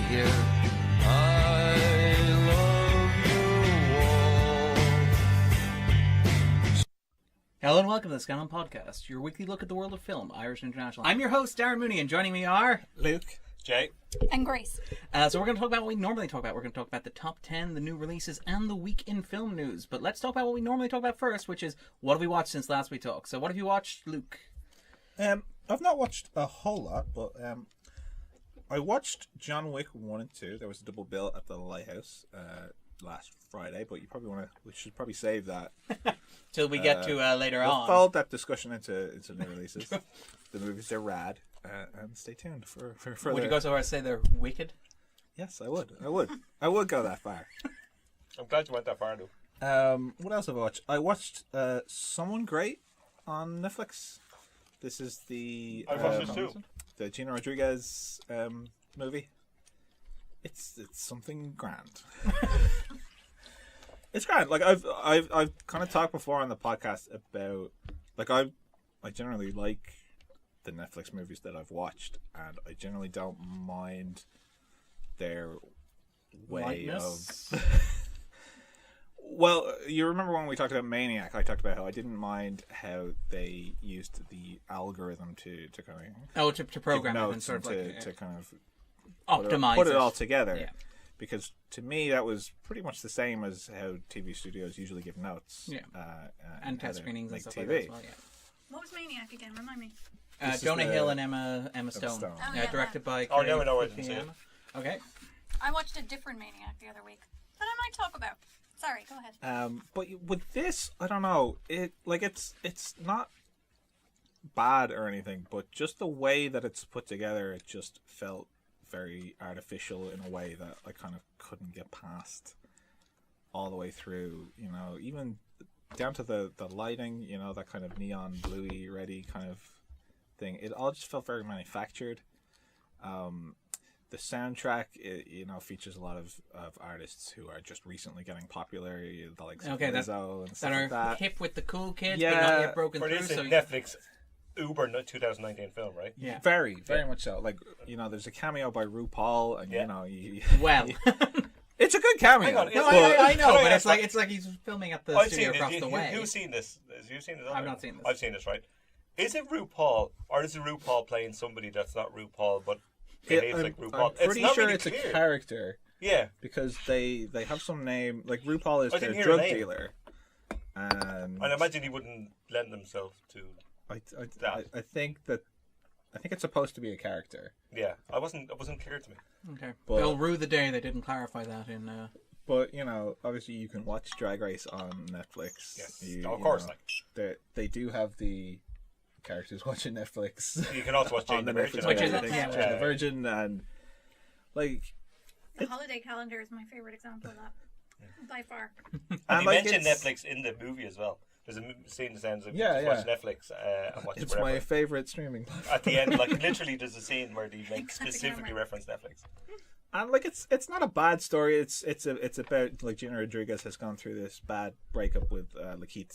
here. I love you all. Hello and welcome to the Scannain Podcast, your weekly look at the world of film, Irish and international. I'm your host, Darren Mooney, and joining me are Luke, Jay, and Grace. So we're going to talk about what we normally talk about. We're going to talk about the top 10, the new releases, and the week in film news. But let's talk about what we normally talk about first, which is what have we watched since last we talked. So what have you watched, Luke? I've not watched a whole lot, but I watched John Wick 1 and 2. There was a double bill at the Lighthouse last Friday, but we should probably save that Till we get to later we'll on. fold that discussion into new releases. The movies are rad, and stay tuned for further. Would you go so far as to say they're wicked? Yes, I would go that far. I'm glad you went that far, though. What else have I watched? I watched Someone Great on Netflix. This is the I watched this too. The Gina Rodriguez movie. It's something grand. It's grand. Like I've kind of talked before on the podcast about I generally like the Netflix movies that I've watched, and I generally don't mind their way Lightness? of. Well, you remember when we talked about Maniac? I talked about how I didn't mind how they used the algorithm to kind of To program it and notes sort of and to kind of optimize put it all together. Yeah. Because to me, that was pretty much the same as how TV studios usually give notes. Yeah. And how test to screenings and make stuff TV. like that as well, yeah. What was Maniac again? Remind me. This is Jonah the- Hill and Emma Stone. Stone. Oh, yeah, Directed by Oh, now I Craig know I didn't see Fukuyama. Okay. I watched a different Maniac the other week that I might talk about. Sorry, go ahead. But with this, I don't know. It's not bad or anything, but just the way that it's put together, it just felt very artificial in a way that I kind of couldn't get past all the way through. You know, even down to the lighting. You know, that kind of neon bluey, reddy kind of thing. It all just felt very manufactured. The soundtrack, features a lot of artists who are just recently getting popular, the likes of Lizzo and stuff that are like that. hip with the cool kids, Yeah. but not yet broken But through. it's a So Netflix Uber 2019 film, right? yeah. Very, very much so. Like, there's a cameo by RuPaul, and Yeah. Well, it's a good cameo. Hang on, no, Well, I know, can I but ask it's like he's filming at the I've studio seen across it. the way. Who's seen this? Have you seen this? I've not seen this. I've seen this, right? Is it RuPaul, or is it RuPaul playing somebody that's not RuPaul, but behaves like RuPaul? I'm pretty not sure really it's clear. a character Yeah. because they have some name. Like RuPaul is I their didn't hear drug a name. dealer, and I imagine he wouldn't lend himself to. I think it's supposed to be a character. Yeah, it wasn't clear to me. Okay. But- They'll rue the day they didn't clarify that in. But obviously you can watch Drag Race on Netflix. Yes, You of course. They do have the characters watching Netflix You can also watch Jane on the the Virgin. Netflix, Which is- everything, yeah, Jane yeah. the Virgin, and like. The holiday calendar is my favorite example of that. By far. And And he like mentioned it's- Netflix in the movie as well. There's a scene that sounds like Yeah, just watch Netflix and watch It's it wherever. my favorite streaming platform. At the end, like literally, there's a scene where they like Exactly, specifically camera. reference Netflix. And like it's not a bad story. It's about like Gina Rodriguez has gone through this bad breakup with Lakeith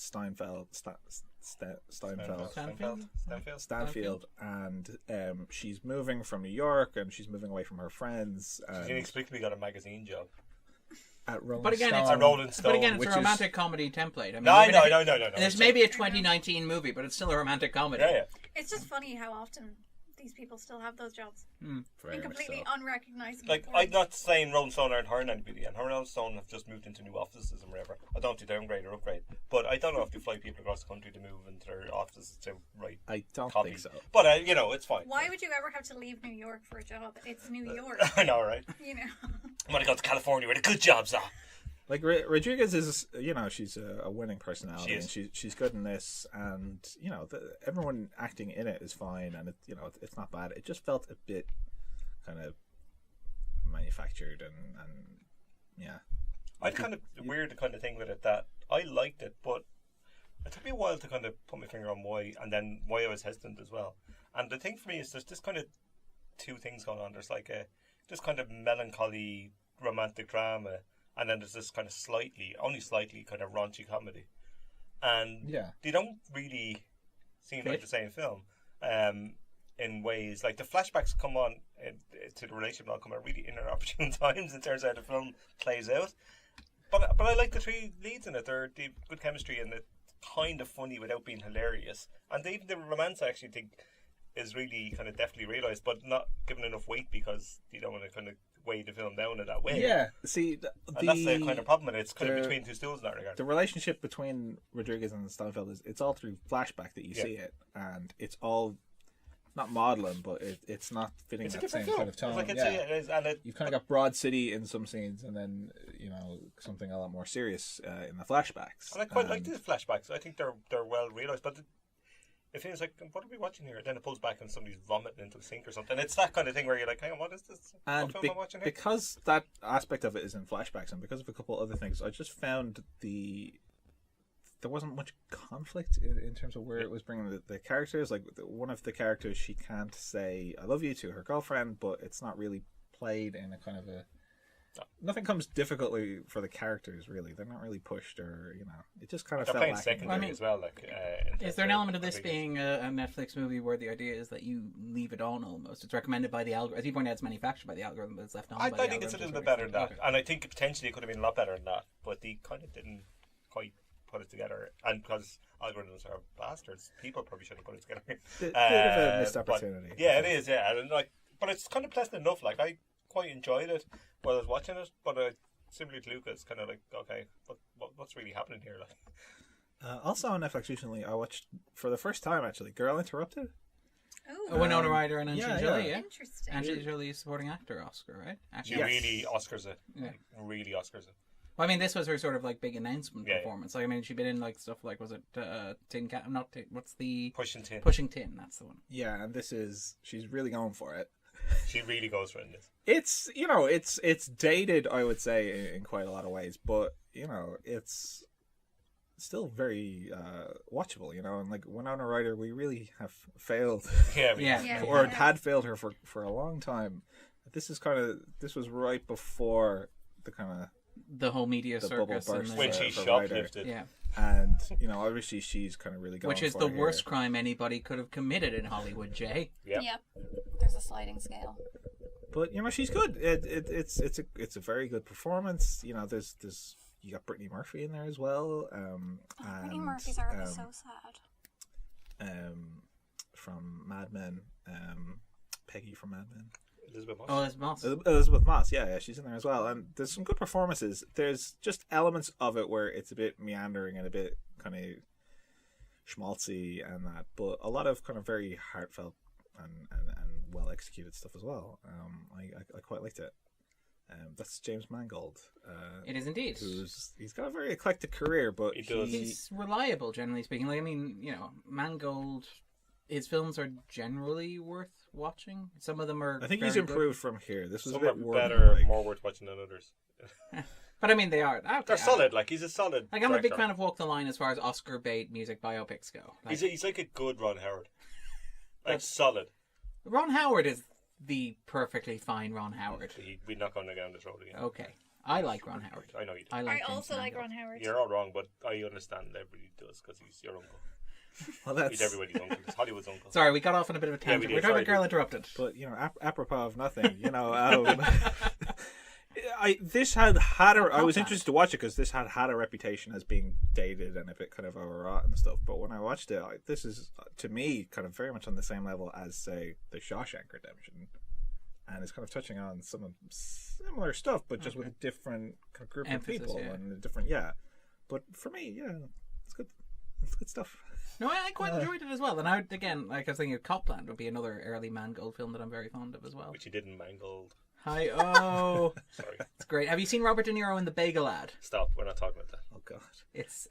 Stanfield, and she's moving from New York, and she's moving away from her friends. She And inexplicably got a magazine job. at Rolling But again, Stone, it's A Rolling Stone. But again, it's which a is- romantic comedy template. I mean, No, even if no. This may be a 2019 movie, but it's still a romantic comedy. Yeah. It's just funny how often these people still have those jobs. very And much completely so. unrecognizable. Like, I'm not saying Rolling Stone aren't hiring anybody, and Rolling Stone have just moved into new offices and whatever. I don't do downgrade or upgrade, but I don't know if they fly people across the country to move into their offices to write I don't copy. think so. But it's fine. Why would you ever have to leave New York for a job? It's New York. I know, right? You know. I'm gonna go to California where the good jobs are. Like Rodriguez is, she's a winning personality, She is. and she's good in this, and everyone acting in it is fine, and it's not bad. It just felt a bit kind of manufactured, and yeah. I kind of weird the kind of thing with it that I liked it, but it took me a while to kind of put my finger on why, and then why I was hesitant as well. And the thing for me is there's this kind of two things going on. There's like this kind of melancholy romantic drama, and then there's this kind of only slightly kind of raunchy comedy. And Yeah. they don't really seem like Fit. the same film. in ways like the flashbacks come on to the relationship all come at really inopportune times in terms of how the film plays out. But I like the three leads in it. They're good chemistry and it's kind of funny without being hilarious. And even the romance I actually think is really kind of deftly realised, but not given enough weight because you don't want to kind of weigh the film down in that way. Yeah, see, and that's the kind of problem. It's kind of between two stools in that regard. The relationship between Rodriguez and Steinfeld it's all through flashback that you see it, and it's all not modelling, but it's not fitting that same kind of tone. You've kind of got Broad City in some scenes, and then something a lot more serious in the flashbacks. And I quite like these flashbacks. I think they're well realised, but it feels like, what are we watching here? Then it pulls back and somebody's vomiting into a sink or something. It's that kind of thing where you're like, hang on, what is this? And what film am I watching here? Because that aspect of it is in flashbacks, and because of a couple other things, I just found there wasn't much conflict in terms of where it was bringing the characters. Like, one of the characters, she can't say "I love you" to her girlfriend, but it's not really played in a kind of a... Nothing comes difficultly for the characters, really. They're not really pushed, or it just kind of felt lacking. Secondary as well. Is there an element of this being a Netflix movie where the idea is that you leave it on almost? It's recommended by the algorithm. As you pointed out, it's manufactured by the algorithm, but it's left on by the algorithm. I think it's a little bit better than that. And I think potentially it could have been a lot better than that, but they kind of didn't quite put it together. And because algorithms are bastards, people probably shouldn't put it together. Bit of a missed opportunity. Yeah, it is, yeah. And but it's kind of pleasant enough. Like, I quite enjoyed it while I was watching it, but similarly to Luca, it's kind of like, okay, what's really happening here? Like, also on Netflix recently, I watched for the first time actually Girl Interrupted. Oh, Winona Ryder and Angelina Jolie. Yeah. interesting. Angelina Jolie supporting actor Oscar, right? she really Oscars it. Yeah. Really Oscars it. Well, I mean, this was her sort of like big announcement performance. Like, I mean, she'd been in like stuff like, was it Tin Can? Not Tin. What's the Pushing Tin? Pushing Tin. That's the one. Yeah, and she's really going for it. She really goes for it in this. It's dated, I would say, in quite a lot of ways, but it's still very watchable. And like Winona Ryder, we really have failed, or had failed her for a long time. This was right before the whole media circus burst when she shoplifted. Yeah. And obviously she's kind of really going which is for the it worst here. crime anybody could have committed in Hollywood, Jay. Yep. There's a sliding scale. But she's good. It's a very good performance. There's you got Brittany Murphy in there as well. Brittany Murphy's already so sad. From Mad Men, Peggy from Mad Men. Elizabeth Moss. Yeah, she's in there as well. And there's some good performances. There's just elements of it where it's a bit meandering and a bit kind of schmaltzy and that, but a lot of kind of very heartfelt and well executed stuff as well. I quite liked it. That's James Mangold. It is indeed. He's got a very eclectic career, but he's reliable, generally speaking. Like, I mean, Mangold, his films are generally worth watching. Some of them are. I think he's improved from here. This was some a bit are better, like... more worth watching than others. But I mean, they are. They're solid. Like, he's a solid. Like, I'm a big fan of Walk the Line as far as Oscar bait music biopics go. Like, he's like a good Ron Howard. Like, solid. Ron Howard is the perfectly fine Ron Howard. We're not going to go down this road again. Okay. I like Ron Howard. I know you do. I also like Ron Howard. You're all wrong, but I understand everybody does because he's your uncle. Well, that's... He's everybody's uncle. He's Hollywood's uncle. Sorry, we got off on a bit of a tangent. We're talking about Girl Interrupted. But, apropos of nothing, this had I was interested to watch it because this had a reputation as being dated and a bit kind of overwrought and stuff. But when I watched it, this is, to me, kind of very much on the same level as, say, The Shawshank Redemption. And it's kind of touching on some of similar stuff, but just with a different kind of group of people and a different, But for me, it's good. It's good stuff. No, I quite enjoyed it as well. And I was thinking of Copland would be another early Mangold film that I'm very fond of as well. Which he did in Mangold. Hi-oh. Sorry. It's great. Have you seen Robert De Niro in The Bagel Ad? Stop. We're not talking about that. Oh, God. It's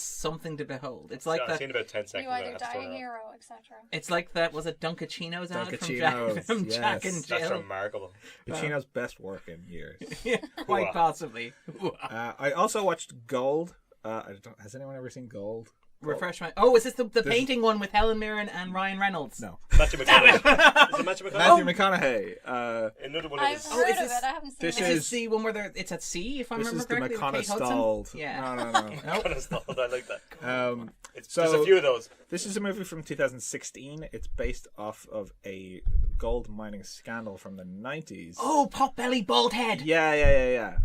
something to behold. It's like I've seen about 10 seconds. You either die a hero, etc. It's like that, was it Dunkachino's ad Dunkachino's, from Jack and Jill? That's remarkable. Pacino's best work in years. Yeah, quite possibly. I also watched Gold. Has anyone ever seen Gold? Refresh my... Oh, is this the painting one with Helen Mirren and Ryan Reynolds? No. Matthew McConaughey. Is it Matthew McConaughey? Matthew McConaughey. Another one I've of his... heard is of this- it. I haven't seen this it. Is is- this the one where it's at sea, if I This remember is the correctly? with Kate Hudson? McConaughey. Yeah. No. Kind of stalled. I like that. So There's a few of those. this is a movie from 2016. It's based off of a gold mining scandal from the 90s. Oh, pot-belly, bald head! Yeah.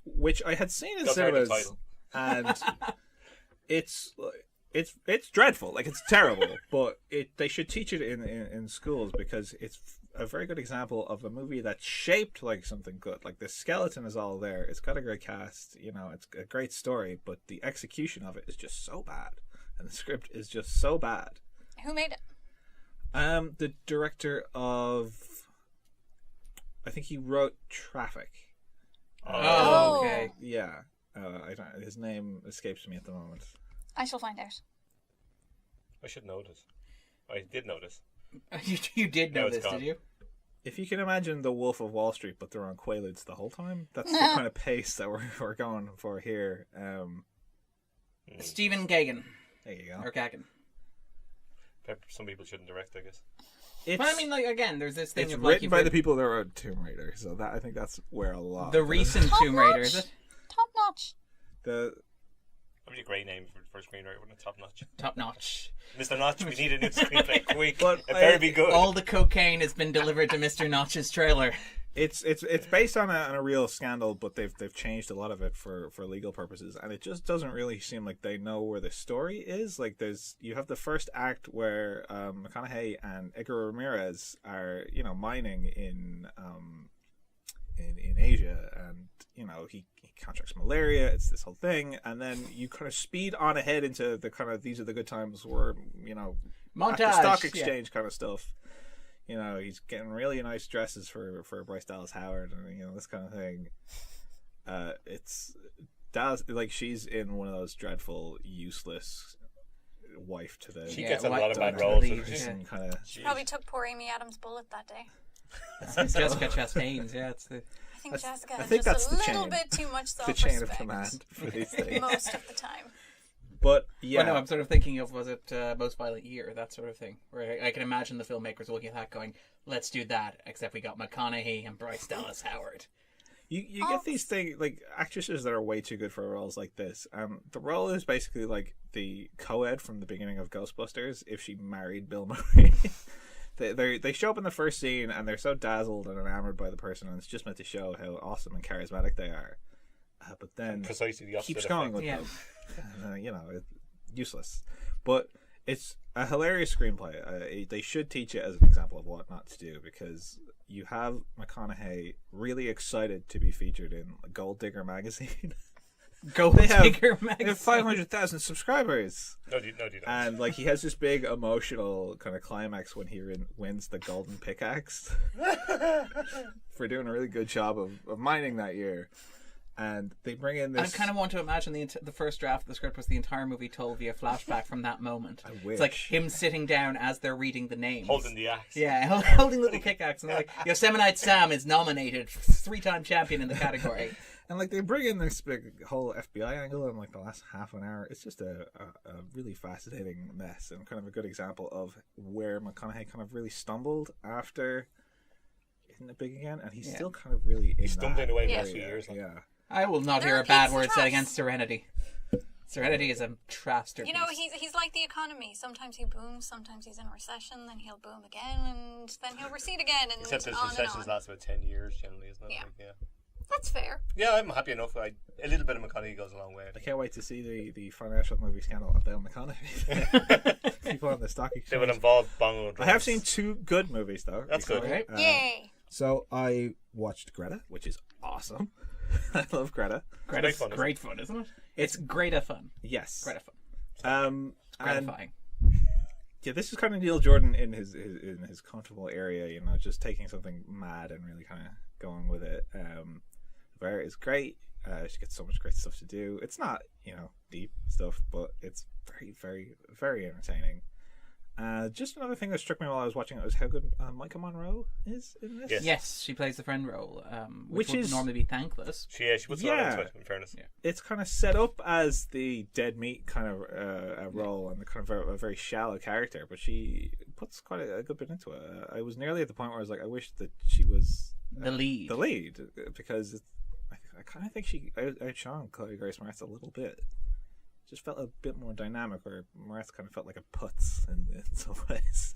Which I had seen in Got tired of the cinemas, title. and it's dreadful. Like, it's terrible. But they should teach it in schools, because it's a very good example of a movie that's shaped like something good. Like, the skeleton is all there. It's got a great cast. It's a great story, but the execution of it is just so bad, and the script is just so bad. Who made it? The director of, I think he wrote Traffic. Oh, okay. Yeah. I don't. His name escapes me at the moment. I shall find out. I should know this. I did know this. You did know No, it's this, gone. did you? If you can imagine the Wolf of Wall Street, but they're on Quaaludes the whole time, that's the kind of pace that we're going for here. Stephen Gagan. There you go. Or Gagan. Some people shouldn't direct, I guess. It's, But I mean, like, again, there's this thing it's of like... written you've by read the people that wrote Tomb Raider, so I think that's where a lot. the of recent Top Tomb Raider, is notch. it? Top notch. the That would be a great name for a screenwriter, wouldn't it? Top Notch. Top notch. Mr. Notch, we need a new screenplay quick. But It better be good. All the cocaine has been delivered to Mr. Notch's trailer. It's based on a real scandal, but they've changed a lot of it for legal purposes, and it just doesn't really seem like they know where the story is. Like, you have the first act where McConaughey and Edgar Ramirez are mining in Asia, and he contracts malaria. It's this whole thing, and then you kind of speed on ahead into the kind of these are the good times where Montage. at the stock yeah. exchange kind of stuff. He's getting really nice dresses for Bryce Dallas Howard, and this kind of thing. It's Dallas, like, she's in one of those dreadful, useless wife to the She Yeah, gets a like lot of bad Dr. roles. Lee, doesn't she? yeah. kind of. She probably took poor Amy Adams' bullet that day. It's Jessica Chastain's, yeah. It's the... I think That's- Jessica I had think just that's a the little chain. bit too much The self-respect. chain of command for these things. Most of the time. But yeah, Well, no, I'm sort of thinking of, was it Most Violent Year, that sort of thing, where I can imagine the filmmakers looking at that going, let's do that, except we got McConaughey and Bryce Dallas Howard. you get these things, like, actresses that are way too good for roles like this. The role is basically like the co-ed from the beginning of Ghostbusters if she married Bill Murray. They show up in the first scene and they're so dazzled and enamored by the person, and it's just meant to show how awesome and charismatic they are. But then Precisely the opposite keeps going effect. with Yeah. them. It's useless. But it's a hilarious screenplay. They should teach it as an example of what not to do, because you have McConaughey really excited to be featured in Gold Digger magazine. Gold They have- Digger They magazine. have 500,000 subscribers. No, you don't. And like, he has this big emotional kind of climax when he wins the golden pickaxe for doing a really good job of mining that year. And they bring in this. I kind of want to imagine the first draft of the script was the entire movie told via flashback from that moment. I It's like wish. him sitting down as they're reading the names. Holding the axe. Yeah, holding little pickaxe, and they're like, Yosemite Sam is nominated, 3-time champion in the category. And like, they bring in this big whole FBI angle in like the last half an hour. It's just a really fascinating mess, and kind of a good example of where McConaughey kind of really stumbled after hitting it big again, and he's still kind of really in stumbling that away for a area. few years, like. Yeah. I will not There hear are a bad peaks word and said troughs. against Serenity. Serenity is a masterpiece. You know, he's like the economy. Sometimes he booms, sometimes he's in a recession, then he'll boom again, and then he'll recede again, and Except his on and recessions on. last about 10 years generally, isn't it? Yeah. Like, yeah. That's fair. Yeah, I'm happy enough. A little bit of McConaughey goes a long way. I can't wait to see the financial movie scandal of Dale McConaughey. People on the stock They exchange. would involve bongo I drums. have seen 2 good movies though. That's good. recently. Right. Yay! So I watched Greta, which is awesome. I love Greta. Greta's fun, isn't great fun, isn't it? It's Greta fun. Yes. Greta fun. And Gratifying. yeah, this is kind of Neil Jordan in his comfortable area, just taking something mad and really kind of going with it. Vera is great. She gets so much great stuff to do. It's not, deep stuff, but it's very, very, very entertaining. Just another thing that struck me while I was watching it was how good Micah Monroe is in this. Yes. Yes, she plays the friend role, which Which would is- normally be thankless. She puts a lot into it, in fairness. Yeah. It's kind of set up as the dead meat kind of a role and the kind of a very shallow character, but she puts quite a good bit into it. I was nearly at the point where I was like, I wish that she was The lead. the lead, because I kind of think she outshone Chloe Grace Moretz a little bit. Just felt a bit more dynamic, where Moretz kind of felt like a putz in some ways.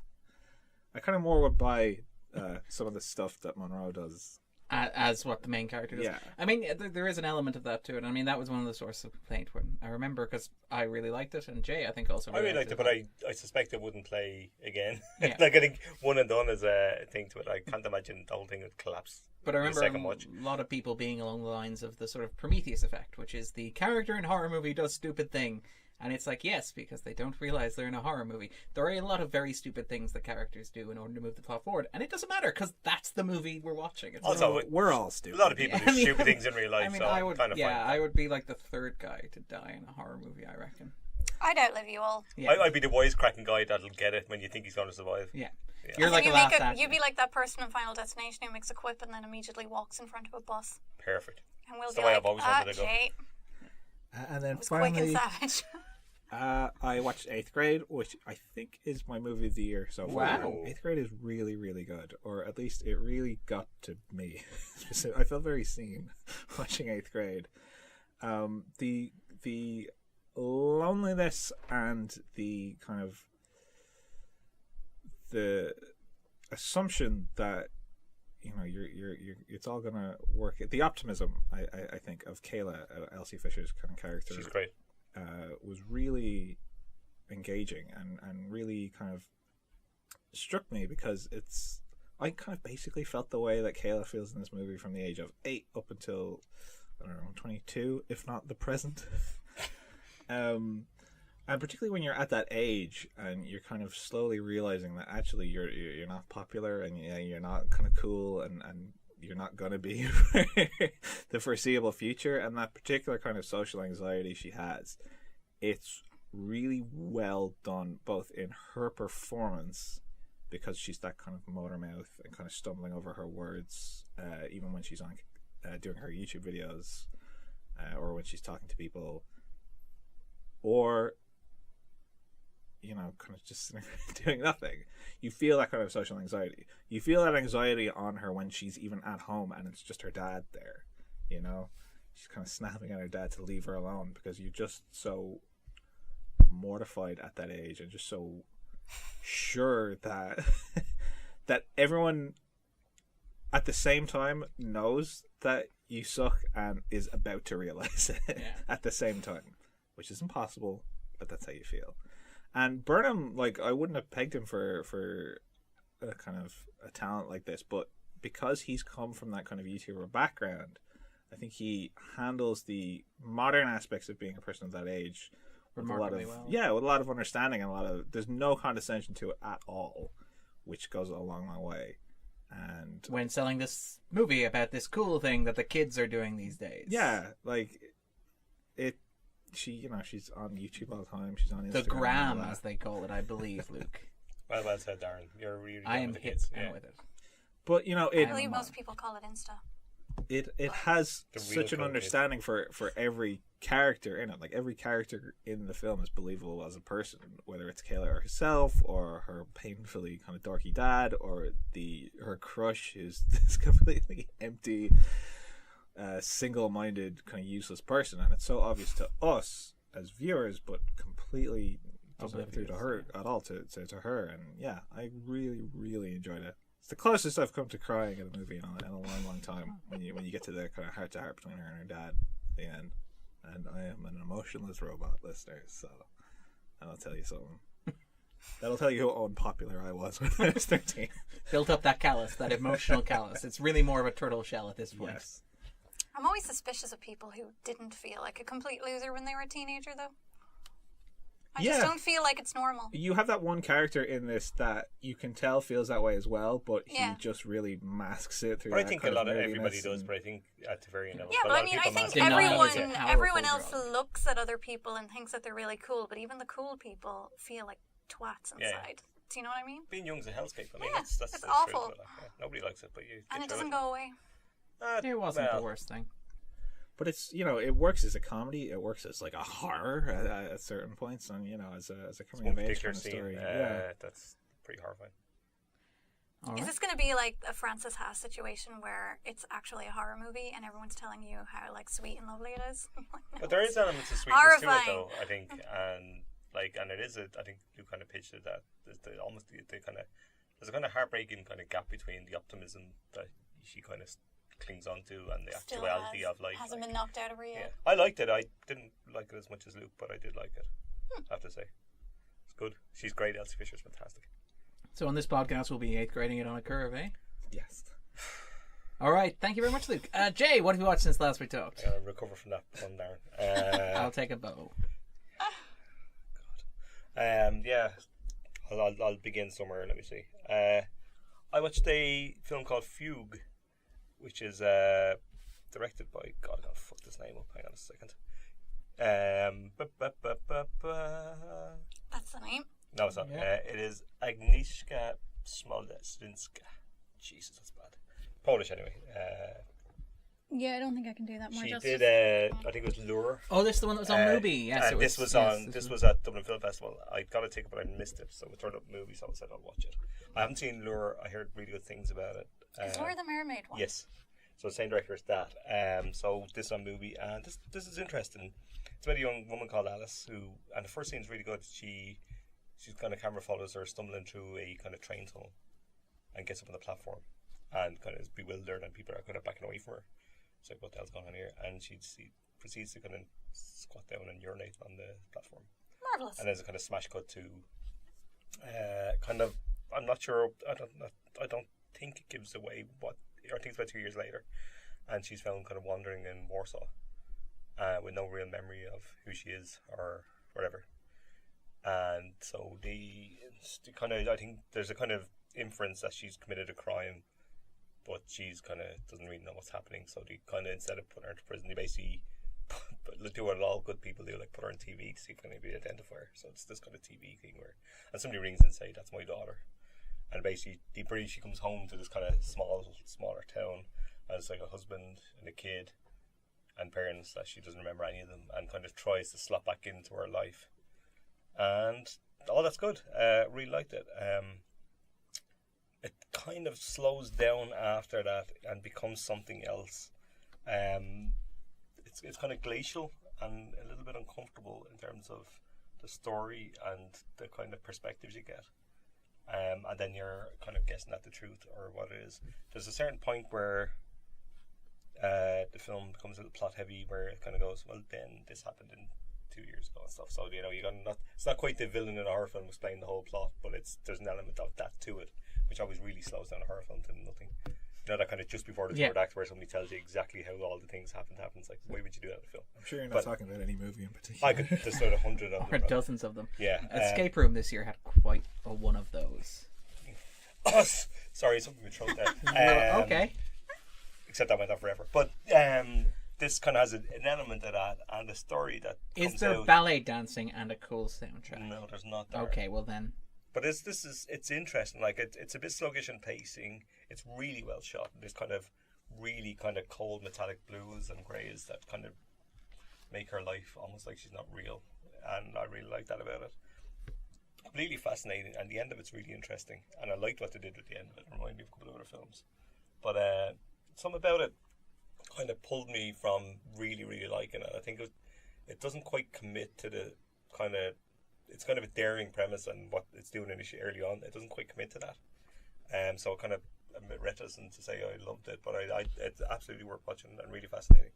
I kind of more would buy some of the stuff that Monroe does. As what the main character does. Yeah. I mean, there is an element of that to it. I mean, that was one of the sources of complaint when I remember, because I really liked it, and Jay, I think, also I really liked it, but I suspect it wouldn't play again. Yeah. Like, I think one and done is a thing to it. I can't imagine the whole thing would collapse. But I in the remember second watch. a lot of people being along the lines of the sort of Prometheus effect, which is the character in horror movie does stupid thing. And it's like, yes, because they don't realize they're in a horror movie. There are a lot of very stupid things that characters do in order to move the plot forward. And it doesn't matter, because that's the movie we're watching. It's Also, not- We're all a stupid. lot of people Yeah, do I mean, stupid things in real life, I mean, so I would, kind of fine. I would be like the third guy to die in a horror movie, I reckon. I'd outlive you all. Yeah. I'd be the wisecracking guy that'll get it when you think he's going to survive. Yeah. Yeah. You're So like you the last make actor. you'd be like that person in Final Destination who makes a quip and then immediately walks in front of a bus. Perfect. And we'll That's be the way like, I've always wanted to go. Jay, And then it was quick and finally, savage. I watched 8th Grade, which I think is my movie of the year so far. Wow. 8th Grade is really, really good, or at least it really got to me. So I felt very seen watching 8th Grade. The loneliness and the kind of the assumption that you're it's all gonna work. The optimism, I think, of Kayla, Elsie Fisher's kind of character, She's great. was really engaging and really kind of struck me, because I kind of basically felt the way that Kayla feels in this movie from the age of 8 up until, I don't know, 22, if not the present. And particularly when you're at that age and you're kind of slowly realizing that actually you're not popular, and you're not kind of cool, and you're not going to be for the foreseeable future, and that particular kind of social anxiety she has, it's really well done, both in her performance, because she's that kind of motor mouth and kind of stumbling over her words, even when she's on doing her YouTube videos, or when she's talking to people, or kind of just sitting doing nothing. You feel that kind of social anxiety. You feel that anxiety on her when she's even at home and it's just her dad there. She's kind of snapping at her dad to leave her alone, because you're just so mortified at that age and just so sure that that everyone at the same time knows that you suck and is about to realize it at the same time, which is impossible, but that's how you feel. And Burnham, I wouldn't have pegged him for a kind of a talent like this, but because he's come from that kind of YouTuber background, I think he handles the modern aspects of being a person of that age with a lot of with a lot of understanding, and there's no condescension to it at all, which goes a long way. And when selling this movie about this cool thing that the kids are doing these days, she's on YouTube all the time. She's on Instagram. The gram, as they call it, I believe, Luke. Well said, Darren. You're really I am with the hit kids. with it. But I believe most people call it Insta. It has The real such an cool understanding for every character in it. Like, every character in the film is believable as a person, whether it's Kayla herself, or her painfully kind of dorky dad, or her crush who's this completely empty, single-minded, kind of useless person. And it's so obvious to us as viewers, but completely doesn't through to her at all to her. And yeah, I really, really enjoyed it. It's the closest I've come to crying at a movie in a long time, when you get to the kind of heart to heart between her and her dad at the end. And I am an emotionless robot, listeners, so I'll tell you something. That'll tell you how unpopular I was when I was 13. Built up that callus, that emotional callus. It's really more of a turtle shell at this point. Yes. I'm always suspicious of people who didn't feel like a complete loser when they were a teenager, though. I just don't feel like it's normal. You have that one character in this that you can tell feels that way as well, but he just really masks it through. But I think a lot of everybody does, but I think at the very end. Yeah, but I mean, I think everyone else looks at other people and thinks that they're really cool, but even the cool people feel like twats Yeah. inside. Do you know what I mean? Being young's a hellscape. I mean, Yeah, that's it's the awful. truth of it, like, yeah. Nobody likes it, but you And get it through doesn't go away. It wasn't well, the worst thing. But it's, you know, it works as a comedy. It works as like a horror at certain points, and you know, as a coming One of age particular kind of scene, story. Yeah. that's pretty horrifying. All Is right. this going to be like a Frances Ha situation where it's actually a horror movie and everyone's telling you how like sweet and lovely it is? Like, no, But there it's is elements of sweetness to it, horrifying. though. I think, and it is. I think you kind of pitched it that there's there's a kind of heartbreaking kind of gap between the optimism that she kind of clings onto and the Still actuality of life. hasn't like. been knocked out of her Yeah, yet. I liked it. I didn't like it as much as Luke, but I did like it. I have to say, it's good. She's great. Elsie Fisher's fantastic. So on this podcast, we'll be 8th grading it on a curve, eh? Yes. All right. Thank you very much, Luke. Jay, what have you watched since last we talked? I gotta recover from that one, Darren. I'll take a bow. Yeah, I'll begin somewhere. Let me see. I watched a film called Fugue, which is directed by God. I gotta fuck this name up. Hang on a second. That's the name. No, it's not. Yeah. It is Agnieszka Smoleńska. Jesus, that's bad. Polish, anyway. Yeah, I don't think I can do that. She did. I think it was Lure. Oh, this is the one that was on Mubi. Yes, and it this was yes, on. this This was- was at Dublin Film Festival. I got a ticket, but I missed it. So we turned up movies. So I said I'll watch it. I haven't seen Lure. I heard really good things about it. Is Laura the Mermaid one? Yes. So the same director as that. So this is on movie, and this is interesting. It's about a young woman called Alice who, and the first scene's really good. She's kind of camera follows her stumbling through a kind of train tunnel, and gets up on the platform, and kind of is bewildered, and people are kind of backing away from her. It's like, what the hell's going on here? And she proceeds to kind of squat down and urinate on the platform. Marvelous. And there's a kind of smash cut to, kind of, I'm not sure. I don't think it gives away what. I think it's about 2 years later, and she's found kind of wandering in Warsaw, with no real memory of who she is or whatever. And so the kind of, I think there's a kind of inference that she's committed a crime, but she's kind of doesn't really know what's happening. So they kind of, instead of putting her into prison, they basically do what all good people do, like put her on TV to see if anybody identify her. So it's this kind of TV thing where, and somebody rings and say, "That's my daughter," and basically she comes home to this kind of smaller town, and it's like a husband and a kid and parents that she doesn't remember any of them, and kind of tries to slot back into her life. And that's good. Really liked it. It kind of slows down after that and becomes something else. It's kind of glacial and a little bit uncomfortable in terms of the story and the kind of perspectives you get. And then you're kind of guessing at the truth or what it is. There's a certain point where the film becomes a little plot heavy, where it kind of goes, well, then this happened in 2 years ago and stuff. So you know, it's not quite the villain in a horror film explaining the whole plot, but there's an element of that to it, which always really slows down a horror film to nothing. You know, that kind of just before the third act where somebody tells you exactly how all the things happen. It's like, why would you do that in a film? I'm sure you're not talking about any movie in particular. I could there's sort of 100 of Or them. dozens of them. Yeah. Escape Room this year had quite a one of those. Sorry, something with throat there. Okay. Except that went on forever. But this kind of has an element of that, and a story that Is comes there out. ballet dancing and a cool soundtrack? No, there's not there. Okay, well then. But it's interesting. Like it's a bit sluggish in pacing. It's really well shot. There's kind of really kind of cold metallic blues and greys that kind of make her life almost like she's not real, and I really like that about it. Completely fascinating, and the end of it's really interesting. And I liked what they did with the end of it. It reminded me of a couple of other films, but something about it kind of pulled me from really, really liking it. I think it doesn't quite commit to the kind of. It's kind of a daring premise and what it's doing initially early on. It doesn't quite commit to that. So kind of I'm a bit reticent to say I loved it, but it's absolutely worth watching and really fascinating.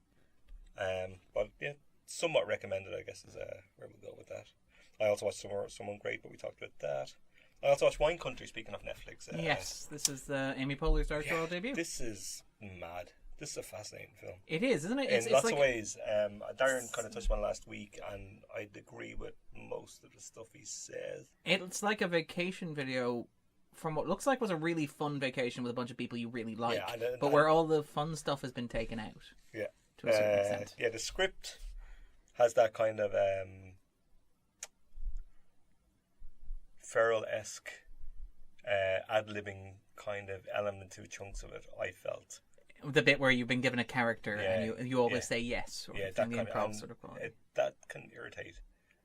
But yeah, somewhat recommended, I guess, is where we'll go with that. I also watched Someone Great, but we talked about that. I also watched Wine Country, speaking of Netflix. Yes, this is Amy Poehler's directorial debut. This is mad. This is a fascinating film. It is, isn't it? In lots of ways. Darren kind of touched on last week, and I'd agree with most of the stuff he says. It's like a vacation video from what looks like was a really fun vacation with a bunch of people you really like, but where all the fun stuff has been taken out. Yeah. To a certain extent. Yeah, the script has that kind of Ferrell-esque ad-libbing kind of element to chunks of it, I felt. The bit where you've been given a character and you always say yes. Or That the kind improv of, sort of quality. that can irritate.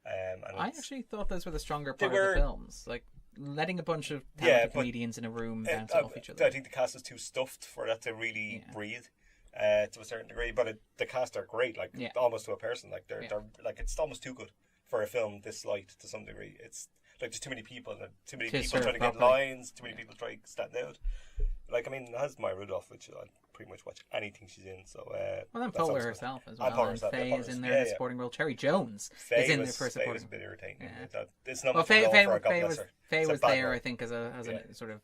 And I it's- actually thought those were the stronger part were- of the films. Like, letting a bunch of talented but comedians in a room bounce I off each other. I think the cast is too stuffed for that to really breathe to a certain degree. But the cast are great, like almost to a person. Like they're like it's almost too good for a film this light to some degree. It's like there's too many people, and too many people serve trying to get properly. lines. Too many people trying to stand out. Like I mean, it has Maya Rudolph, which I pretty much watch anything she's in. So well, then that's Poehler always good. herself as And well. Poehler And herself, Faye yeah, is in Poehler's- there in a supporting role. Cherry Jones is in there for a Faye was supporting. a bit irritating. Yeah. It's not Well, much of a role for her, God Faye bless was her. Faye It's a was bad there, role. I think, as a sort of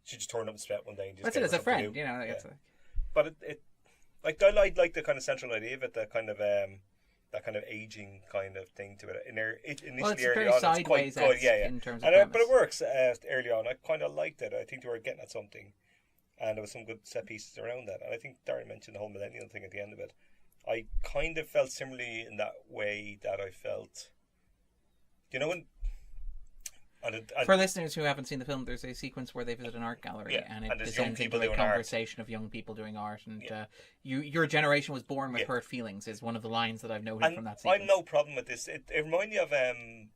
She just turned up and sweat one day and just That's gave it, as her a something to friend, do. you know. Like Yeah. it's But it like I like the kind of central idea of it, the kind of that kind of aging kind of thing to it. Initially well, it's early very on, it's quite sideways good, in terms of but premise. it works early on. I kind of liked it. I think they were getting at something, and there was some good set pieces around that. And I think Darren mentioned the whole millennial thing at the end of it. I kind of felt similarly in that way that I felt, you know, when. For listeners who haven't seen the film, there's a sequence where they visit an art gallery, and it there's young descends into people a doing art. conversation of young people doing art, and your generation was born with hurt feelings is one of the lines that I've noted from that sequence. I've no problem with this. It reminded me of A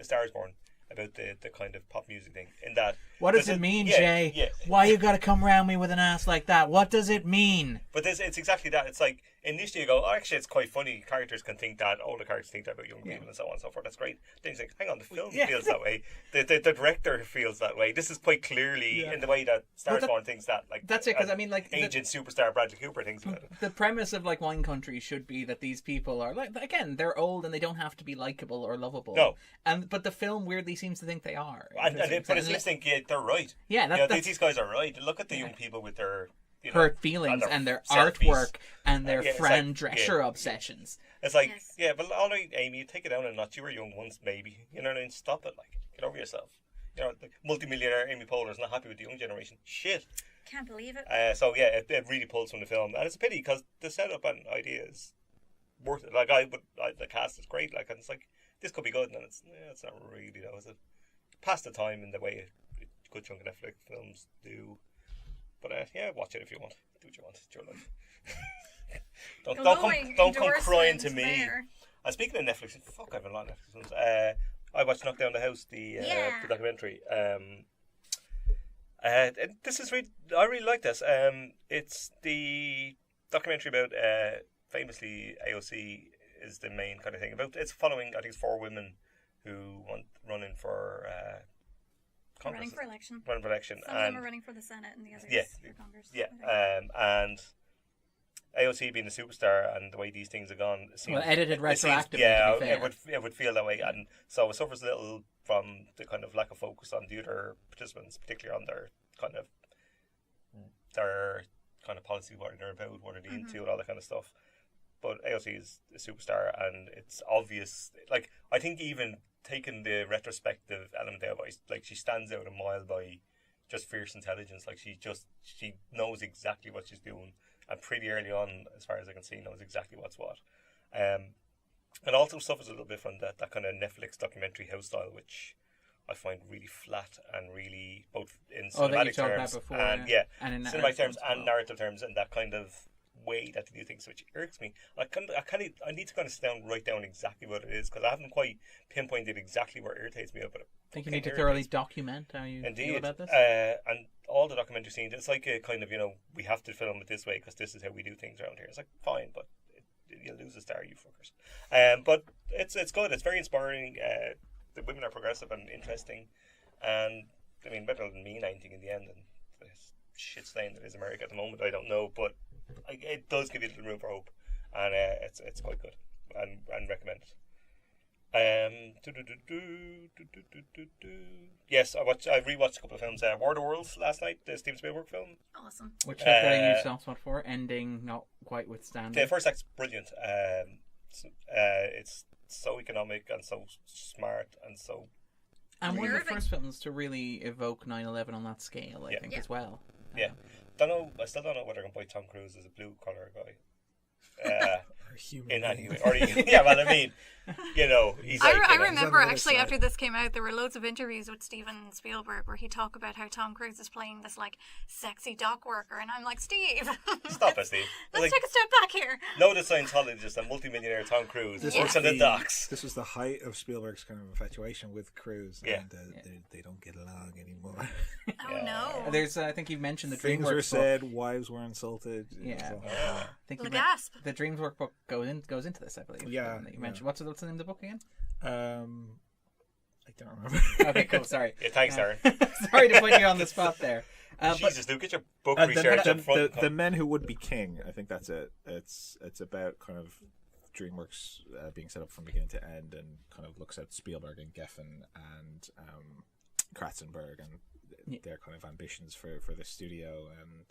Star Is Born, about the kind of pop music thing. In that, what does it mean, Jay? Yeah. Why you got to come around me with an ass like that? What does it mean? But it's exactly that. It's like initially you go, oh, actually, it's quite funny. Characters can think that. Older characters think that about young people and so on and so forth. That's great. Then you think, hang on, the film feels that way. The director feels that way. This is quite clearly in the way that Star Is Born thinks that. Like that's it. Because I mean, like agent superstar Bradley Cooper thinks about it. The premise of like Wine Country should be that these people are like, again, they're old and they don't have to be likable or lovable. No. But the film weirdly seems to think they are. But it's just think they're right. Yeah, these guys are right. Look at the young people with their hurt feelings and their selfies. artwork and their Fran like, Drescher obsessions. It's like, but all right, Amy, take it down a notch. You were young once, maybe. You know what I mean? Stop it. Like, get over yourself. You know, the multimillionaire Amy Poehler's not happy with the young generation. Shit. Can't believe it. It really pulls from the film, and it's a pity because the setup and idea is worth it. Like the cast is great. Like, and it's like this could be good, and it's not really though. It's a pass the time in the way a good chunk of Netflix films do. But watch it if you want. Do what you want. It's your life. don't come crying to me. There. And speaking of Netflix, fuck, I have a lot of Netflix films. I watched Knock Down the House, the documentary. This is I really like this. It's the documentary about famously AOC is the main kind of thing about. It's following, I think, it's 4 women who running for Congress. Running for election. Some of them are running for the Senate and the others for Congress. Yeah, and AOC being a superstar and the way these things have gone. Edited retroactively. It would feel that way, and so it suffers a little from the kind of lack of focus on the other participants, particularly on their kind of policy, what they're about, what are they into, and all that kind of stuff. But AOC is a superstar, and it's obvious. Like, I think even taking the retrospective element out, like, she stands out a mile by just fierce intelligence. Like, she knows exactly what she's doing, and pretty early on, as far as I can see, knows exactly what's what. And also suffers a little bit from that kind of Netflix documentary house style, which I find really flat and really, both in cinematic terms before, and in cinematic terms and narrative terms, and that kind of way that they do things, which irks me. I need to kind of write down exactly what it is, because I haven't quite pinpointed exactly where it irritates me. But I think you need to thoroughly document how you feel about this. And all the documentary scenes, it's like a kind of, we have to film it this way because this is how we do things around here. It's like, fine, but you'll lose a star, you fuckers. But it's good. It's very inspiring. The women are progressive and interesting, and I mean, better than mean anything in the end. And the shit stain that is America at the moment, I don't know, but it does give you a little room for hope, and it's quite good, and recommend it. Yes, I rewatched a couple of films. War of the Worlds last night, the Steven Spielberg film. Awesome. Which I've got a huge soft spot for. Ending not quite withstanding. The first act's brilliant. It's so economic and so smart and so. And one of the first films to really evoke 9/11 on that scale, I think, as well. I still don't know whether I can buy Tom Cruise as a blue collar guy. human in any being. way. Or yeah, well, I mean, he's like. I you know, remember on the other actually side. after this came out, there were loads of interviews with Steven Spielberg where he talked about how Tom Cruise is playing this like sexy dock worker, and I'm like, Steve, Stop it, Steve. let's Like, take a step back here. no, the Scientologist, a multimillionaire Tom Cruise, works on the docks. This was the height of Spielberg's kind of infatuation with Cruise, Yeah. and they don't get along anymore. Oh Yeah. no, There's, I think you mentioned the Things DreamWorks were book. said, wives were insulted. Yeah. Yeah. I think the you gasp. the DreamWorks book goes into this, I believe. Yeah, that you mentioned. What's the name of the book again? I don't remember. Okay, cool. Sorry. Yeah, thanks, Aaron. Sorry to put you on the spot there. But Jesus, Luke, get your book The, research up front. the Men Who Would Be King. I think that's it. It's about kind of DreamWorks being set up from beginning to end, and kind of looks at Spielberg and Geffen and Kratzenberg and their kind of ambitions for the studio, and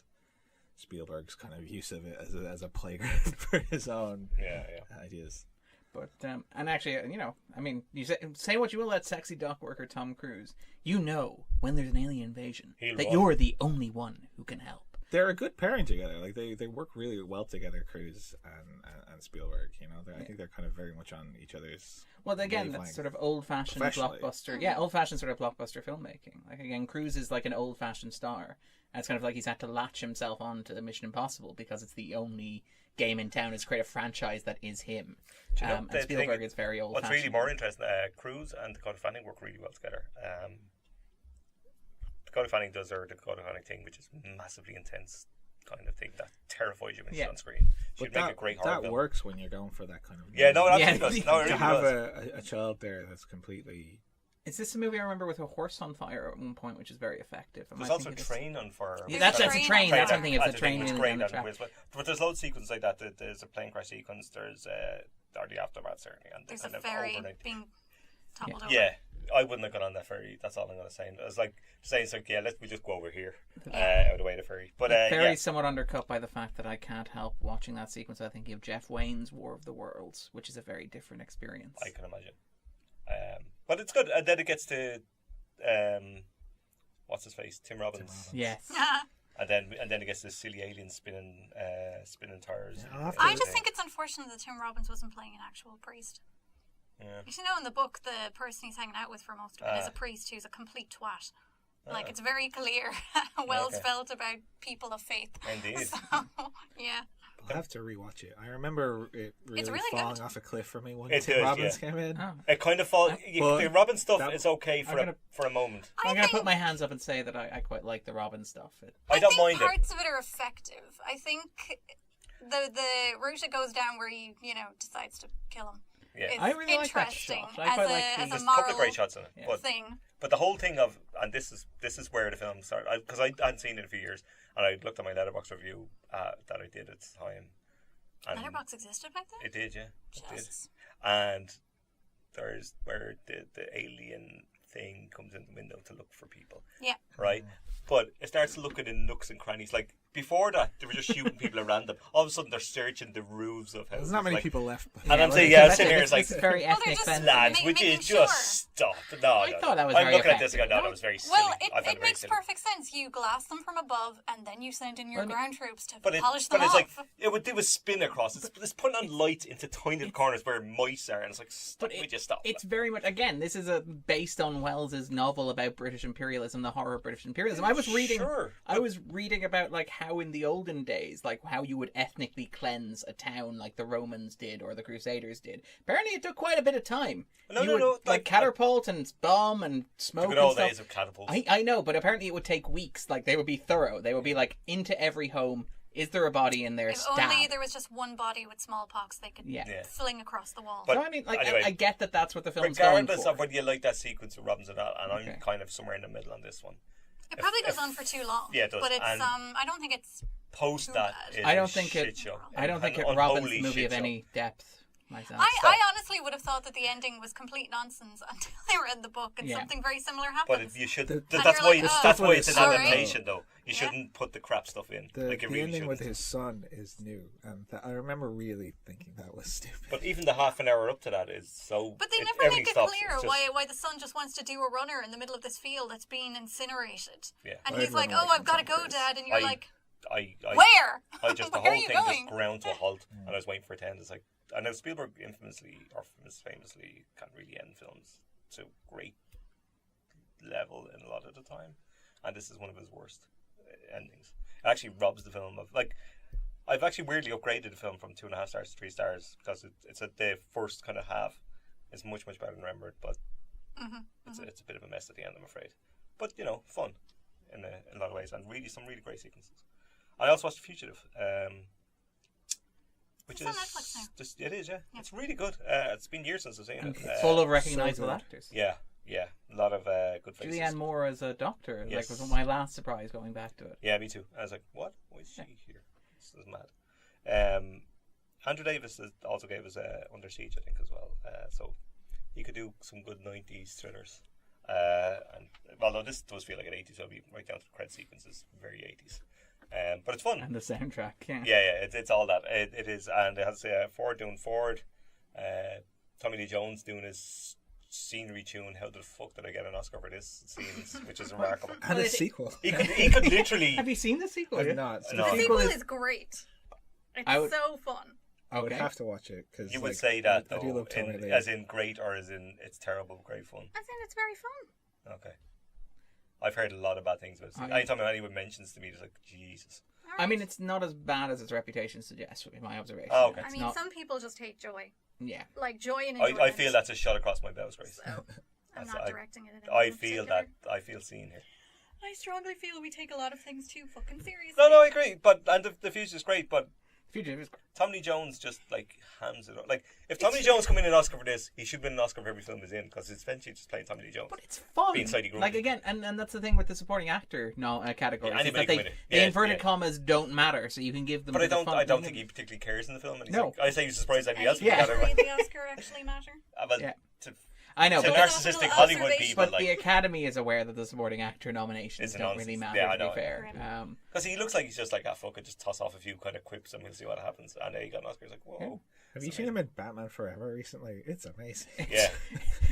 Spielberg's kind of use of it as a playground for his own ideas. But and actually, I mean, you say what you will about sexy dock worker Tom Cruise. You know, when there's an alien invasion, He'll that run. you're the only one who can help. They're a good pairing together. Like they work really well together, Cruise and Spielberg. I think they're kind of very much on each other's. Well, again, wavelength. that's sort of old-fashioned Professionally. blockbuster. Yeah, old-fashioned sort of blockbuster filmmaking. Like, again, Cruise is like an old-fashioned star. And it's kind of like he's had to latch himself onto Mission Impossible because it's the only game in town is create a franchise that is him. Do you know, And the Spielberg thing- is very old-fashioned. What's really more interesting, Cruise and Dakota Fanning work really well together. Dakota Fanning does her Dakota Fanning thing, which is massively intense kind of thing that terrifies you when she's Yeah. on screen. She'd But make a great horror that film. works when you're going for that kind of. Yeah, no, it Yeah. absolutely does. No, it To really have does. a child there that's completely. Is this a movie I remember with a horse on fire at one point, which is very effective? Am There's I also thinking Train on Fire. Yeah, that's a train. That's on something. It's a That's train thing, in it's great on the on track. quiz, but there's loads of sequences like that. There's a plane crash sequence. There's or the aftermath certainly, and There's kind a of ferry overnight. being toppled over. Yeah, I wouldn't have gone on that ferry. That's all I'm going to say. It was like saying, it's like, we just go over here, out of the way of the ferry. But Very yeah, somewhat undercut by the fact that I can't help watching that sequence. I think of Jeff Wayne's War of the Worlds, which is a very different experience. I can imagine. But it's good, and then it gets to what's his face, Tim Robbins, Yes. and then it gets to silly alien spinning tires. Yeah, I'll have I to- just think it's unfortunate that Tim Robbins wasn't playing an actual priest. Yeah. You know, in the book, the person he's hanging out with for most of it is a priest who's a complete twat. Like, it's very clear how Wells Okay. felt about people of faith. Indeed. So, yeah. I'll have to rewatch it. I remember it really, really falling good. off a cliff for me when It Tim does, Robbins yeah. came in. Oh. It kind of falls. But The Robin stuff that- is okay for I'm gonna- for a moment. I'm I going to think, put my hands up and say that I quite like the Robin stuff. I don't think mind it. parts of it are effective. I think the route it goes down where he, decides to kill him Yeah. is I really like that interesting shot. I as quite a, like as the- a There's a couple of moral great shots in it, Yeah. but thing. the whole thing of, and this is where the film started, because I hadn't seen it in a few years, and I looked at my Letterboxd review that I did at the time. And Letterboxd existed back then? It did, yeah. It did. Jesus. And there's where the alien thing comes in the window to look for people, Yeah. right? But it starts looking in nooks and crannies. Like, before that, they were just shooting people at random. All of a sudden, they're searching the roofs of houses. There's not many like, people left. And I'm saying, well, I'm sitting here, it's like, this is very Well, they're ethnic just friendly. lads, would you making just sure. stop? No, I no, thought no. that was I'm very looking at this and effective. going, no, that was very silly. Well, I found it very makes silly. perfect sense. You glass them from above, and then you send in your Well, ground troops to But polish them it's off. like it would do a spin across. It's putting on light into tiny little corners where mice are, and it's like, stop, But we just stop. It's very much, again, this is based on Wells's novel about British imperialism, the horror of British imperialism. I was reading about like how in the olden days, like how you would ethnically cleanse a town like the Romans did or the Crusaders did. Apparently it took quite a bit of time. No, You no, would, no, like catapult and bomb and the smoke good and old stuff. days of catapults. I know, but apparently it would take weeks. Like they would be thorough. They would be like into every home. Is there a body in there? If Stab. only there was just one body with smallpox they could Yeah. fling across the wall. But So I mean, like anyway, I get that that's what the film's going regardless for. of whether you like that sequence with Robbins or not, and Okay. I'm kind of somewhere in the middle on this one. it probably goes on for too long. Yeah, it does. But it's And I don't think it's Post Too that, bad. is I don't a think shit it. show. I don't think An it Robin's unholy movie shit of show. any depth myself. I honestly would have thought that the ending was complete nonsense until I read the book and Yeah. something very similar But happens. you should. The- that's you're why. like, oh, that's why it's an sorry. adaptation, though. You Yeah. shouldn't put the crap stuff in. The like you really ending with shouldn't. his son is new, and I remember really thinking that was stupid. But even the half an hour up to that is so. But they if never everything make it stops, clear it's just- why the son just wants to do a runner in the middle of this field that's being incinerated. Yeah. And I he's like, don't know "Oh, what I've got to comes go, first. Dad," and you're I- like, I "Where? I just the Where are whole you thing going?" just ground to a halt, and I was waiting for it to end. It's like, I know Spielberg famously can't really end films to great level in a lot of the time, and this is one of his worst endings. It actually robs the film of, like, I've actually weirdly upgraded the film from 2.5 stars to 3 stars because it's at the first kind of half. It's much better than Remembered, but it's a bit of a mess at the end, I'm afraid. But fun in a lot of ways, and some really great sequences. I also watched The Fugitive, which It's is on Netflix now. just it is, yeah. It's really good. It's been years since I've seen And it. full of recognisable good. actors. Yeah, a lot of good faces. Julianne Moore as a doctor, Yes. was my last surprise going back to it. Yeah, me too. I was like, what? Why is she here? This is mad. Andrew Davis also gave us Under Siege, I think, as well. So he could do some good 90s thrillers. And although this does feel like an 80s, so it'll be right down to the credit sequences, very 80s. But it's fun. And the soundtrack, yeah. Yeah, it's all that. It is, and it has Ford doing Ford, Tommy Lee Jones doing his scenery tune. How the fuck did I get an Oscar for this scene? Which is remarkable. And a sequel. He could literally. Have you seen the sequel? I've yet? not. No. The The sequel sequel is great. It's I would- so fun. I would Okay. have to watch it because You would say that I do though, love Tommy Lee. as in great or as in it's terrible, great fun. I think it's very fun. Okay. I've heard a lot of bad things about it. Anytime anyone mentions to me, it's like, Jesus. I mean, it's not as bad as its reputation suggests, in my observation. Oh, okay. I It's mean, not- some people just hate joy. Yeah. Like joy and enjoyment. I feel that's a shot across my bows, Grace. So, I'm not directing it at I anyone feel particular. that. I feel seen here. I strongly feel we take a lot of things too fucking seriously. No, I agree. But the Fugitive is great. But Fugitive is Tommy Lee Jones just hams it up. Like if Tommy Lee Jones come in an Oscar for this, he should win an Oscar for every film he's in because it's eventually just playing Tommy Lee Jones. But it's fun. Being slightly grumpy. Like again, and that's the thing with the supporting actor category. Yeah, is anybody that can win it. the Yeah, inverted yeah. commas don't matter, so you can give them. But to I the fun. don't think he particularly cares in the film. And he's No. like, I say he's surprised anybody else. Yeah. Does the Oscar actually matter? But Yeah. to I know, to but narcissistic Hollywood people, but the Academy is aware that the supporting actor nominations It's a don't really nonsense. matter. Yeah, I to know. be fair, because he looks like he's just like, fuck it, just toss off a few kind of quips and we'll see what happens. And then he got an Oscar. He's like, whoa. Have you seen him in Batman Forever recently? It's amazing. Yeah.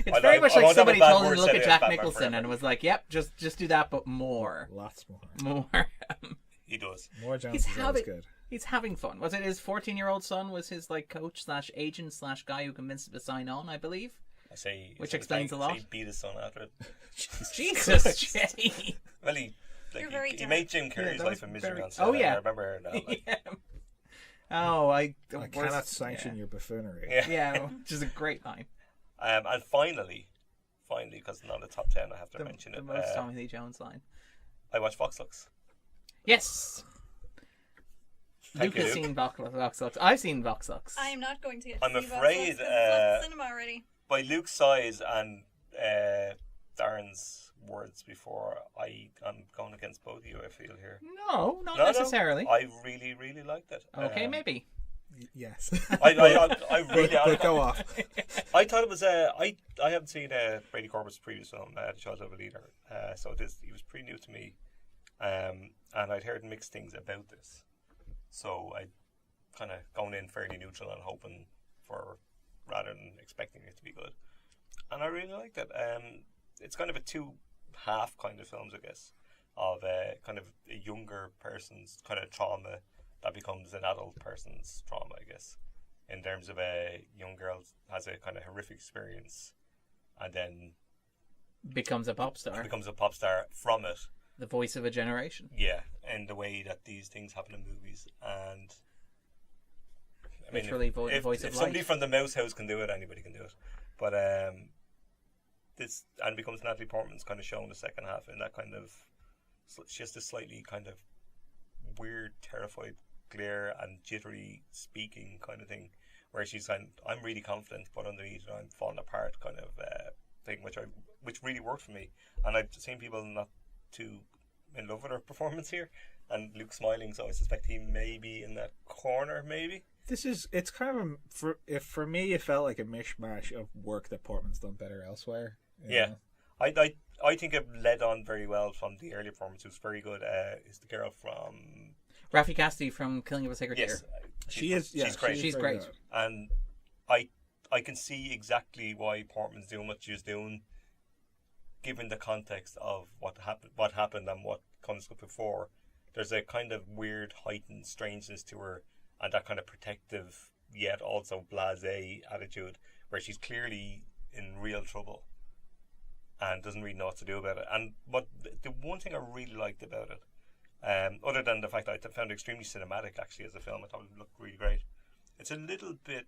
it's very much like somebody bad told him word to look said at it Jack Batman Nicholson Forever. and was like, "Yep, just do that, but more, Lots more. more." He does. More Jones He's is always having good. he's having fun. Was it his 14-year-old son was his coach / agent / guy who convinced him to sign on? I believe. I say, Which explains a lot. He beat his son after it. Jesus, Jay. Well, he You're very he dark. made Jim Carrey's that life was a misery very- on set. Oh, yeah. I remember now. Yeah. Oh, I cannot sanction your buffoonery. Yeah. Yeah, which is a great line. And finally, because it's not a top 10, I have to mention The it. most Tommy Lee Jones line. I watched Fox Lux. Yes. Thank Luke you, has Luke. seen Vox Lux. I've seen Vox Lux. I am not going to get I'm to see afraid, Vox Lux 'cause it's at the cinema already. By Luke's size and Darren's words before, I'm going against both of you, I feel here. No, not No, necessarily. I really, really liked it. Okay, maybe. Yes. I really... but go off. I thought it was I haven't seen Brady Corbett's previous film, The Child of a Leader, so he was pretty new to me, and I'd heard mixed things about this, so I kind of going in fairly neutral and hoping for rather than expecting it to be good, and I really liked it. It's kind of a two-half kind of films, I guess, of kind of a younger person's kind of trauma that becomes an adult person's trauma, I guess. In terms of a young girl has a kind of horrific experience and then Becomes a pop star. becomes a pop star from it. The voice of a generation. Yeah, in the way that these things happen in movies. And I mean, Literally voice if of somebody life. from the Mouse House can do it, anybody can do it. But this and becomes Natalie Portman's kind of show in the second half in that kind of she has this slightly kind of weird, terrified glare and jittery speaking kind of thing, where she's kind I'm really confident, but underneath I'm falling apart kind of thing, which really worked for me. And I've seen people not too in love with her performance here, and Luke smiling, so I suspect he may be in that corner, maybe. It's kind of for me it felt like a mishmash of work that Portman's done better elsewhere. you Yeah. know? I think it led on very well from the earlier performance. It was very good. Is the girl from Raffi Cassidy from Killing of a Sacred yes, Deer. she's great. She's very great. good. And I can see exactly why Portman's doing what she's doing, given the context of what happened and what comes up before. There's a kind of weird heightened strangeness to her, and that kind of protective yet also blasé attitude, where she's clearly in real trouble and doesn't really know what to do about it. And but the one thing I really liked about it, other than the fact that I found it extremely cinematic actually as a film, I thought it looked really great. It's a little bit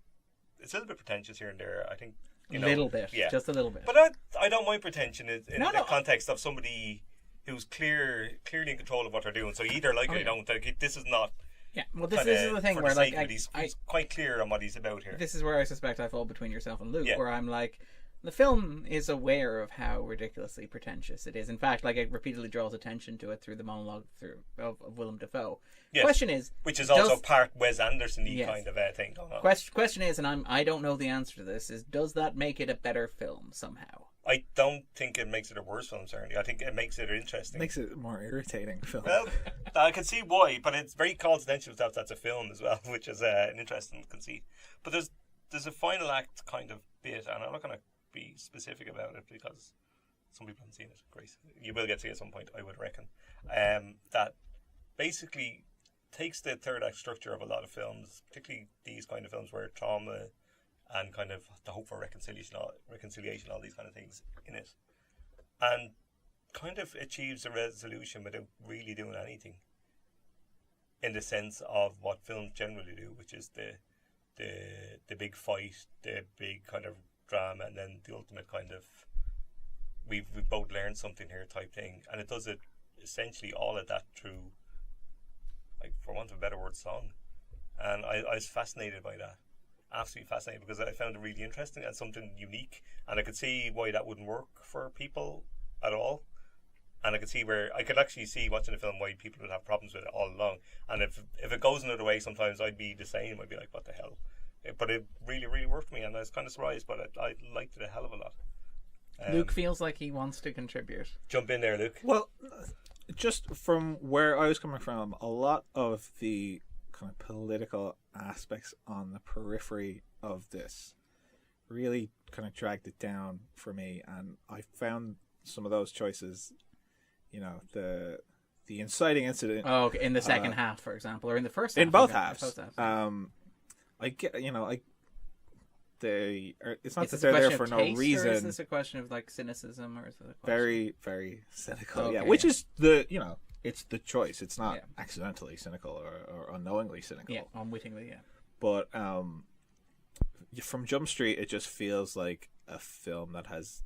pretentious here and there. I think Little bit, just a little bit. But I don't mind pretension in the context of somebody who's clearly in control of what they're doing. So you either like it or you don't. Like, this is not. Yeah, well, this is the thing where like he's quite clear on what he's about here. This is where I suspect I fall between yourself and Luke, Yeah. where I'm like, the film is aware of how ridiculously pretentious it is. In fact, like, it repeatedly draws attention to it through the monologue of Willem Dafoe. Yes. Question is, which is also part Wes Anderson-y Yes. kind of thing going on. Question is, and I don't know the answer to this, is does that make it a better film somehow? I don't think it makes it a worse film, certainly. I think it makes it interesting. Makes it a more irritating film. Well, I can see why, but it's very coincidental that that's a film as well, which is an interesting conceit. But there's a final act kind of bit, and I'm not going to be specific about it because some people haven't seen it. Grace, you will get to see it at some point, I would reckon. That basically takes the third act structure of a lot of films, particularly these kind of films where trauma and kind of the hope for reconciliation, all these kind of things in it, and kind of achieves a resolution without really doing anything, in the sense of what films generally do, which is the big fight, the big kind of drama, and then the ultimate kind of we've both learned something here type thing. And it does it essentially all of that through, like, for want of a better word, song. And I was fascinated by that. Absolutely fascinated, because I found it really interesting and something unique, and I could see why that wouldn't work for people at all. And I could actually see watching the film why people would have problems with it all along. And if it goes another way, sometimes I'd be the same. I'd be like, what the hell? But it really, really worked for me, and I was kind of surprised, but I liked it a hell of a lot. Luke feels like he wants to contribute. Jump in there, Luke. Well, just from where I was coming from, a lot of the kind of political aspects on the periphery of this really kind of dragged it down for me, and I found some of those choices, the inciting incident. Oh, okay. In the second half, for example, or in the first half. In both okay, halves. both halves. I get, it's not It's that a they're there question for of no taste, reason. Or is this a question of like cynicism, or is it a question? Very, very cynical. Okay, yeah, which yeah. is it's the choice. It's not accidentally cynical or unknowingly cynical. Yeah, unwittingly, yeah. But from Jump Street, it just feels like a film that has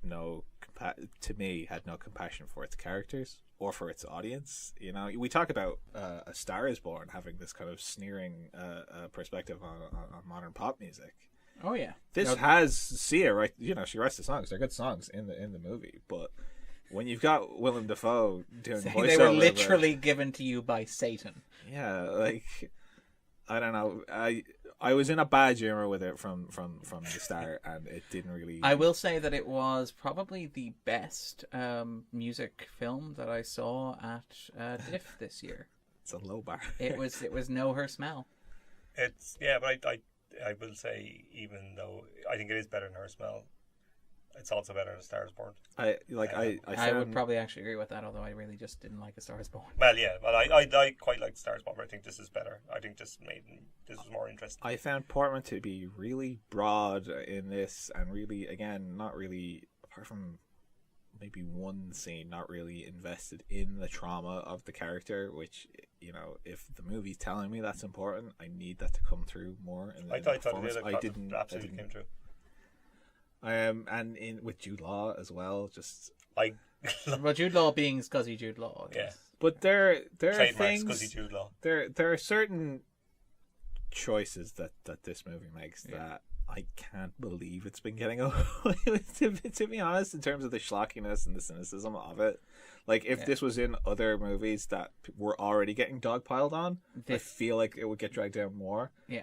to me, had no compassion for its characters or for its audience. We talk about A Star Is Born having this kind of sneering perspective on modern pop music. Oh yeah, This has Sia, right? She writes the songs. They're good songs in the movie, but when you've got Willem Dafoe doing voiceover, they were literally given to you by Satan. Yeah, like, I don't know. I was in a bad humor with it from the start, and it didn't really. I will say that it was probably the best music film that I saw at DIF this year. It's a low bar. It was Know Her Smell. It's but I will say, even though I think it is better than Her Smell, it's also better than A Star Is Born. I would probably actually agree with that, although I really just didn't like A Star Is Born. Well, yeah, but I quite like Star Is Born, but I think this is better. I think this was more interesting. I found Portman to be really broad in this, and really, again, not really, apart from maybe one scene, not really invested in the trauma of the character, which, if the movie's telling me that's important, I need that to come through more in the I thought performance. it did. Absolutely came through. And with Jude Law as well, just Well, Jude Law being Scuzzy Jude Law. I guess. But there are Trademark things. Scuzzy Jude Law. There are certain choices that this movie makes that I can't believe it's been getting away with. To be honest, in terms of the schlockiness and the cynicism of it, like if this was in other movies that were already getting dogpiled on, I feel like it would get dragged down more. Yeah.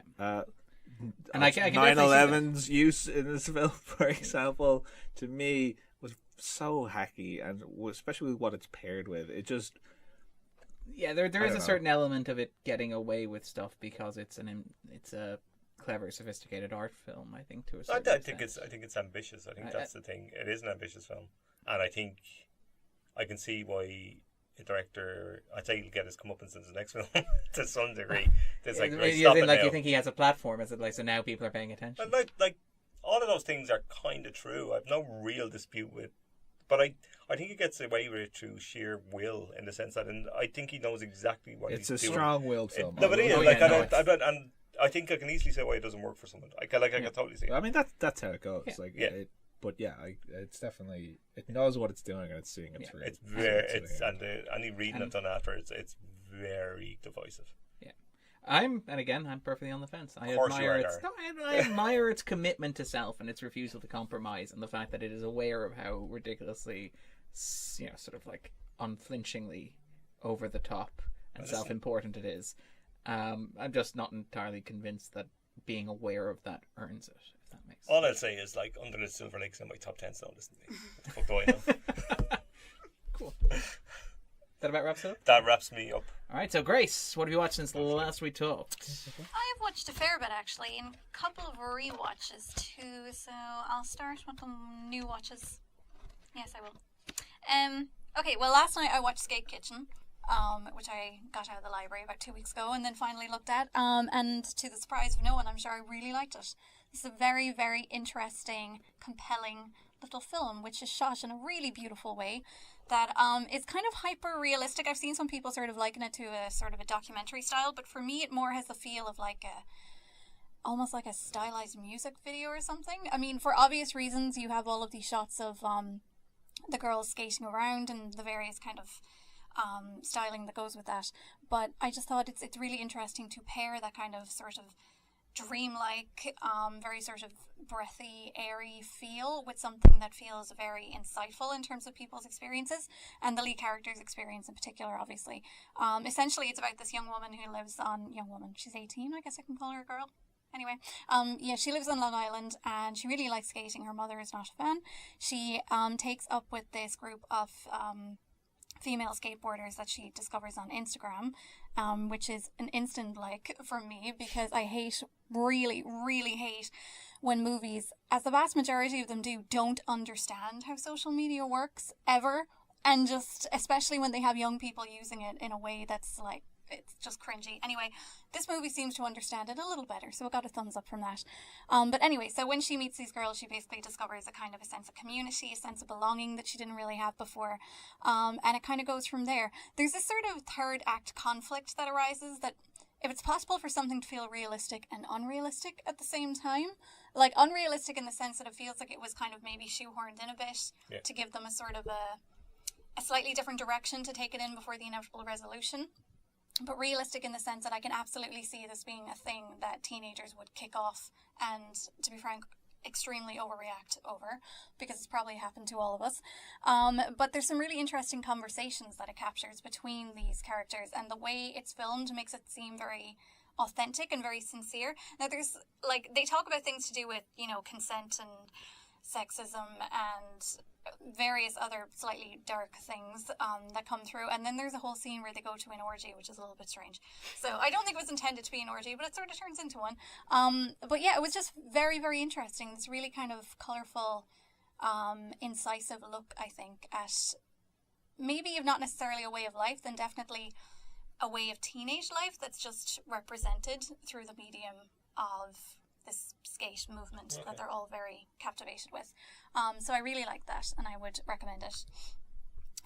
And I can 9/11's use in this film, for example, to me was so hacky, and especially with what it's paired with, it just. Yeah, there is a certain element of it getting away with stuff because it's a clever, sophisticated art film. I think to a certain extent. I think it's ambitious. I think that's the thing. It is an ambitious film, and I think I can see why director, I'd say he'll get his comeuppance in the next film to some degree. It's like, right, you stop think, it like now. you think he has a platform, is it like so now people are paying attention? And like all of those things are kind of true. I've no real dispute with, but I think he gets away with it through sheer will, in the sense that, and I think he knows exactly what It's he's a doing. strong-willed film. No, but it is. Oh, Like, yeah, and I think I can easily say why it doesn't work for someone. I can totally see it. I mean, that's how it goes. Yeah. Like, Yeah. but yeah, it's definitely, it knows what it's doing and it's seeing it Yeah. through. It's very, any reading I've done after, it's very divisive. I'm perfectly on the fence. I Of course you admire are, its I admire its commitment to self and its refusal to compromise, and the fact that it is aware of how ridiculously, sort of like unflinchingly over the top and self-important it is. I'm just not entirely convinced that being aware of that earns it. If that makes sense. All I'll say is, like, Under the Silver Lake's in my top 10, so don't listen to me. What the fuck do I know? Cool. That about wraps it up? That wraps me up. Alright, so Grace, what have you watched since the last we talked? I have watched a fair bit actually, and a couple of rewatches too. So I'll start with the new watches. Yes, I will. Okay, well, last night I watched Skate Kitchen, which I got out of the library about 2 weeks ago, and then finally looked at. And to the surprise of no one, I'm sure I really liked it. It's a very, very interesting, compelling little film, which is shot in a really beautiful way. That is kind of hyper realistic. I've seen some people sort of liken it to a sort of a documentary style, but for me it more has the feel of like almost like a stylized music video or something. I mean, for obvious reasons, you have all of these shots of the girls skating around and the various kind of styling that goes with that. But I just thought it's really interesting to pair that kind of sort of dreamlike, very sort of breathy, airy feel with something that feels very insightful in terms of people's experiences, and the lead character's experience in particular, obviously. Essentially, it's about this young woman who lives on... Young woman, she's 18, I guess I can call her a girl. Anyway, she lives on Long Island and she really likes skating. Her mother is not a fan. She takes up with this group of female skateboarders that she discovers on Instagram, which is an instant like for me, because I really hate when movies, as the vast majority of them do, don't understand how social media works ever, and just especially when they have young people using it in a way that's like, it's just cringy. Anyway, this movie seems to understand it a little better, so it got a thumbs up from that. But anyway, so when she meets these girls, she basically discovers a kind of a sense of community, a sense of belonging that she didn't really have before. And it kind of goes from there. There's this sort of third act conflict that arises, that if it's possible for something to feel realistic and unrealistic at the same time, like unrealistic in the sense that it feels like it was kind of maybe shoehorned in a bit to give them a sort of a slightly different direction to take it in before the inevitable resolution. But realistic in the sense that I can absolutely see this being a thing that teenagers would kick off and, to be frank, extremely overreact over, because it's probably happened to all of us. But there's some really interesting conversations that it captures between these characters, and the way it's filmed makes it seem very authentic and very sincere. Now there's, like, they talk about things to do with, consent and sexism and various other slightly dark things that come through, and then there's a whole scene where they go to an orgy, which is a little bit strange. So I don't think it was intended to be an orgy, but it sort of turns into one. But yeah, it was just very, very interesting. This really kind of colourful, incisive look, I think, at maybe if not necessarily a way of life, then definitely a way of teenage life that's just represented through the medium of this skate movement that they're all very captivated with. So I really like that, and I would recommend it.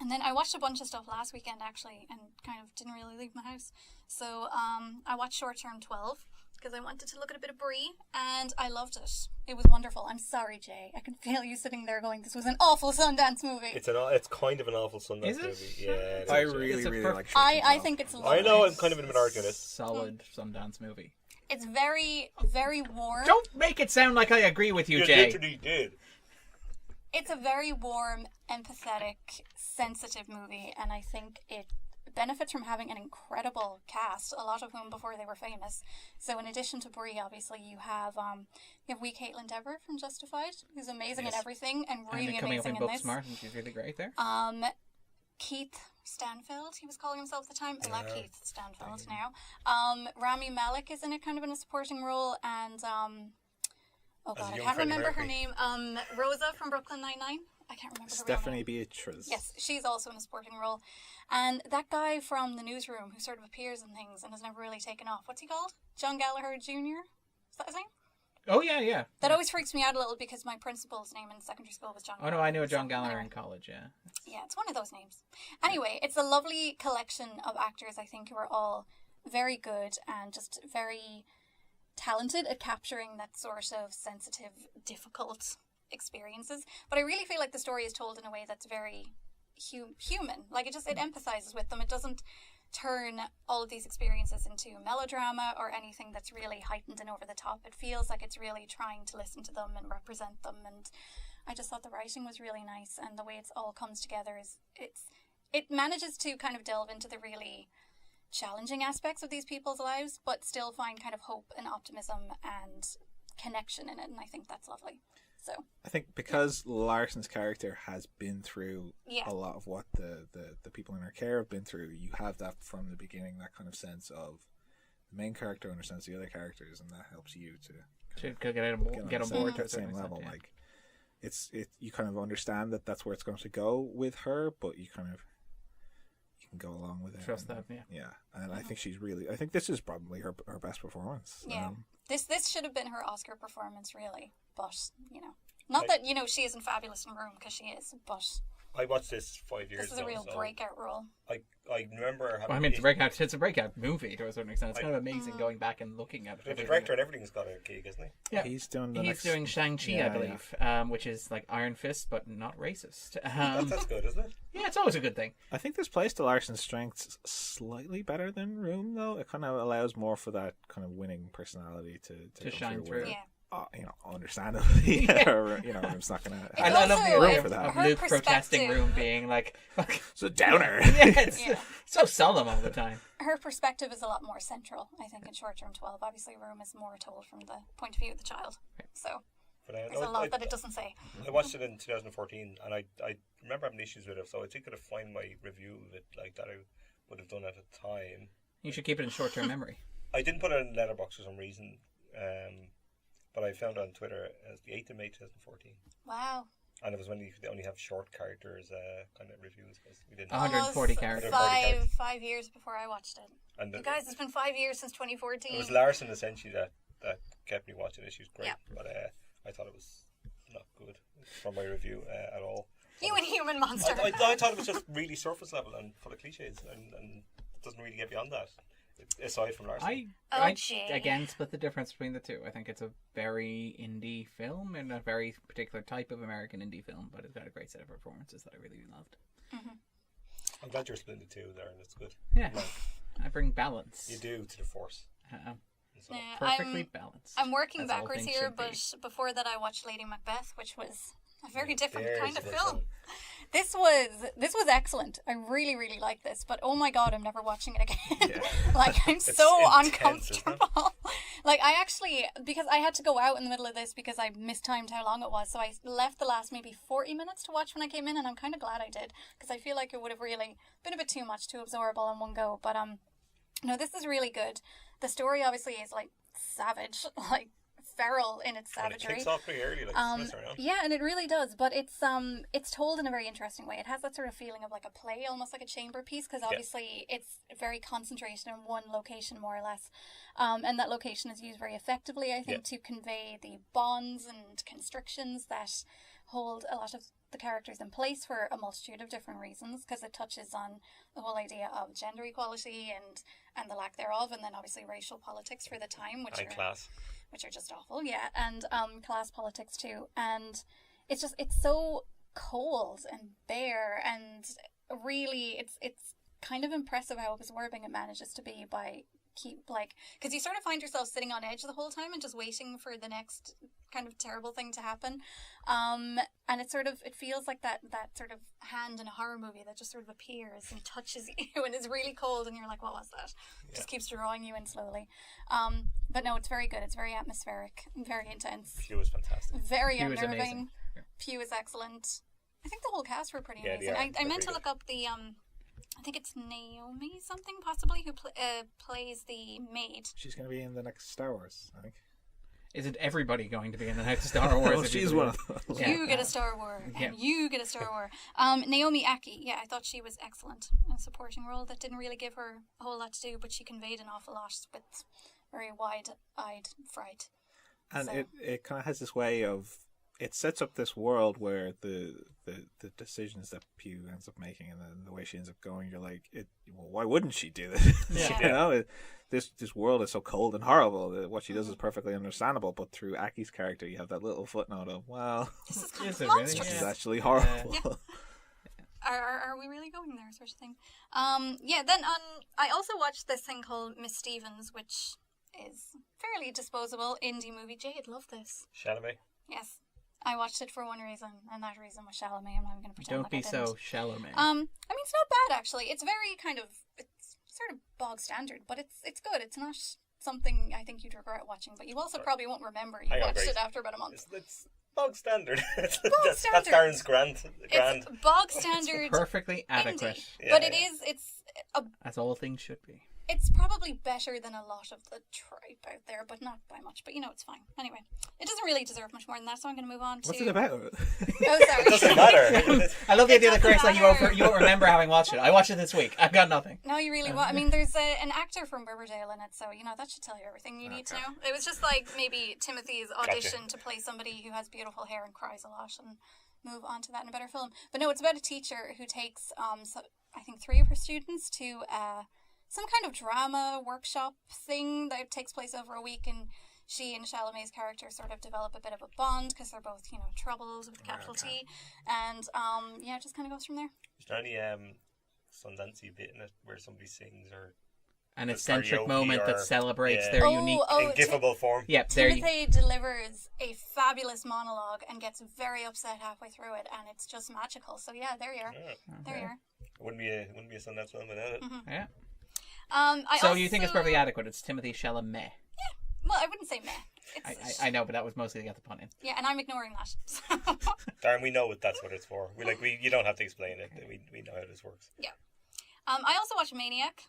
And then I watched a bunch of stuff last weekend, actually, and kind of didn't really leave my house. So I watched Short Term 12, because I wanted to look at a bit of Brie, and I loved it. It was wonderful. I'm sorry, Jay. I can feel you sitting there going, this was an awful Sundance movie. It's kind of an awful Sundance Is it? movie. Yeah, it I is. really like Short I Term think it's I lovely. know I'm kind of in a minority on this. Solid Sundance movie. It's very, very warm. Don't make it sound like I agree with you, You Jay. literally did. It's a very warm, empathetic, sensitive movie, and I think it benefits from having an incredible cast, a lot of whom before they were famous. So in addition to Brie, obviously, you have wee Caitlin Dever from Justified, who's amazing in everything and really coming up amazing in in this. Booksmart, and she's really great there. Keith Stanfield, he was calling himself at the time. I like Keith Stanfield now. Rami Malek is in it, kind of in a supporting role, and oh god, I can't Freddie remember her Mercury. name. Rosa from Brooklyn Nine-Nine. I can't remember her real Stephanie name. Beatriz. Yes, she's also in a supporting role. And that guy from the newsroom who sort of appears in things and has never really taken off. What's he called? John Gallagher Jr.? Is that his name? Oh, yeah. That always freaks me out a little because my principal's name in secondary school was John Oh, no, Gallagher. I knew a John So, Gallagher anyway. in college, yeah. Yeah, it's one of those names. Anyway, it's a lovely collection of actors, I think, who are all very good and just very talented at capturing that sort of sensitive, difficult experiences. But I really feel like the story is told in a way that's very human. Like, it empathizes with them. It doesn't turn all of these experiences into melodrama or anything that's really heightened and over the top. It feels like it's really trying to listen to them and represent them, and I just thought the writing was really nice, and the way it's all comes together is it manages to kind of delve into the really challenging aspects of these people's lives, but still find kind of hope and optimism and connection in it, and I think that's lovely. So I think because Larson's character has been through Yeah. a lot of what the people in her care have been through, you have that from the beginning, that kind of sense of the main character understands the other characters, and that helps you to Get on the board to a same certain level. extent, yeah. Like you kind of understand that that's where it's going to go with her, but you can go along with it. Trust that, yeah. Yeah, and I think I think this is probably her best performance. yeah, this should have been her Oscar performance, really. But not that she isn't fabulous in Room, because she is. But I watched this 5 years ago. this is a real so breakout role. I remember having. Well, I mean, it's a breakout movie to a certain extent. It's kind of amazing going back and looking at it. The director and everything's got a gig, isn't he? Yeah, he's doing doing Shang-Chi, Yeah, I believe, which is like Iron Fist, but not racist. That's good, isn't it? Yeah, it's always a good thing. I think this plays to Larson's strengths slightly better than Room, though. It kind of allows more for that kind of winning personality to come shine where, through. Yeah. Understandably, or, Room's not gonna. I love the also, idea for that. of her Luke protesting perspective- Room being like, It's a downer. yeah, it's Yeah. so solemn all the time. Her perspective is a lot more central, I think, in Short Term 12. Obviously, Room is more told from the point of view of the child. So But, there's a lot that it doesn't say. I watched it in 2014, and I remember having issues with it, so I think I'd find my review of it like that I would have done at the time. You should keep it in short-term memory. I didn't put it in Letterboxd for some reason, but I found it on Twitter as the 8th of May 2014. Wow. And it was when they only have short characters kind of reviews, because we didn't. 140 Almost characters. Five years before I watched it. And You guys, it's been 5 years since 2014. it was Larson essentially that kept me watching it. She was great, Yeah. but I thought it was not good from my review at all. You Inhuman Monster. I thought it was just really surface level and full of cliches, and it doesn't really get beyond that, aside from Larson. I Jay. again split the difference between the two. I think it's a very indie film and a very particular type of American indie film, but it's got a great set of performances that I really loved. I'm glad you're splitting the two there, and it's good. Yeah, I bring balance. You do to the Force. So, Yeah, Perfectly balanced. I'm working as all backwards things here, should be. but before that I watched Lady Macbeth, which was a very different there's kind of the film. film. This was excellent. I really, really like this, but oh my god, I'm never watching it again. Like, I'm so intense, isn't it? uncomfortable. Like, I actually, because I had to go out in the middle of this because I mistimed how long it was, so I left the last maybe 40 minutes to watch when I came in, and I'm kind of glad I did, because I feel like it would have really been a bit too much to absorb all in one go. But no, this is really good. The story obviously is like savage, like feral in its and it savagery. kicks off pretty early, like it's around. Yeah, and it really does, but it's told in a very interesting way. It has that sort of feeling of like a play, almost like a chamber piece, because obviously it's very concentrated in one location, more or less, and that location is used very effectively, I think, to convey the bonds and constrictions that hold a lot of the characters in place for a multitude of different reasons, because it touches on the whole idea of gender equality and the lack thereof, and then obviously racial politics for the time, which And class. which are just awful, yeah, and class politics too, and it's so cold and bare, and really it's kind of impressive how absorbing it manages to be by because you sort of find yourself sitting on edge the whole time and just waiting for the next kind of terrible thing to happen, and it feels like that sort of hand in a horror movie that just sort of appears and touches you and is really cold, and you're like, what was that? Just keeps drawing you in slowly, but no, it's very good. It's very atmospheric, very intense, She was fantastic. very Pugh is unnerving. amazing. Pugh is excellent. I think the whole cast were pretty Yeah, they amazing. are. I They're meant to pretty look up the I think it's Naomi something possibly who plays the maid. She's going to be in the next Star Wars, I think. Isn't everybody going to be in the next Star Wars? Well, if you she's do one it? of those. Yeah. You get a Star Wars, Yeah. and you get a Star Wars. Naomi Aki, yeah, I thought she was excellent in a supporting role that didn't really give her a whole lot to do, but she conveyed an awful lot with very wide-eyed fright. And So- it kind of has this way of, it sets up this world where the decisions that Pew ends up making and the way she ends up going, you're like, well, why wouldn't she do this? Yeah. You know, this world is so cold and horrible that what she does is perfectly understandable. But through Aki's character, you have that little footnote of, well, This is kind Is of it really? monstrous. this is Yeah. actually horrible. Yeah. Are we really going there, sort of thing? Then I also watched this thing called Miss Stevens, which is fairly disposable indie movie. Jade loved this. Chalamet. Yes. I watched it for one reason, and that reason was Chalamet. I'm not going to pretend Don't like be I didn't. so shallow, man. I mean, it's not bad actually. It's very kind of, it's sort of bog standard, but it's good. It's not something I think you'd regret watching, but you also probably won't remember. You I watched agree. it after about a month. It's bog standard. that's standard. Darren's grand. It's bog standard Perfectly adequate, indie, but Yeah, it yeah. is. as all things should be. It's probably better than a lot of the tripe out there, but not by much. But it's fine. Anyway, it doesn't really deserve much more than that, so I'm going to move on to. What's it about? Oh, sorry. It doesn't matter. I love the idea that doesn't Grace, like, matter. you won't remember having watched it. I watched it this week. I've got nothing. No, you really won't. I mean, there's an actor from Riverdale in it, so that should tell you everything you need to know. It was just like maybe Timothy's audition to play somebody who has beautiful hair and cries a lot, and move on to that in a better film. But no, it's about a teacher who takes I think 3 of her students to some kind of drama workshop thing that takes place over a week, and she and Chalamet's character sort of develop a bit of a bond because they're both troubles with a capital T, and it just kind of goes from there. Is there any Sundancey bit in it where somebody sings or An The eccentric karaoke moment that or- celebrates yeah. their Oh, unique. oh, in gifable form? Yep, there you. Timothy delivers a fabulous monologue and gets very upset halfway through it, and it's just magical. So yeah, there you are. Yeah. There you are. It wouldn't be a Sundance film without it. Yeah. I So also, you think it's perfectly adequate? It's Timothy Chalamet. Well, I wouldn't say meh. It's, I know, but that was mostly to get the pun in. yeah, and I'm ignoring that. Darren, we know that's what it's for. You don't have to explain it. We know how this works. I also watched Maniac,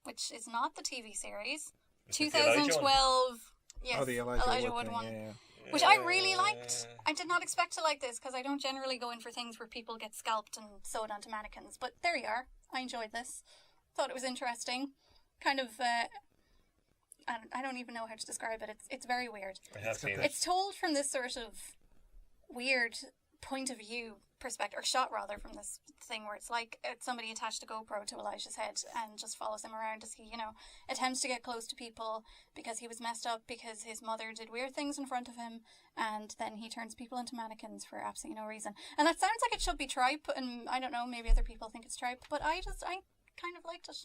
which is not the TV series. Is it the Elijah one? 2012. Yes, Oh, the Elijah Wood Wood thing, one. yeah. Which I really liked. I did not expect to like this because I don't generally go in for things where people get scalped and sewed onto mannequins. But there you are. I enjoyed this. Thought it was interesting. Kind of, I don't even know how to describe it. It's very weird. I have seen it. It's told from this sort of weird point of view perspective, or shot rather, from this thing where it's like somebody attached a GoPro to Elijah's head and just follows him around as he, attempts to get close to people because he was messed up because his mother did weird things in front of him, and then he turns people into mannequins for absolutely no reason. And that sounds like it should be tripe, and I don't know, maybe other people think it's tripe, but I kind of liked it.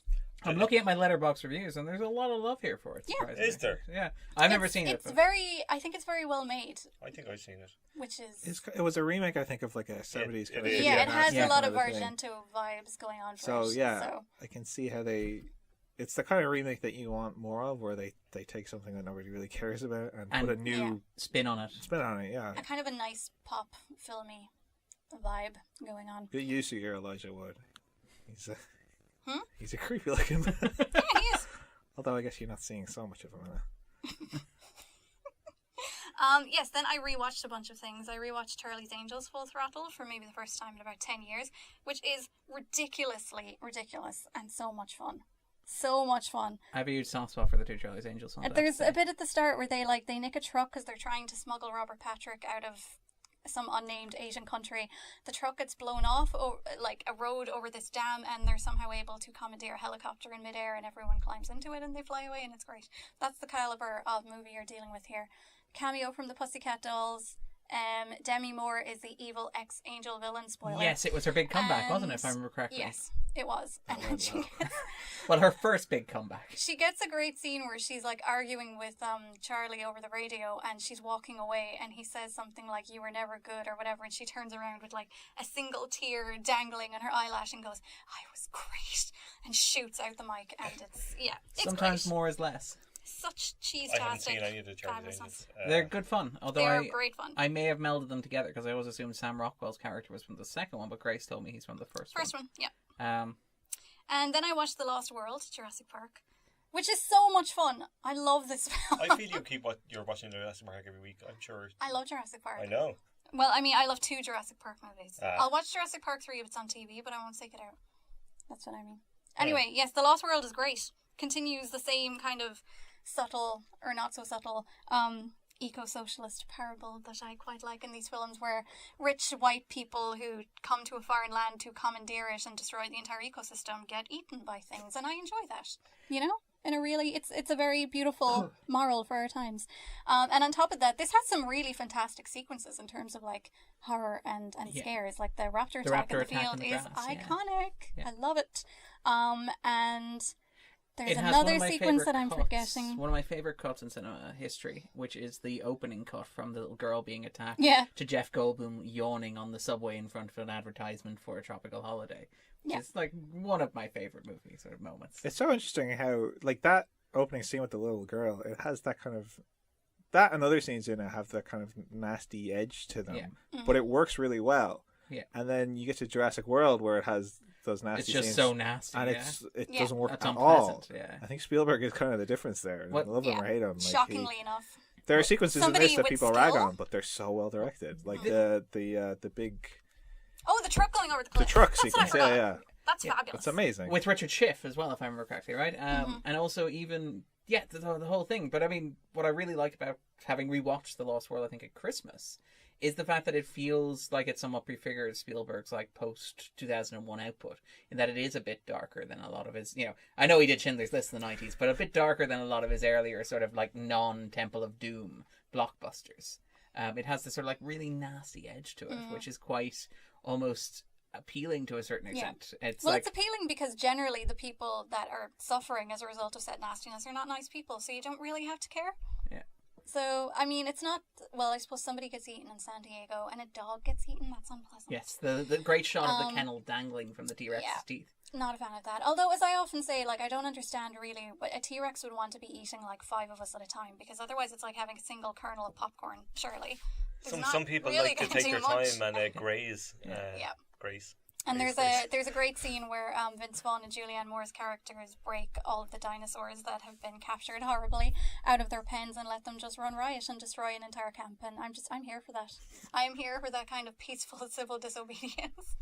I'm looking at my Letterboxd reviews, and there's a lot of love here for it. Yeah. surprisingly. Is there? Yeah, I've never seen it. It's but- I think it's very well made, I think I've seen it. which is... It was a remake, I think, of like a 70s kind of is, Yeah, yeah. it has Yeah. a lot of kind thing. Argento vibes going on for So it. yeah, So, I can see how it's the kind of remake that you want more of, where they take something that nobody really cares about and And- put a new Yeah. Spin on it. spin on it. Yeah, a kind of a nice pop filmy vibe going on. good use of your Elijah Wood. Hmm? He's a creepy looking man. Yeah, he is. Although I guess you're not seeing so much of him. Yes, then I rewatched a bunch of things. I rewatched Charlie's Angels Full Throttle for maybe the first time in about 10 years, which is ridiculously ridiculous and so much fun. So much fun. I have a huge soft spot for the two Charlie's Angels songs. There's a bit at the start where they nick a truck because they're trying to smuggle Robert Patrick out of some unnamed Asian country. The truck gets blown off like a road over this dam, and they're somehow able to commandeer a helicopter in midair, and everyone climbs into it and they fly away, and it's great. That's the caliber of movie you're dealing with here. Cameo from the Pussycat Dolls. Demi Moore is the evil ex-angel villain. Spoiler. Yes, it was her big comeback, wasn't it, if I And- remember correctly? Yes, it was. And then Well, her first big comeback. she gets a great scene where she's like arguing with Charlie over the radio, and she's walking away, and he says something like "you were never good" or whatever, and she turns around with like a single tear dangling on her eyelash and goes, "I was great," and shoots out the mic, and it's Sometimes great. more is less. Such cheese-tastic. I haven't seen any of the Charlie's Angels. They're good fun, although They are great fun. I may have melded them together because I always assumed Sam Rockwell's character was from the second one, but Grace told me he's from the first one. First one, yeah. And then I watched The Lost World, Jurassic Park, which is so much fun. I love this film. I feel you're watching Jurassic Park every week. I'm sure. I love Jurassic Park. I know. Well, I mean, I love 2 Jurassic Park movies. Ah. I'll watch Jurassic Park 3 if it's on TV, but I won't seek it out. That's what I mean. Anyway, yes, The Lost World is great. Continues the same kind of subtle, or not so subtle, eco-socialist parable that I quite like in these films, where rich white people who come to a foreign land to commandeer it and destroy the entire ecosystem get eaten by things, and I enjoy that. You know? In a really, it's a very beautiful moral for our times. And on top of that, this has some really fantastic sequences in terms of like horror and scares. Like the raptor attack in the field is iconic. Yeah. I love it. And there's It has one another of my sequence favourite that I'm cuts, forgetting. One of my favourite cuts in cinema history, which is the opening cut from the little girl being attacked Yeah. to Jeff Goldblum yawning on the subway in front of an advertisement for a tropical holiday. Yeah. It's like one of my favourite movie sort of moments. It's so interesting how, like, that opening scene with the little girl, it has that kind of... That and other scenes in it have that kind of nasty edge to them. Yeah. But it works really well. Yeah. And then you get to Jurassic World where it has those nasty It's just scenes. so nasty, And yeah. it Yeah. doesn't work That's at all. unpleasant, yeah. I think Spielberg is kind of the difference there. What- Love him Yeah. or hate him. Like, Shockingly enough. there are sequences in Somebody this that with people rag skill? on, but they're so well directed. Like the big... Oh, the truck going over the The cliff. truck That's what I sequence, forgot. yeah. That's fabulous. It's amazing. With Richard Schiff as well, if I remember correctly, right? And also even, the whole thing. But I mean, what I really like about having rewatched The Lost World, I think, at Christmas, is the fact that it feels like it somewhat prefigures Spielberg's like post-2001 output, in that it is a bit darker than a lot of his, I know he did Schindler's List in the 90s, but a bit darker than a lot of his earlier sort of like non-Temple of Doom blockbusters. It has this sort of like really nasty edge to it, which is quite almost appealing to a certain extent. It's It's appealing because generally the people that are suffering as a result of said nastiness are not nice people, so you don't really have to care. Yeah. So, I mean, it's not... Well, I suppose somebody gets eaten in San Diego and a dog gets eaten. That's unpleasant. Yes, the great shot of the kennel dangling from the T-Rex's teeth. Not a fan of that. Although, as I often say, like, I don't understand really, but a T-Rex would want to be eating like 5 of us at a time, because otherwise it's like having a single kernel of popcorn, surely. It's Some not people really like to gonna take do their much. time and graze. Graze. And Graze there's a great scene where Vince Vaughn and Julianne Moore's characters break all of the dinosaurs that have been captured horribly out of their pens and let them just run riot and destroy an entire camp. And I'm here for that. I am here for that kind of peaceful civil disobedience.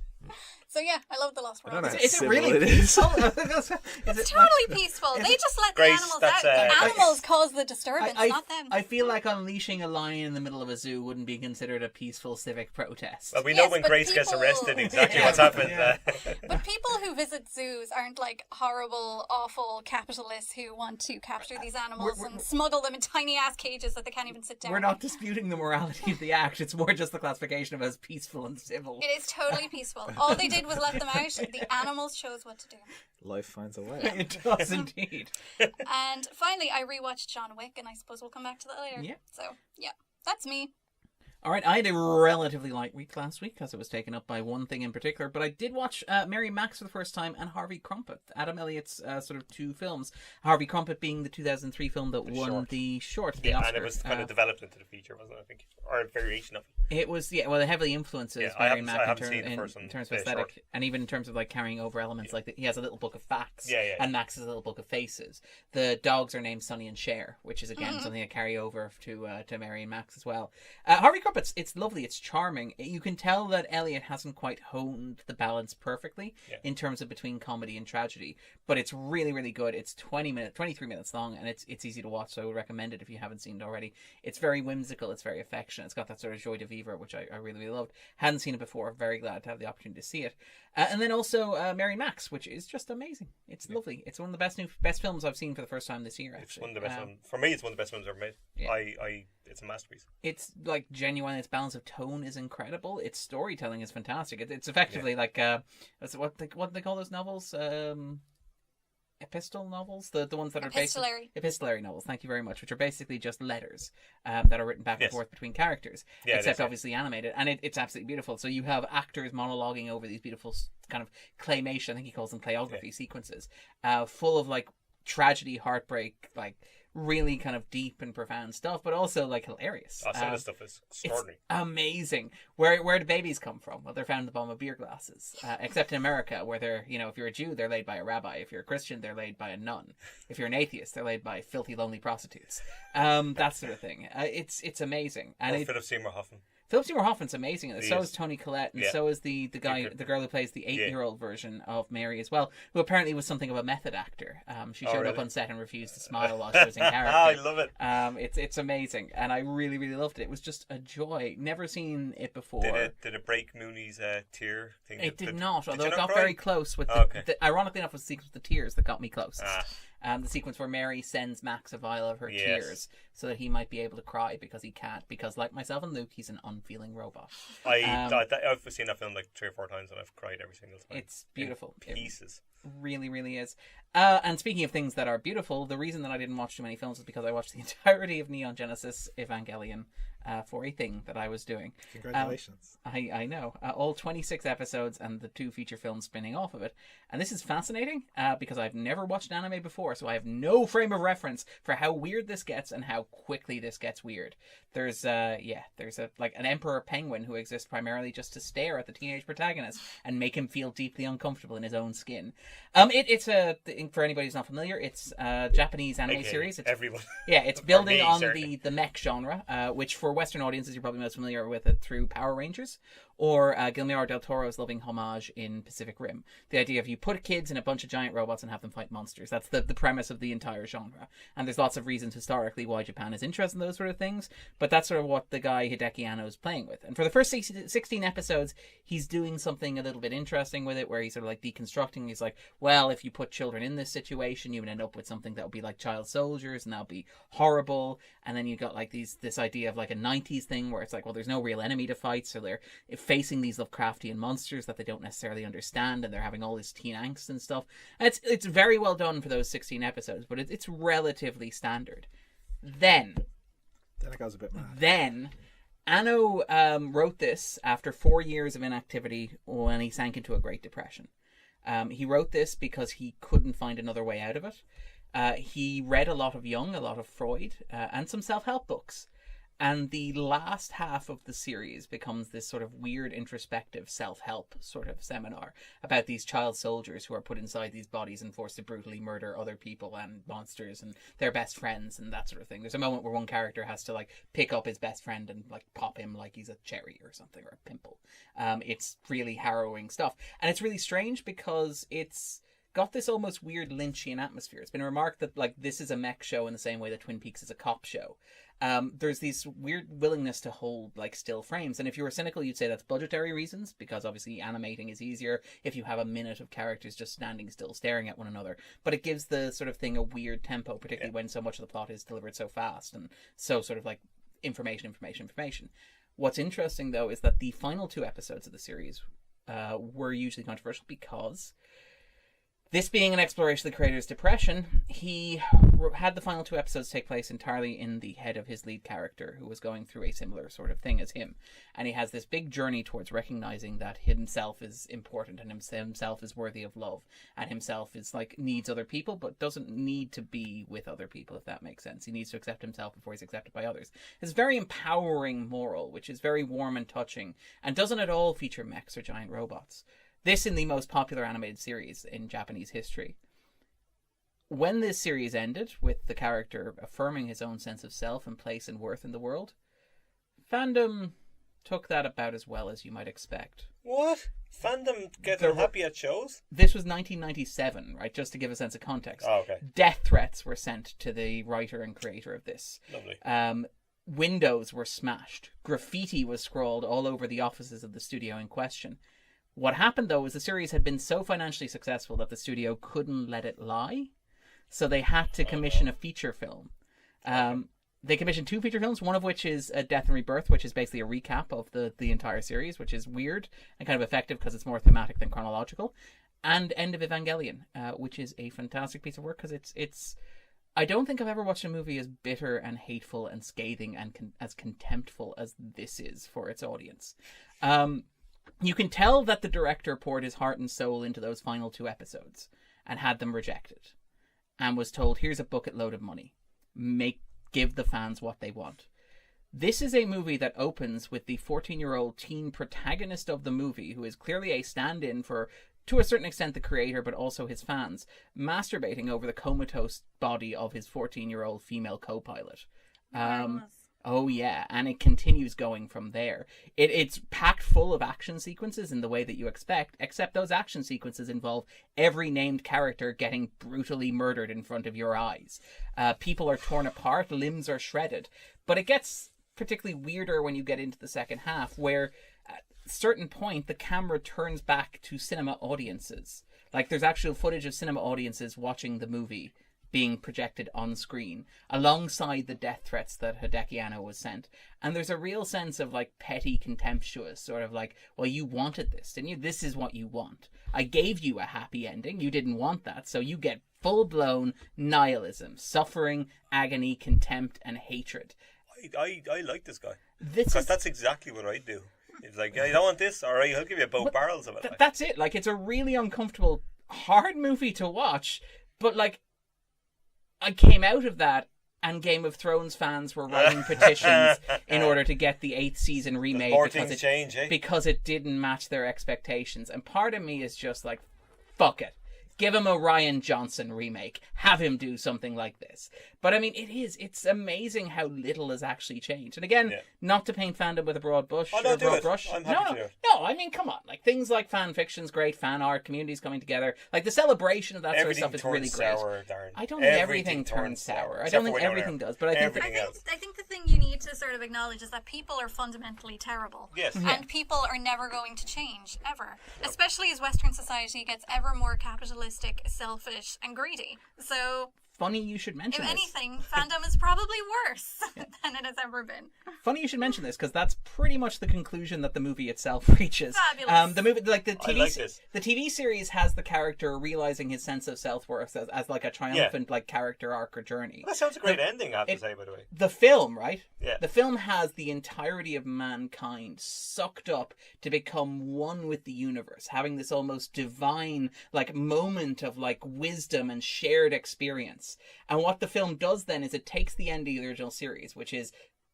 So yeah, I love The Lost I World. don't know how Is it civil really it is. peaceful? It's totally peaceful. They just let the Grace, animals that's, out. The uh, animals cause the disturbance, not them. I feel like unleashing a lion in the middle of a zoo wouldn't be considered a peaceful civic protest. Well, we know Yes, when but Grace gets people- arrested exactly what's happened. But people who visit zoos aren't like horrible, awful capitalists who want to capture these animals and smuggle them in tiny ass cages that they can't even sit down. We're not disputing the morality of the act. It's more just the classification of it as peaceful and civil. It is totally peaceful. All they did was let them out. The animals chose what to do. Life finds a way. It does indeed. And finally, I rewatched John Wick, and I suppose we'll come back to that later. Yeah. So, yeah, that's me. All right, I had a relatively light week last week because it was taken up by one thing in particular, but I did watch Mary Max for the first time and Harvey Crumpet, Adam Elliott's sort of 2 films. Harvey Crumpet being the 2003 film that won the short, the Oscar. And it was kind of developed into the feature, wasn't it, I think? Or a variation of it. It was, it heavily influences I Mary haven't Mack seen the in first terms one, of the aesthetic, short. and even in terms of like carrying over elements, like he has a little book of facts, Yeah. and Max has a little book of faces. The dogs are named Sonny and Cher, which is again something that carry over to Mary and Max as well. Harvey Crumpet's, it's lovely, it's charming. You can tell that Elliot hasn't quite honed the balance perfectly in terms of between comedy and tragedy, but it's really, really good. It's 23 minutes long, and it's easy to watch, so I would recommend it if you haven't seen it already. It's very whimsical, it's very affectionate, it's got that sort of joie de vivre, which I really, really loved. Hadn't seen it before, very glad to have the opportunity to see it. And then also Mary Max, which is just amazing. It's lovely. It's one of the best films I've seen for the first time this year, actually. It's one of the best ones. For me, it's one of the best ones ever made. Yeah. It's a masterpiece. It's like genuine. Its balance of tone is incredible. Its storytelling is fantastic. It's effectively like what they call those novels? Epistle novels, the ones that are epistolary novels. Thank you very much. Which are basically just letters that are written back and forth between characters, except obviously animated, and it's absolutely beautiful. So you have actors monologuing over these beautiful kind of claymation. I think he calls them playography sequences, full of like tragedy, heartbreak, like really kind of deep and profound stuff, but also like hilarious. Some of the stuff is extraordinary. It's amazing. Where do babies come from? Well, they're found in the bottom of beer glasses. Except in America, where they're, if you're a Jew, they're laid by a rabbi. If you're a Christian, they're laid by a nun. If you're an atheist, they're laid by filthy, lonely prostitutes. That sort of thing. It's amazing. And Philip Seymour Hoffman. Philip Seymour Hoffman's amazing, and so is Toni Collette, and Yeah. so is the girl who plays the 8-year-old version of Mary as well, who apparently was something of a method actor. She showed up really? on set and refused to smile while she was in character. I love it. It's amazing, and I really, really loved it. It was just a joy. Never seen it before. Did it break Mooney's tear thing? It did not, although you it not got cry? very close with Okay. ironically enough, it was the sequence with the tears that got me closest. The sequence where Mary sends Max a vial of her Yes. tears so that he might be able to cry because he can't, because like myself and Luke, he's an unfeeling robot. I've seen that film like 3 or 4 times and I've cried every single time. It's beautiful. In pieces. Really, really is. And speaking of things that are beautiful, the reason that I didn't watch too many films is because I watched the entirety of Neon Genesis Evangelion for a thing that I was doing. Congratulations. I know. All 26 episodes and the 2 feature films spinning off of it. And this is fascinating because I've never watched anime before, so I have no frame of reference for how weird this gets and how quickly this gets weird. There's an emperor penguin who exists primarily just to stare at the teenage protagonist and make him feel deeply uncomfortable in his own skin. It's for anybody who's not familiar, it's a Japanese anime series. Everyone. Yeah, it's building me, on certainly. the mech genre, which for Western audiences you're probably most familiar with it through Power Rangers or Guillermo del Toro's loving homage in Pacific Rim. The idea of you put kids in a bunch of giant robots and have them fight monsters. That's the premise of the entire genre. And there's lots of reasons historically why Japan is interested in those sort of things, but that's sort of what the guy Hideki Anno is playing with. And for the first 16 episodes, he's doing something a little bit interesting with it, where he's sort of like deconstructing. He's like, well, if you put children in this situation, you would end up with something that would be like child soldiers, and that would be horrible. And then you got like this idea of like a 90s thing where it's like, well, there's no real enemy to fight, so they're facing these Lovecraftian monsters that they don't necessarily understand, and they're having all this teen angst and stuff. And it's very well done for those 16 episodes, but it's relatively standard. Then Then it goes a bit mad. Then Anno wrote this after 4 years of inactivity when he sank into a Great Depression. He wrote this because he couldn't find another way out of it. He read a lot of Jung, a lot of Freud, and some self-help books. And the last half of the series becomes this sort of weird introspective self-help sort of seminar about these child soldiers who are put inside these bodies and forced to brutally murder other people and monsters and their best friends and that sort of thing. There's a moment where one character has to like pick up his best friend and like pop him like he's a cherry or something, or a pimple. It's really harrowing stuff. And it's really strange because it's got this almost weird Lynchian atmosphere. It's been remarked that like this is a mech show in the same way that Twin Peaks is a cop show. There's this weird willingness to hold like still frames, and if you were cynical, you'd say that's budgetary reasons, because obviously animating is easier if you have a minute of characters just standing still staring at one another. But it gives the sort of thing a weird tempo, particularly when so much of the plot is delivered so fast and so sort of like information. What's interesting though is that the final 2 episodes of the series were hugely controversial because, this being an exploration of the creator's depression, he had the final 2 episodes take place entirely in the head of his lead character, who was going through a similar sort of thing as him. And he has this big journey towards recognizing that himself is important, and himself is worthy of love, and himself is like needs other people, but doesn't need to be with other people, if that makes sense. He needs to accept himself before he's accepted by others. It's a very empowering moral, which is very warm and touching, and doesn't at all feature mechs or giant robots. This in the most popular animated series in Japanese history. When this series ended, with the character affirming his own sense of self and place and worth in the world, fandom took that about as well as you might expect. What? Fandom get unhappy at shows? This was 1997, right? Just to give a sense of context. Oh, okay. Death threats were sent to the writer and creator of this. Lovely. Windows were smashed. Graffiti was scrawled all over the offices of the studio in question. What happened, though, was the series had been so financially successful that the studio couldn't let it lie. So they had to commission a feature film. They commissioned 2 feature films, one of which is Death and Rebirth, which is basically a recap of the entire series, which is weird and kind of effective because it's more thematic than chronological. And End of Evangelion, which is a fantastic piece of work because it's I don't think I've ever watched a movie as bitter and hateful and scathing and as contemptful as this is for its audience. You can tell that the director poured his heart and soul into those final 2 episodes and had them rejected and was told, here's a bucket load of money. give the fans what they want. This is a movie that opens with the 14-year-old teen protagonist of the movie, who is clearly a stand-in for, to a certain extent, the creator, but also his fans, masturbating over the comatose body of his 14-year-old female co-pilot. Oh yeah, and it continues going from there. It's packed full of action sequences in the way that you expect, except those action sequences involve every named character getting brutally murdered in front of your eyes. People are torn apart, limbs are shredded. But it gets particularly weirder when you get into the second half, where at a certain point the camera turns back to cinema audiences. Like, there's actual footage of cinema audiences watching the movie being projected on screen alongside the death threats that Hideki Anno was sent. And there's a real sense of like petty, contemptuous sort of like, well, you wanted this, didn't you? This is what you want. I gave you a happy ending. You didn't want that. So you get full-blown nihilism, suffering, agony, contempt, and hatred. I like this guy. Because that's exactly what I do. It's like, I don't want this. All right, I'll give you both barrels of it. That's it. Like, it's a really uncomfortable, hard movie to watch. But like, I came out of that, and Game of Thrones fans were writing petitions in order to get the 8th season remade because it didn't match their expectations. And part of me is just like, fuck it. Give him a Rian Johnson remake. Have him do something like this. But I mean, it's amazing how little has actually changed. And again, not to paint fandom with a broad brush. I'm happy to do it. No, I mean, come on. Like, things like fan fiction's great, fan art, communities coming together. Like, the celebration of that sort of stuff is really great. I don't think everything turns sour. I don't think everything does. But I think the thing you need to sort of acknowledge is that people are fundamentally terrible. Yes. And people are never going to change, ever. Especially as Western society gets ever more capitalistic, selfish, and greedy. So, funny you should mention if this. anything, fandom is probably worse than it has ever been. Funny you should mention this, because that's pretty much the conclusion that the movie itself reaches. Fabulous. The movie, like the TV series has the character realizing his sense of self-worth as like a triumphant like character arc or journey. That sounds a great ending, I have to say, by the way. The film, right? Yeah. The film has the entirety of mankind sucked up to become one with the universe, having this almost divine like moment of like wisdom and shared experience. And what the film does then is it takes the end of the original series, which is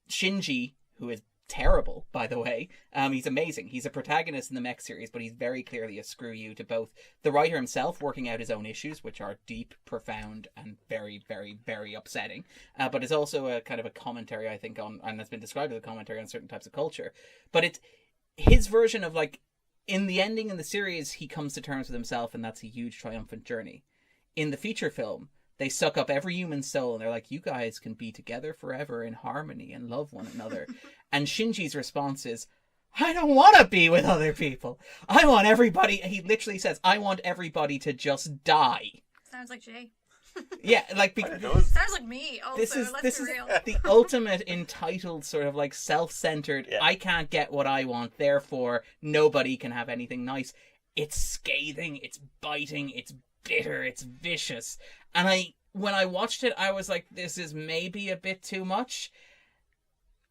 Shinji, who is terrible, by the way. He's amazing. He's a protagonist in the mech series, but he's very clearly a screw you to both the writer himself working out his own issues, which are deep, profound, and very, very, very upsetting. But it's also a kind of a commentary, I think, on, and has been described as a commentary on certain types of culture. But it's his version of like, in the ending in the series, he comes to terms with himself, and that's a huge triumphant journey. In the feature film, they suck up every human soul, and they're like, you guys can be together forever in harmony and love one another. And Shinji's response is, I don't want to be with other people. I want everybody, he literally says, I want everybody to just die. Sounds like Jay. Yeah, like... Sounds like me, also. This is the ultimate entitled sort of like self-centered, I can't get what I want, therefore nobody can have anything nice. It's scathing, it's biting, it's bitter, it's vicious. And when I watched it, I was like, this is maybe a bit too much.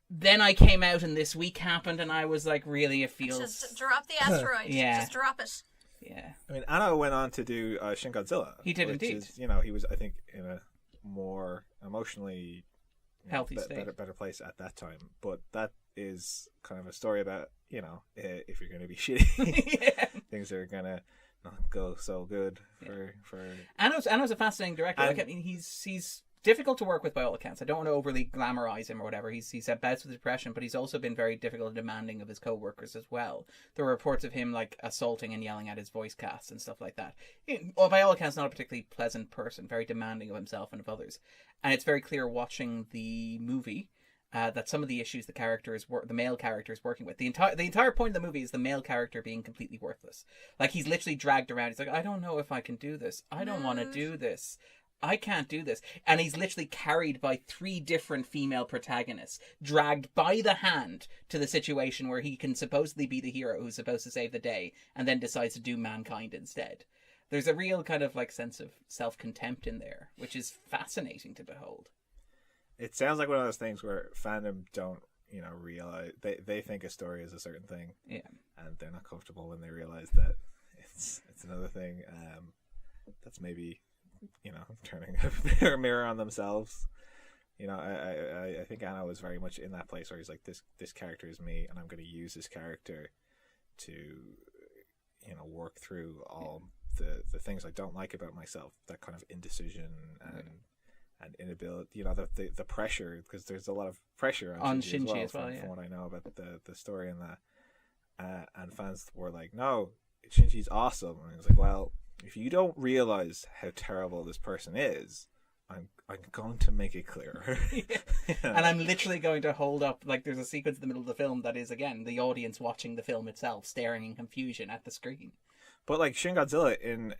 Then I came out and this week happened and I was like, really, it feels... Just drop the asteroid. Yeah. Just drop it. Yeah. I mean, Anno went on to do Shin Godzilla. He did indeed. Is, he was, I think, in a more emotionally healthy state. Better place at that time. But that is kind of a story about, if you're going to be shitty, things are going to not go so good for Anno's a fascinating director. I mean, he's difficult to work with by all accounts. I don't want to overly glamorize him or whatever. He's had bouts with depression, but he's also been very difficult and demanding of his co-workers as well. There were reports of him like assaulting and yelling at his voice cast and stuff like that. By all accounts, not a particularly pleasant person, very demanding of himself and of others. And it's very clear watching the movie that some of the issues the male character is working with. The entire point of the movie is the male character being completely worthless. Like, he's literally dragged around. He's like, I don't know if I can do this. I don't want to do this. I can't do this. And he's literally carried by 3 different female protagonists, dragged by the hand to the situation where he can supposedly be the hero who's supposed to save the day, and then decides to do mankind instead. There's a real kind of like sense of self-contempt in there, which is fascinating to behold. It sounds like one of those things where fandom don't, realize they think a story is a certain thing, and they're not comfortable when they realize that it's another thing. That's maybe turning a mirror on themselves. You know, I think Anna was very much in that place where he's like, this character is me, and I'm going to use this character to, you know, work through all the things I don't like about myself. That kind of indecision and inability. You know, the pressure, because there's a lot of pressure on Shinji as well, from what I know about the story and that. And fans were like, no, Shinji's awesome. And it's like, well, if you don't realize how terrible this person is, I'm going to make it clearer. And I'm literally going to hold up, like, there's a sequence in the middle of the film that is, again, the audience watching the film itself, staring in confusion at the screen. But like Shin Godzilla in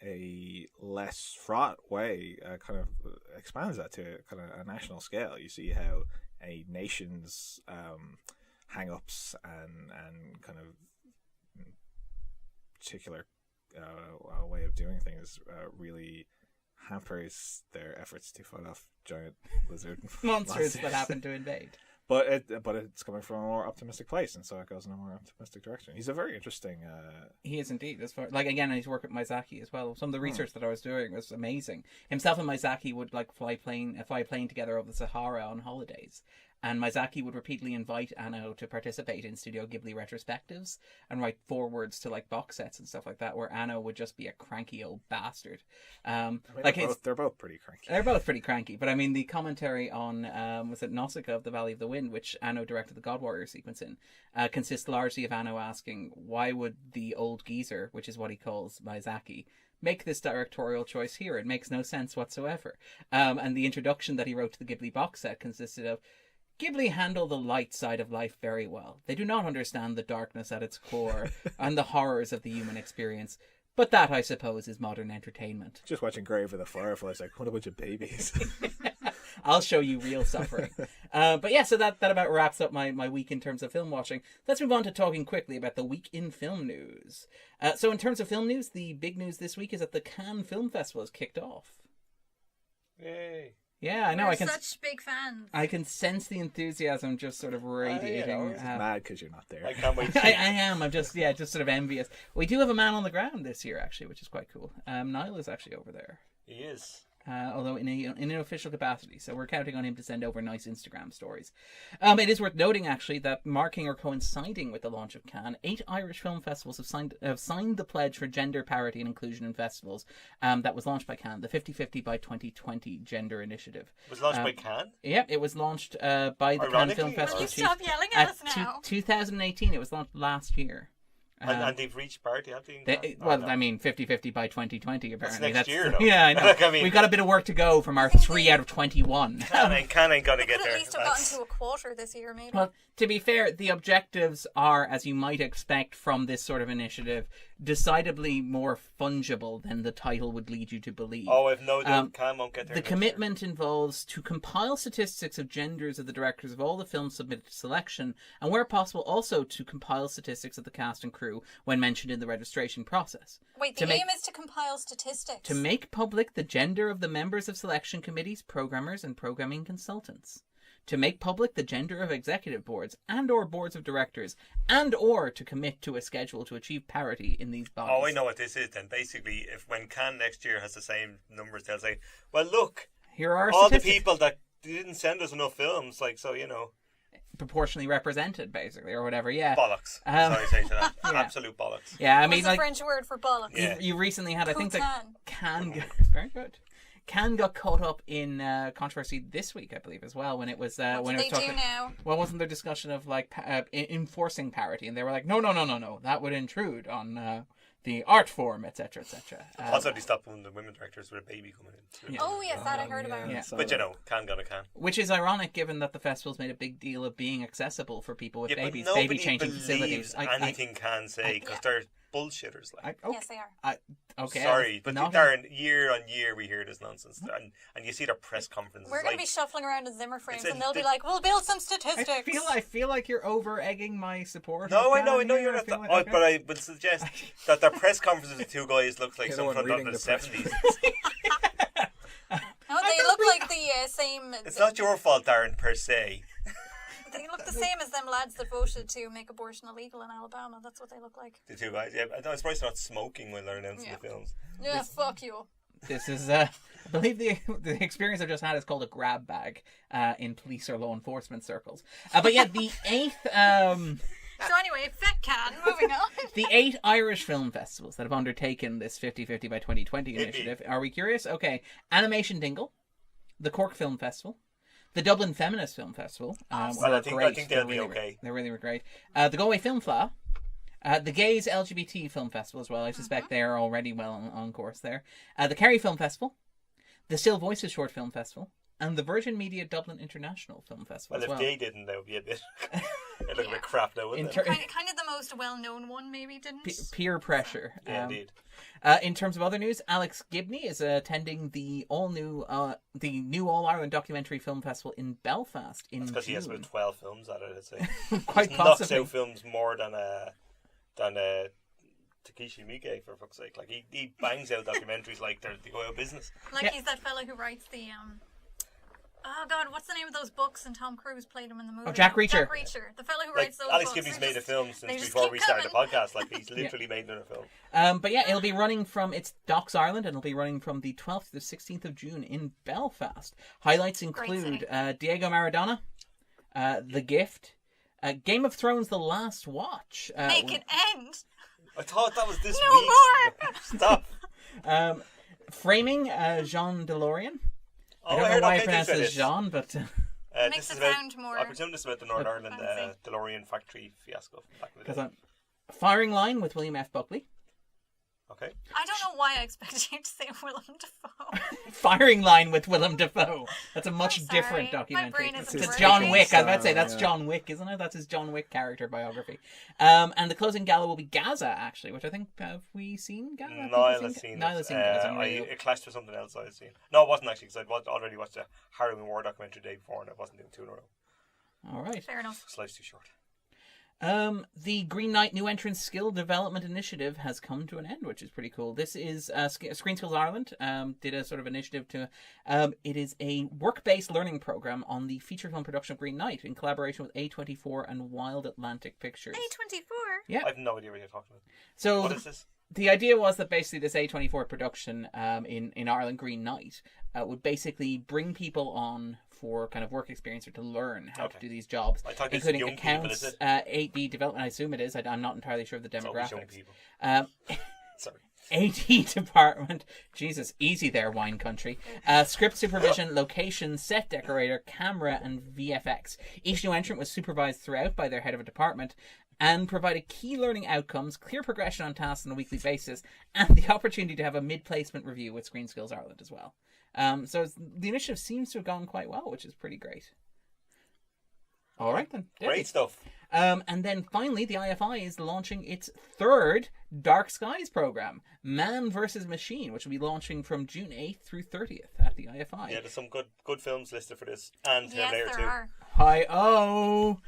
a less fraught way kind of expands that to kind of a national scale. You see how a nation's hang-ups and kind of particular way of doing things really hampers their efforts to fight off giant lizard monsters that happen to invade. But it's coming from a more optimistic place, and so it goes in a more optimistic direction. He's a very interesting. He is indeed. As far like again, he's worked with Miyazaki as well. Some of the research that I was doing was amazing. Himself and Miyazaki would like fly plane together over the Sahara on holidays. And Miyazaki would repeatedly invite Anno to participate in Studio Ghibli retrospectives and write forwards to like box sets and stuff like that, where Anno would just be a cranky old bastard. They're both pretty cranky. They're both pretty cranky, but I mean the commentary on was it Nausicaa of the Valley of the Wind, which Anno directed the God Warrior sequence in, consists largely of Anno asking why would the old geezer, which is what he calls Miyazaki, make this directorial choice here. It makes no sense whatsoever. And the introduction that he wrote to the Ghibli box set consisted of, Ghibli handle the light side of life very well. They do not understand the darkness at its core and the horrors of the human experience. But that, I suppose, is modern entertainment. Just watching Grave of the Fireflies, like, what a bunch of babies. I'll show you real suffering. But yeah, so that about wraps up my week in terms of film watching. Let's move on to talking quickly about the week in film news. So in terms of film news, the big news this week is that the Cannes Film Festival has kicked off. Yay. Yeah, I know. We're such big fans. I can sense the enthusiasm just sort of radiating. Mad because you're not there. I can't wait. I am. I'm just sort of envious. We do have a man on the ground this year, actually, which is quite cool. Niall is actually over there. He is. Although in an official capacity, so we're counting on him to send over nice Instagram stories. It is worth noting, actually, that marking or coinciding with the launch of Cannes, 8 Irish film festivals have signed the pledge for gender parity and inclusion in festivals that was launched by Cannes, the 50-50 by 2020 Gender Initiative. It was launched by Cannes? Yeah, it was launched by the Cannes Film Festival. Will you stop yelling at us now? 2018, it was launched last year. And they've reached parity, have they? I mean, 50-50 by 2020, apparently. That's next year, though. Yeah, I know. Look, I mean, we've got a bit of work to go from our 3 out of 21. Cannes ain't going to get there. At least have gotten to a quarter this year, maybe. Well, to be fair, the objectives are, as you might expect from this sort of initiative, decidedly more fungible than the title would lead you to believe. Oh, I've no doubt Cannes won't get there. The commitment involves to compile statistics of genders of the directors of all the films submitted to selection, and where possible also to compile statistics of the cast and crew when mentioned in the registration process. Wait, the aim is to compile statistics? To make public the gender of the members of selection committees, programmers, and programming consultants. To make public the gender of executive boards and or boards of directors, and or to commit to a schedule to achieve parity in these bodies. Oh, I know what this is then. Basically, when Cannes next year has the same numbers, they'll say, well, look, here are all statistics. The people that didn't send us enough films, like, so, you know. Proportionally represented, basically, or whatever, yeah. Bollocks. Sorry to say to that. Yeah. Absolute bollocks. Yeah, I mean, What's the French word for bollocks? Yeah. You recently had, I think, that Cannes. Very good. Cannes got caught up in controversy this week, I believe, as well, when it was What do they do now? Well, wasn't there discussion of like enforcing parity, and they were like, no, that would intrude on the art form, etc., etc. Also, they stopped one of the women directors with a baby coming in. Yeah. Oh yes, that I heard about. Yeah. But you know, Cannes got a Cannes. Which is ironic, given that the festival's made a big deal of being accessible for people with babies, but baby changing facilities. Anything Cannes say because they're bullshitters. Like. Okay. Yes, they are. Okay. Sorry, but Darren, year on year we hear this nonsense, and you see their press conferences. We're going to be shuffling around in Zimmer frames, and they'll be like, "We'll build some statistics." I feel like you're over egging my support. No, I know you're not. But I would suggest that their press conferences with two guys looks like something from the 70s. No, they look like the same. It's not your fault, Darren, per se. They look the same as them lads that voted to make abortion illegal in Alabama. That's what they look like. The two guys, yeah. I'm surprised they're not smoking when they're announcing the films. Yeah, fuck you. This is, I believe the experience I've just had is called a grab bag in police or law enforcement circles. But yeah, the 8th... So anyway, FetCan, moving on. The 8 Irish film festivals that have undertaken this 50/50 by 2020 initiative. Are we curious? Okay. Animation Dingle, the Cork Film Festival, the Dublin Feminist Film Festival. Well, I think they'll be okay. They really were great. The Galway Film Fleadh, the Gays LGBT Film Festival as well. I suspect they are already well on course there. The Kerry Film Festival, the Still Voices Short Film Festival, and the Virgin Media Dublin International Film Festival Well, if they didn't, that would be a bit... It'd look a bit crap now, wouldn't it? Kind of the most well-known one, maybe, didn't? Peer pressure. Yeah, indeed. In terms of other news, Alex Gibney is attending the new All Ireland Documentary Film Festival in Belfast in June. That's because he has about 12 films at it, I'd say. Quite he possibly. knocks out films more than Takeshi Miike, for fuck's sake. Like, he bangs out documentaries like they go out of business. Like he's that fellow who writes the oh god, what's the name of those books? And Tom Cruise played him in the movie. Oh, Jack Reacher. Jack Reacher, the fellow who Like, writes those Alex books. Gibney's made a film since just before keep we started the coming. podcast. Like, he's literally made another film. But yeah, it'll be running from its Docks Ireland, and it'll be running from the 12th to the 16th of June in Belfast. Highlights include Diego Maradona, The Gift, Game of Thrones: The Last Watch. Make it end. I thought that was this No week. more. Stop. Framing Jean DeLorean. I Oh, don't I know heard why I okay pronounce things it about Jean, but... Makes this it is about, sound more I presume this is about the Northern Ireland fancy. DeLorean factory fiasco back in the day. Firing Line with William F. Buckley. Okay. I don't know why I expected you to say Willem Dafoe. Firing Line with Willem Dafoe. That's a much I'm sorry. different My documentary. brain isn't It's working. John Wick. I was about to say that's Yeah. John Wick, isn't it? That's his John Wick character biography. And the closing gala will be Gaza, actually, which I think have we seen Gaza? No, I haven't seen Neither it. seen Gaza. It clashed with something else I've seen. No, it wasn't actually, because I'd already watched a Harrowing War documentary the day before, and I wasn't doing two in a row. All right. Fair enough. So life's too short. The Green Knight New Entrant Skill Development Initiative has come to an end, which is pretty cool. This is Screen Skills Ireland did a sort of initiative to. It is a work-based learning program on the feature film production of Green Knight in collaboration with A24 and Wild Atlantic Pictures. A24. Yeah. I have no idea what you're talking about. So What is this? the idea was that basically this A24 production in Ireland, Green Knight, would basically bring people on for kind of work experience or to learn how to do these jobs, I thought this including young people, accounts, is it? AD development. I assume it is. I'm not entirely sure of the It's always young demographics. people. Sorry. AD department, Jesus, easy there, wine country. Script supervision, location, set decorator, camera, and VFX. Each new entrant was supervised throughout by their head of a department and provided key learning outcomes, clear progression on tasks on a weekly basis, and the opportunity to have a mid-placement review with Screen Skills Ireland as well. The initiative seems to have gone quite well, which is pretty great. All right then. Great stuff. And then finally, the IFI is launching its third Dark Skies program, Man vs. Machine, which will be launching from June 8th through 30th at the IFI. Yeah, there's some good films listed for this, and Yes, Terminator there 2. are. Hi-oh!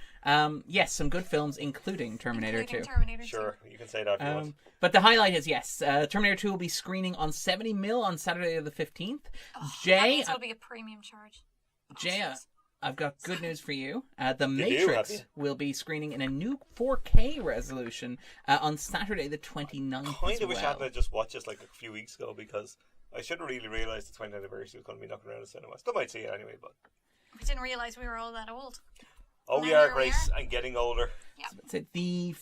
Yes, some good films, including Terminator 2. Terminator 2. Sure, you can say that if you want. But the highlight is, yes, Terminator 2 will be screening on 70mm on Saturday the 15th. That Jay, means it'll be a premium charge. Jay, I've got good news for you. The have Matrix you? will be screening in a new 4K resolution on Saturday the 29th Kind as of wish I well. had just watched this like a few weeks ago, because I should have really realised the 20th anniversary was going to be knocking around the cinema. Still might see it anyway, but... We didn't realise we were all that old. Oh, we Now are, here we Grace, are. and getting older. So the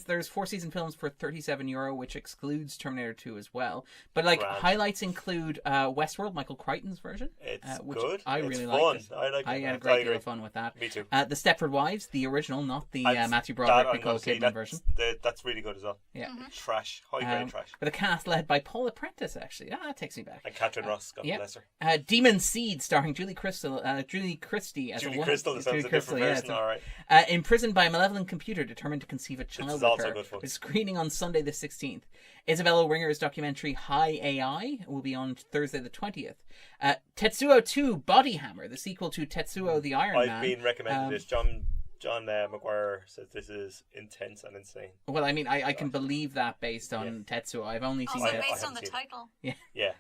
there's 4 season films for €37, which excludes Terminator 2 as well. But like Grand. highlights include Westworld, Michael Crichton's version. It's which good. I It's really fun. liked. I like it. I had a I great deal agree. of fun with that. Me too. The Stepford Wives, the original, not the That's- Matthew that Broderick, I'm Nicole gonna say, Kidman version. That's really good as well. Yeah. Trash. High-grade trash. With a cast led by Paula Prentice, actually. That takes me back. And Catherine Ross, God yeah. bless her. Demon Seed, starring Julie Christie as a Julie woman. Crystal, that sounds Julie a Crystal, different yeah, person, alright. Imprisoned by a malevolent computer determined to conceive a child is with also her. good fun. It's screening on Sunday the 16th. Isabella Ringer's documentary High AI will be on Thursday the 20th. Tetsuo 2 Body Hammer, the sequel to Tetsuo the Iron Man. I've been recommending this. John McGuire says this is intense and insane. Well, I mean, I can believe that based on Tetsuo. I've only seen Also it. based on the seen it. title. Yeah.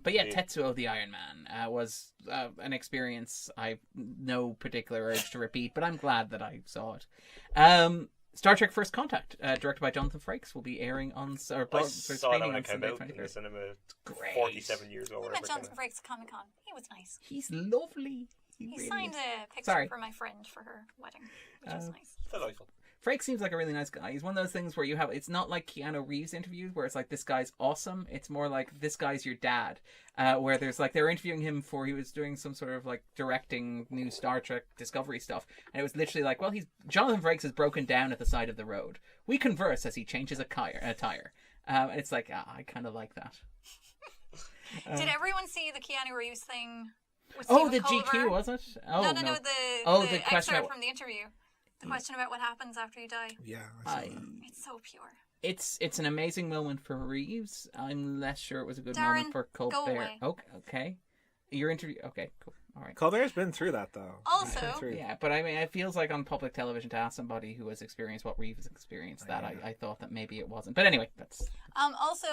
But yeah, Indeed. Tetsuo the Iron Man was an experience I've no particular urge to repeat, but I'm glad that I saw it. Star Trek First Contact, directed by Jonathan Frakes, will be airing on I saw that when it came Sunday out in the 23rd. cinema Great. 47 years ago. I Or met whatever. Jonathan Frakes at Comic Con. He was nice. He's lovely. He really signed is. a picture Sorry. for my friend for her wedding, which was nice. Delightful. Frakes seems like a really nice guy. He's one of those things where you have, it's not like Keanu Reeves interviews where it's like, this guy's awesome. It's more like, this guy's your dad. Where there's like, they were interviewing him for, he was doing some sort of like directing new Star Trek Discovery stuff. And it was literally like, well, Jonathan Frakes is broken down at the side of the road. We converse as he changes a tire. And it's like, I kind of like that. Did everyone see the Keanu Reeves thing? With Oh, Stephen the Colbert? GQ, was it? Oh, No, no. the question excerpt about- from the interview. The question about what happens after you die. Yeah, I saw that. It's so pure. It's an amazing moment for Reeves. I'm less sure it was a good Darren, moment for go Colbert. away. Okay. Your interview. Okay, cool. All right. Colbert's been through that though. Also- He's been through- Yeah, but I mean, it feels like on public television to ask somebody who has experienced what Reeves experienced that Yeah. I thought that maybe it wasn't. But anyway, that's Also,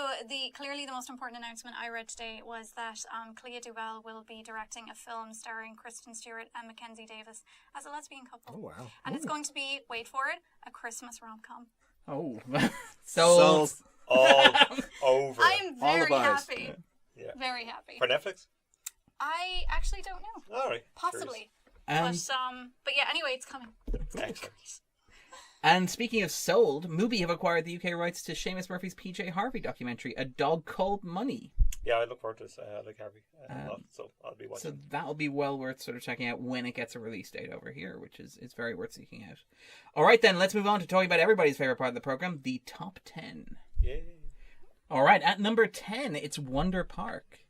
clearly the most important announcement I read today was that Clea Duvall will be directing a film starring Kristen Stewart and Mackenzie Davis as a lesbian couple. Oh wow. And it's going to be, wait for it, a Christmas rom-com. sold. All over. I'm All the very buzz. happy. Yeah. Very happy. For Netflix? I actually don't know. All right. Possibly. And, But yeah, anyway, it's coming. Excellent. and speaking of sold, Mubi have acquired the UK rights to Seamus Murphy's PJ Harvey documentary, A Dog Called Money. Yeah, I look forward to this. I like Harvey a lot, so I'll be watching. So that'll be well worth sort of checking out when it gets a release date over here, which is very worth seeking out. All right, then, let's move on to talking about everybody's favorite part of the program, the top 10. Yay. All right, at number 10, it's Wonder Park,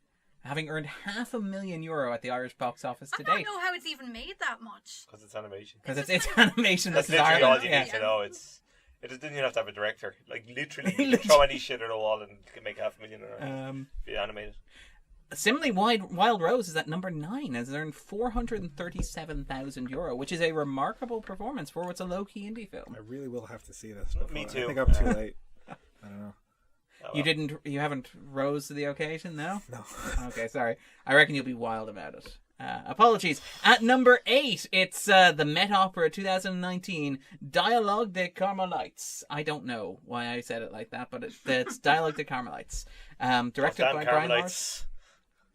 having earned €500,000 at the Irish box office I to don't date. know how it's even made that much. Because it's animation. Because it's animation. That's This is literally all Ireland. you Yeah. need to know. It didn't even have to have a director. Like, literally, you can throw any shit at a wall and make $500,000 or be animated. Similarly, Wild Rose is at number 9, has earned €437,000, which is a remarkable performance for what's a low-key indie film. I really will have to see this. Me before. too. I think I'm too late. I don't know. Oh, well. You haven't rose to the occasion, no? No. Okay, sorry. I reckon you'll be wild about it. Apologies. At number 8, it's the Met Opera 2019, Dialogue des Carmelites. I don't know why I said it like that, but it's Dialogue des Carmelites. Directed Damn by Brian Morris. Carmelites.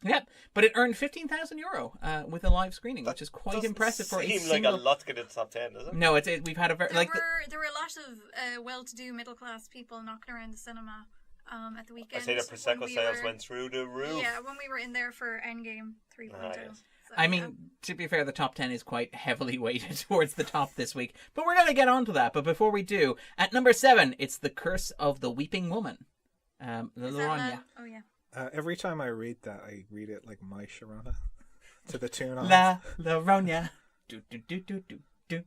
Yep, but it earned €15,000 with a live screening, which is quite Doesn't impressive for a seem single... like a lot to get into the top 10, does it? No, we've had a very... There were a lot of well-to-do middle-class people knocking around the cinema at the I weekend. say the when Prosecco we sales were- went through the roof. Yeah, when we were in there for Endgame 3.0. yes. So, I mean, to be fair, the top 10 is quite heavily weighted towards the top this week, but we're going to get onto that. But before we do, at number 7, it's The Curse of the Weeping Woman. Is that Laurania. Oh yeah. Every time I read that, I read it like My Sharona to the tune of. La Laurania. Do, do, do, do, do, do.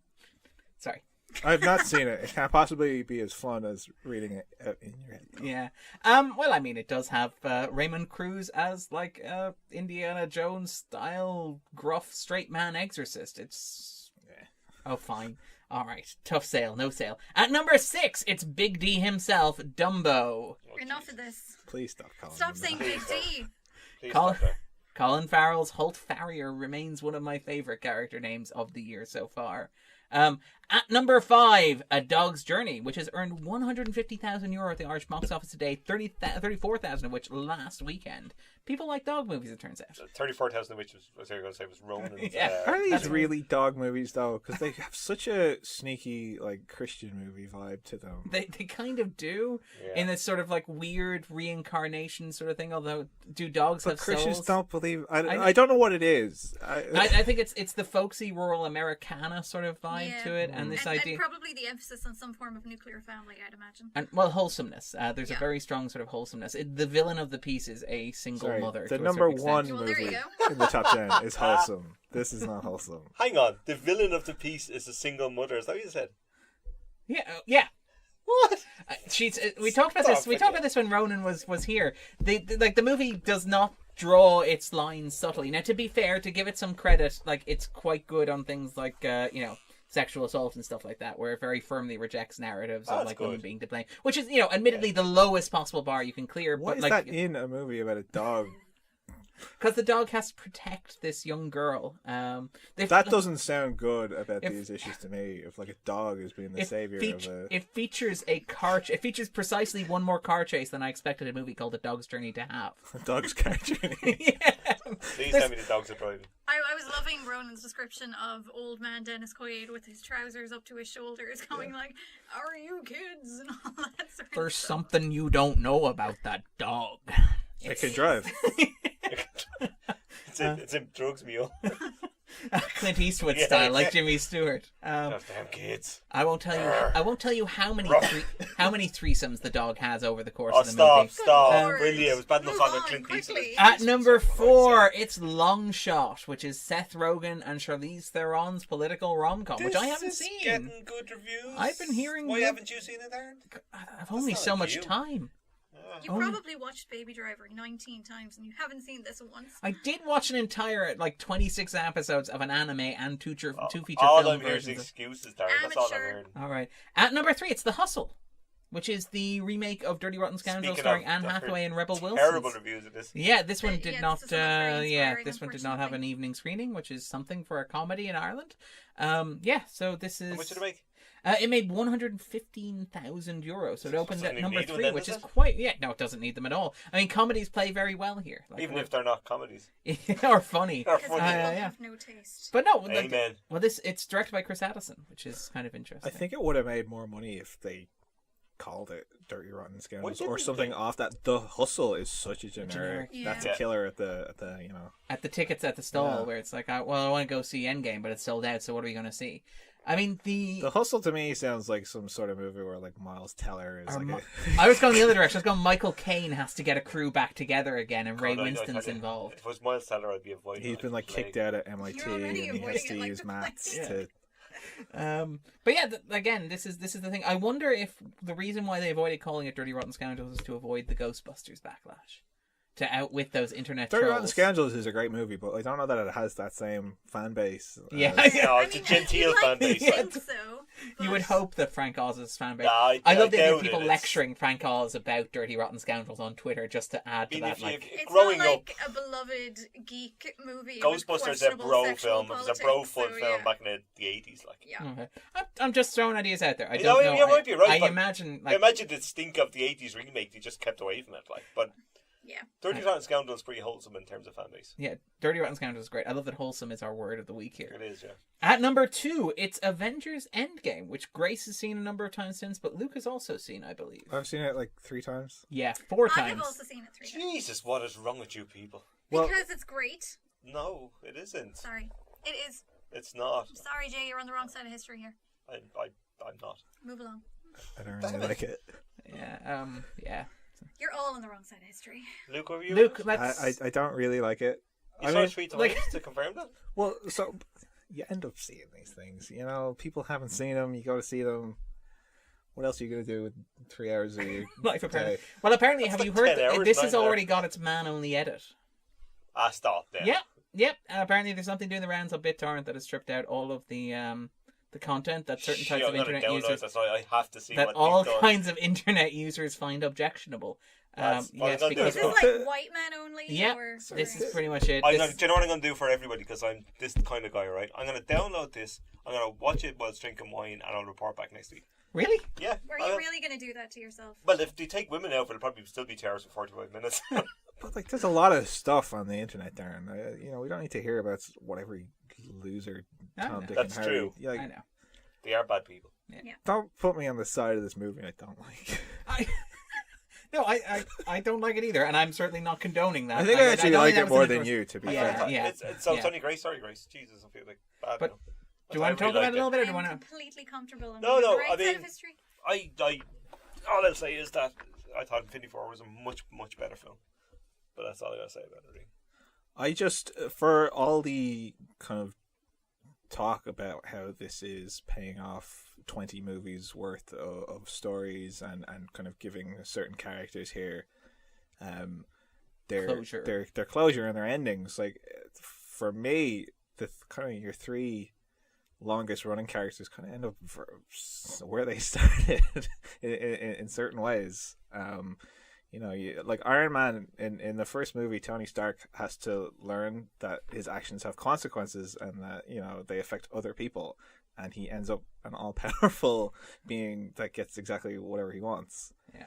Sorry. I've not seen it. It can't possibly be as fun as reading it in your head. Yeah. Well, I mean, it does have Raymond Cruz as like Indiana Jones style gruff straight man exorcist. It's oh fine. All right. Tough sale. No sale. At number 6, it's Big D himself, Dumbo. Enough of this. Please stop calling Stop him saying that. Big D. Please Colin, stop there. Colin Farrell's Holt Farrier remains one of my favorite character names of the year so far. At number 5, A Dog's Journey, which has earned €150,000 at the Irish box office today, 34,000 of which last weekend. People like dog movies, it turns out. 34,000 of which was going to say was Ronan's. Yeah. Are these really dog movies though? Because they have such a sneaky like Christian movie vibe to them. They kind of do, Yeah. in this sort of like weird reincarnation sort of thing. Although, do dogs But have Christians souls? don't believe. I- I don't know what it is. I think it's the folksy rural Americana sort of vibe Yeah. to it, and this and idea. probably the emphasis on some form of nuclear family, I'd imagine. And well, wholesomeness. There's a Yeah. very strong sort of wholesomeness. The villain of the piece is a single Sorry, mother. the to a number certain one extent. Well, there movie you in the top 10 is wholesome. This is not wholesome. Hang on. The villain of the piece is a single mother. Is that what you said? Yeah. What? We talked about this. Stop We it. talked about this when Ronan was here. The movie does not draw its lines subtly. Now, to be fair, to give it some credit, like it's quite good on things like sexual assault and stuff like that, where it very firmly rejects narratives of That's like women good. being to blame, which is admittedly the lowest possible bar you can clear. What but is like that in a movie about a dog? because the dog has to protect this young girl. That doesn't sound good about these issues to me. If like a dog is being the savior of a... It features It features precisely one more car chase than I expected a movie called A Dog's Journey to have. A dog's car journey. Yeah. Please tell me the dogs are driving. I was loving Ronan's description of old man Dennis Quaid with his trousers up to his shoulders, going like, "Are you kids?" and all that sort of There's stuff. something you don't know about that dog. It can drive. It's in Drugs Mule. Clint Eastwood Yeah, style, like yeah. Jimmy Stewart. Those damn kids. I won't tell you how many threesomes the dog has over the course Oh, of the stop, movie. stop. Lord. Really, it was bad enough Move on on, Clint Eastwood. quickly. At number 4, it's Long Shot, which is Seth Rogen and Charlize Theron's political rom-com, which I haven't This is seen. getting good reviews. I've been hearing Why good- haven't you seen it, Aaron? I've only not so like much you. time. You probably watched Baby Driver 19 times and you haven't seen this once. I did watch an entire 26 episodes of an anime and two feature All film I'm hearing is versions. excuses, Darren. That's all I'm Amateur. hearing. All right. At number 3, it's The Hustle, which is the remake of Dirty Rotten Scandal Speaking starring of- Anne I've Hathaway heard and Rebel Wilson. Terrible reviews of this. Yeah, this one Yeah, did this not. is not very Yeah, inspiring, this one did not have an unfortunately. evening screening, which is something for a comedy in Ireland. So this is. How much did it make? It made €115,000, so it opened Doesn't at number need them 3, then, which does is it? quite. Yeah, no, it doesn't need them at all. I mean, comedies play very well here, Even if they're not comedies. or funny. Or Because funny. people yeah. have no taste. But no, Amen. it's directed by Chris Addison, which is kind of I interesting. think it would have made more money if they called it Dirty Rotten Scoundrels or didn't something they? off that. The Hustle is such a generic. Yeah. That's Yeah. a killer at the at the tickets at the stall, Yeah. where it's like, I want to go see Endgame, but it's sold out. So what are we going to see? I mean, The Hustle to me sounds like some sort of movie where like Miles Teller is Or like I was going the other direction. I was going Michael Caine has to get a crew back together again, and Ray God, I Winston's tell you, involved. If it was Miles Teller, I'd be avoiding he's it been like plague. kicked out of MIT You're already and he has avoiding to it like use the maths plague. to. But yeah, again, this is the thing. I wonder if the reason why they avoided calling it Dirty Rotten Scoundrels is to avoid the Ghostbusters backlash, to outwit those internet Dirty trolls. Rotten Scoundrels is a great movie, but I don't know that it has that same fan base. Yeah. as- No, I it's a mean, genteel you'd fan like to base. Yeah. think so, You would but- hope that Frank Oz's fan base. Nah, I love the idea doubt of people it. It's- lecturing Frank Oz about Dirty Rotten Scoundrels on Twitter just to add to I mean, that. if Like, you- It's growing not like up, a beloved geek movie. with Ghostbusters a questionable bro sexual film. It was a bro politics, fun so, film yeah. back in the 80s. Like, Yeah. okay. I'm just throwing ideas out there. I You don't know, know. you might be right, I but imagine I like imagine the stink of the 80s remake, they just kept away from it. Like, but Yeah. Dirty Rotten Scoundrels is pretty wholesome in terms of fan base. yeah, Dirty Rotten Scoundrels is great. I love that wholesome is our word of the week here. It is, yeah. At number 2, it's Avengers Endgame, which Grace has seen a number of times since, but Luke has also seen, I believe. I've seen it like 3 times. Yeah, 4 I have times. also seen it 3 times. Jesus, what is wrong with you people? Well- Because it's great. No, it isn't. Sorry. It is. It's not. Sorry, Jay, you're on the wrong side of history here. I'm not. Move along. I don't really like it. Yeah. You're all on the wrong side of history. Luke, were you? Luke, I, let's. I don't really like it. You I saw mean, it 3 times like- to confirm that? well, so you end up seeing these things. You know, people haven't seen them. You go to see them. What else are you going to do with 3 hours of your Life apparently. day? Well, apparently, That's have like you heard 10 hours, this has 9 already hours. got its man-only edit? Stop then. Yep. Apparently, there's something doing the rounds on BitTorrent that has stripped out all of the content that certain types of internet users, That's why I have to see that what all they've done. kinds of internet users find objectionable. That's what I'm Yes, gonna do. because Is this like white men only? yeah, Or... this is Sorry. pretty much it. Do This- you know what I'm going to do for everybody? Because I'm this kind of guy, right? I'm going to download this. I'm going to watch it whilst drinking wine, and I'll report back next week. Really? Yeah. Are I you will. really going to do that to yourself? Well, if they take women out, it'll probably still be 2 hours and 45 minutes. But like, there's a lot of stuff on the internet, Darren. You know, we don't need to hear about what every loser I Tom, know. Dick, That's and Harry. true. Yeah, like, I know. They are bad people. don't put me on the side of this movie I don't like. I don't like it either, and I'm certainly not condoning that. I think I actually don't like think it that was more an than interest- you, to be Yeah, fair. yeah. So yeah. it's only Grace. Sorry, Grace. Jesus, I feel like bad. But now. Do you want to I talk really about it a little liked bit, or do you I'm want to? completely comfortable. I'm No, on no, the right I side mean- of history. All I'll say is that I thought Infinity War was a much, much better film. But that's all I gotta say about it. Really. I just, for all the kind of talk about how this is paying off 20 movies worth of stories and kind of giving certain characters here their Closure. their closure and their endings, like, for me, the kind of your 3 longest running characters kind of end up where they started in certain ways. like Iron Man in the first movie, Tony Stark has to learn that his actions have consequences and that they affect other people, and he ends up an all-powerful being that gets exactly whatever he wants. Yeah.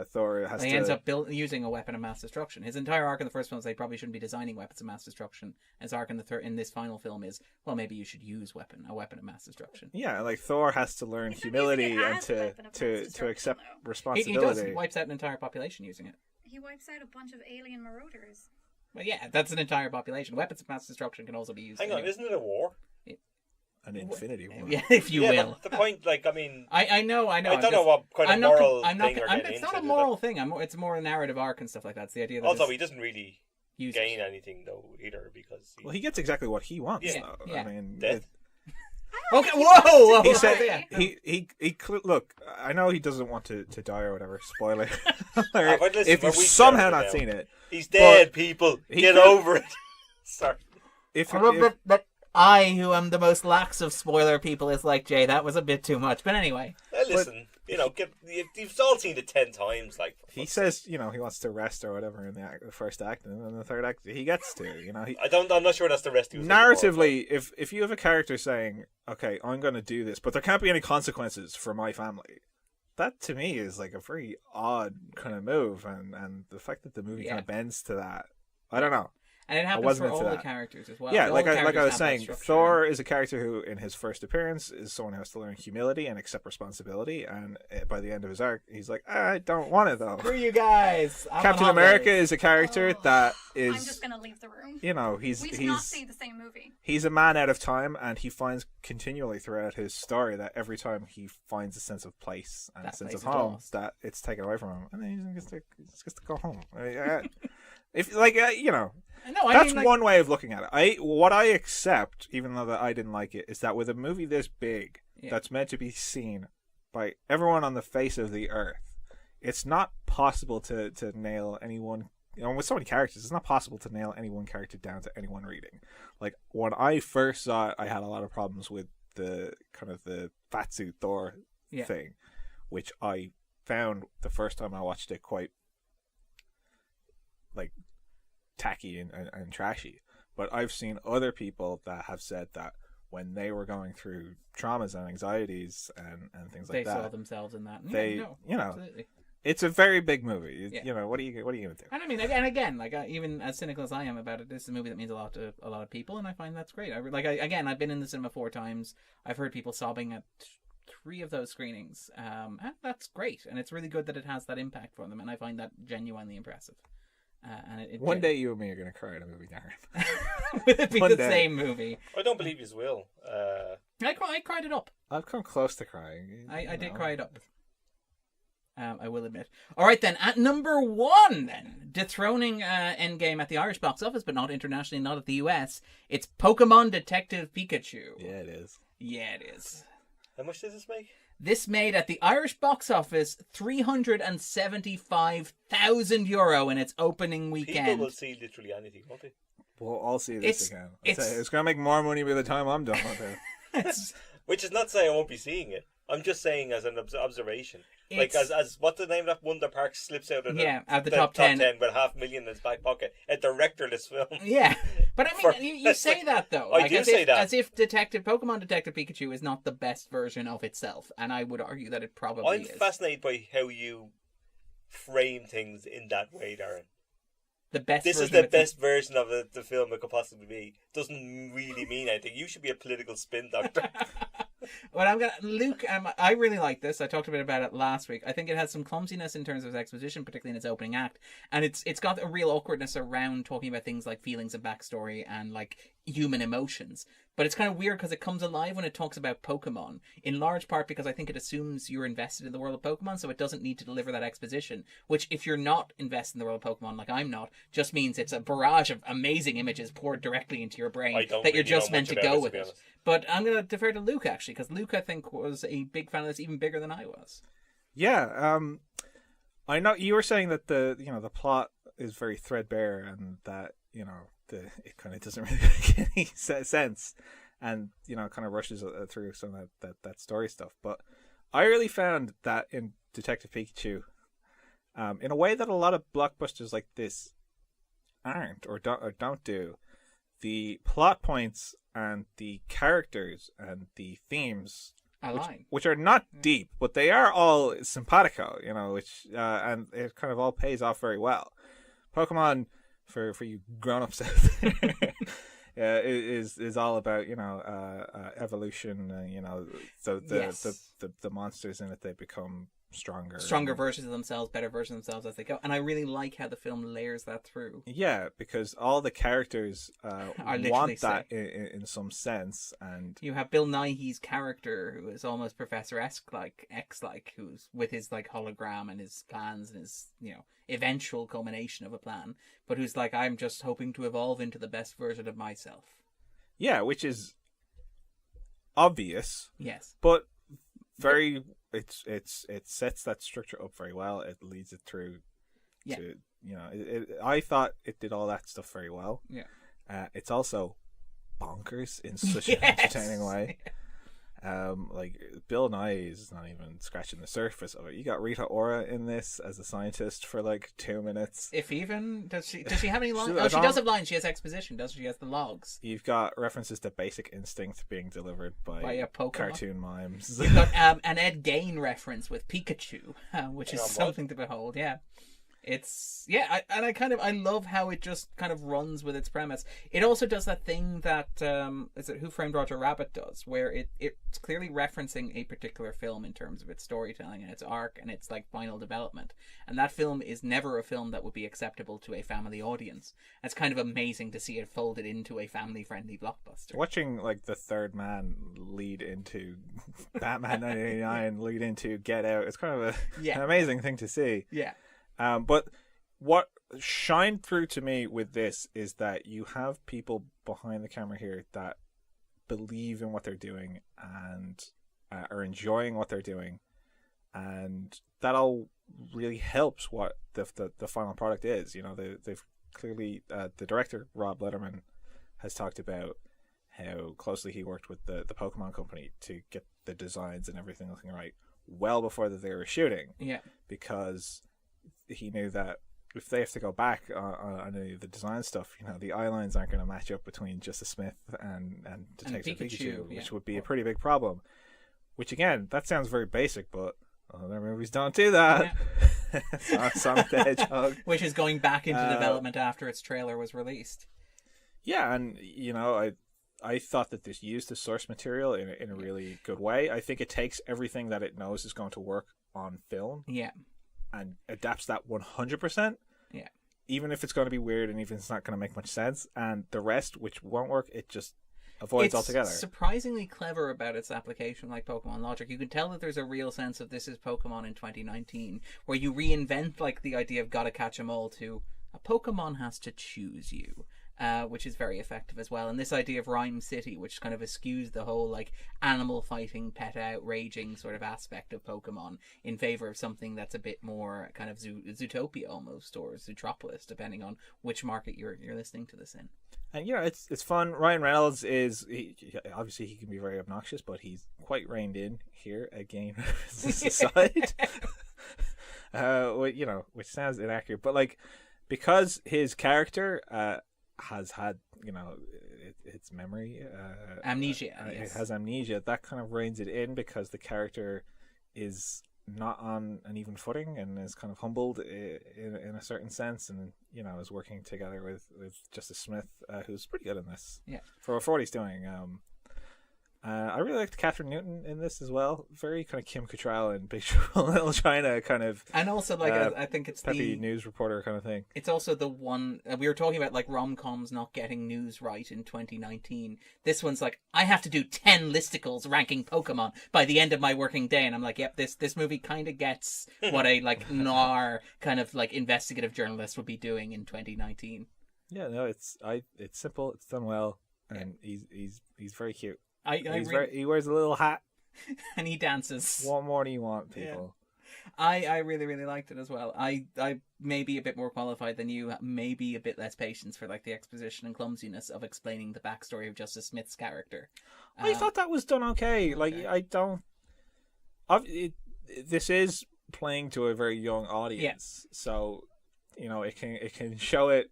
Thor has he to ends up using a weapon of mass destruction. His entire arc in the first film is they probably shouldn't be designing weapons of mass destruction. His arc in this final film is, well, maybe you should use a weapon of mass destruction. Yeah, like Thor has to learn humility and to accept He responsibility. wipes out an entire population using it. He wipes out a bunch of alien marauders. Well, yeah, that's an entire population. Weapons of mass destruction can also be used. Hang on, isn't it a war? An infinity war. Yeah, if you will. But the point, like, I mean, I know. I don't know what kind of moral thing they're getting it's into. not a moral thing. It's more a narrative arc and stuff like that. It's the idea that Also, he doesn't really use gain anything though either because Well, he gets exactly what he wants. Yeah, Though. yeah. I mean, Death. Okay, whoa! he said yeah. look. I know he doesn't want to die or whatever. Spoiler. But listen, if we're you've weak somehow now. not seen it, He's dead, people. Get could- over it. Sorry. if But I, who am the most lax of spoiler people, is like, Jay, that was a bit too much. But anyway. Listen, you've all seen it 10 times. Like he says, he wants to rest or whatever in the first act, and in the third act he gets to. I'm not sure that's the rest. He was Narratively, if you have a character saying, "Okay, I'm going to do this, but there can't be any consequences for my family," that to me is like a very odd kind of move, and the fact that the movie kind of bends to that, I don't know. And it happens for all the characters as well. Yeah, All like the I characters was have saying, that structure. Thor is a character who, in his first appearance, is someone who has to learn humility and accept responsibility. And by the end of his arc, he's like, I don't want it though. Screw you guys. I'm Captain on America holidays. is a character that is. I'm just gonna leave the room. He's We did not see the same movie. he's a man out of time, and he finds continually throughout his story that every time he finds a sense of place and That a sense place of is home, lost. that it's taken away from him, and then he just gets to go home. If No, I that's mean, like, one way of looking at it. What I accept, even though that I didn't like it, is that with a movie this big, that's meant to be seen by everyone on the face of the earth, it's not possible to nail anyone. With so many characters, it's not possible to nail any one character down to any one reading. Like when I first saw it, I had a lot of problems with the kind of the fatsuit Thor thing, which I found the first time I watched it quite like tacky and trashy. But I've seen other people that have said that when they were going through traumas and anxieties and things like they that, saw themselves in that. Absolutely. it's a very big movie. Yeah. What are you gonna do? And I mean, again, like even as cynical as I am about it, this is a movie that means a lot to a lot of people, and I find that's great. I've been in the cinema 4 times. I've heard people sobbing at 3 of those screenings, and that's great. And it's really good that it has that impact for them, and I find that genuinely impressive. One day you and me are going to cry at a movie, Darren. Will it be One the day. same movie? I don't believe you will. I cried it up. I've come close to crying. I did cry it up. I will admit. All right, then. At number 1, then. Dethroning Endgame at the Irish box office, but not internationally, not at the US. It's Pokemon Detective Pikachu. Yeah, it is. Yeah, it is. How much does this make? This made at the Irish box office €375,000 in its opening weekend. People will see literally anything, won't they? We'll all see this again. It's going to make more money by the time I'm done with it. Which is not saying I won't be seeing it. I'm just saying as an observation. Like as what's the name of that Wonder Park slips out of the top 10 with $500,000 in his back pocket. A directorless film. Yeah, but I mean, you say that though. I do say that. As if Pokemon Detective Pikachu is not the best version of itself, and I would argue that it probably is. I'm fascinated by how you frame things in that way, Darren. This is the best version of the film it could possibly be. Doesn't really mean anything. You should be a political spin doctor. Well, Luke, I really like this. I talked a bit about it last week. I think it has some clumsiness in terms of its exposition, particularly in its opening act, and it's got a real awkwardness around talking about things like feelings and backstory and like human emotions. But it's kind of weird because it comes alive when it talks about Pokemon, in large part because I think it assumes you're invested in the world of Pokemon, so it doesn't need to deliver that exposition, which if you're not invested in the world of Pokemon, like I'm not, just means it's a barrage of amazing images poured directly into your brain that you're just meant to go with it. But I'm going to defer to Luke, actually, because Luke, I think, was a big fan of this, even bigger than I was. Yeah, I know you were saying that the plot is very threadbare and that it kind of doesn't really make any sense, and kind of rushes through some of that story stuff. But I really found that in Detective Pikachu, in a way that a lot of blockbusters like this aren't or don't do. The plot points and the characters and the themes, which are not deep, but they are all simpatico, which and it kind of all pays off very well. Pokemon, for you grown-ups out there, is all about evolution. The monsters in it, they become stronger versions of themselves, better versions of themselves as they go, and I really like how the film layers that through. Yeah, because all the characters want that in some sense, and you have Bill Nighy's character, who is almost Professor X-like, who's with his like hologram and his plans and his eventual culmination of a plan, but who's like, I'm just hoping to evolve into the best version of myself. Yeah, which is obvious. Yes, but very. It sets that structure up very well. It leads it through to I thought it did all that stuff very well. Yeah. It's also bonkers in such an entertaining way. Like Bill Nighy is not even scratching the surface of it. You got Rita Ora in this as a scientist for like 2 minutes. If even does she have any lines? Oh, she does have lines. She has exposition, doesn't she? She has the logs. You've got references to Basic Instinct being delivered by a Pokemon cartoon mimes. You've got an Ed Gein reference with Pikachu, which is something to behold. Yeah. It's I love how it just kind of runs with its premise. It also does that thing that is it Who Framed Roger Rabbit does, where it's clearly referencing a particular film in terms of its storytelling and its arc and its like final development. And that film is never a film that would be acceptable to a family audience. It's kind of amazing to see it folded into a family-friendly blockbuster. Watching like The Third Man lead into Batman 1989, lead into Get Out, it's kind of an amazing thing to see. Yeah. But what shined through to me with this is that you have people behind the camera here that believe in what they're doing and are enjoying what they're doing, and that all really helps what the final product is. They've clearly the director Rob Letterman has talked about how closely he worked with the Pokemon company to get the designs and everything looking right well before that they were shooting. Yeah, because he knew that if they have to go back on any of the design stuff, the eye lines aren't going to match up between Justice Smith and Detective Pikachu, which would be a pretty big problem. Which again, that sounds very basic, but other movies don't do that. Yeah. Sonic the Hedgehog, which is going back into development after its trailer was released. Yeah, and I thought that this used the source material in a really good way. I think it takes everything that it knows is going to work on film. Yeah. And adapts that 100%. Yeah. Even if it's going to be weird and even if it's not going to make much sense. And the rest, which won't work, it just avoids altogether. It's surprisingly clever about its application, like Pokemon Logic. You can tell that there's a real sense of this is Pokemon in 2019, where you reinvent like the idea of gotta catch 'em all to a Pokemon has to choose you. Which is very effective as well. And this idea of Rhyme City, which kind of eschews the whole like animal fighting, pet outraging sort of aspect of Pokemon in favor of something that's a bit more kind of Zootopia almost, or Zootropolis, depending on which market you're listening to this in. And it's fun. Ryan Reynolds obviously he can be very obnoxious, but he's quite reined in here again. Aside, which sounds inaccurate, but like because his character has had its memory amnesia. It has amnesia. That kind of reins it in because the character is not on an even footing and is kind of humbled in a certain sense, and is working together with Justice Smith, who's pretty good in this. Yeah, for what he's doing. I really liked Catherine Newton in this as well. Very kind of Kim Cattrall in Big Trouble in Little China kind of. And also, like, I think it's peppy news reporter kind of thing. It's also the one we were talking about, like rom-coms not getting news right in 2019. This one's like, I have to do 10 listicles ranking Pokemon by the end of my working day, and I'm like, yep, this movie kind of gets what a like noir kind of like investigative journalist would be doing in 2019. Yeah, no, it's simple, it's done well, and he's very cute. He wears a little hat. And he dances. What more do you want, people? Yeah. I really, really liked it as well. I may be a bit more qualified than you, maybe a bit less patience for like the exposition and clumsiness of explaining the backstory of Justice Smith's character. I thought that was done okay. Like, I don't... this is playing to a very young audience, so it can show it,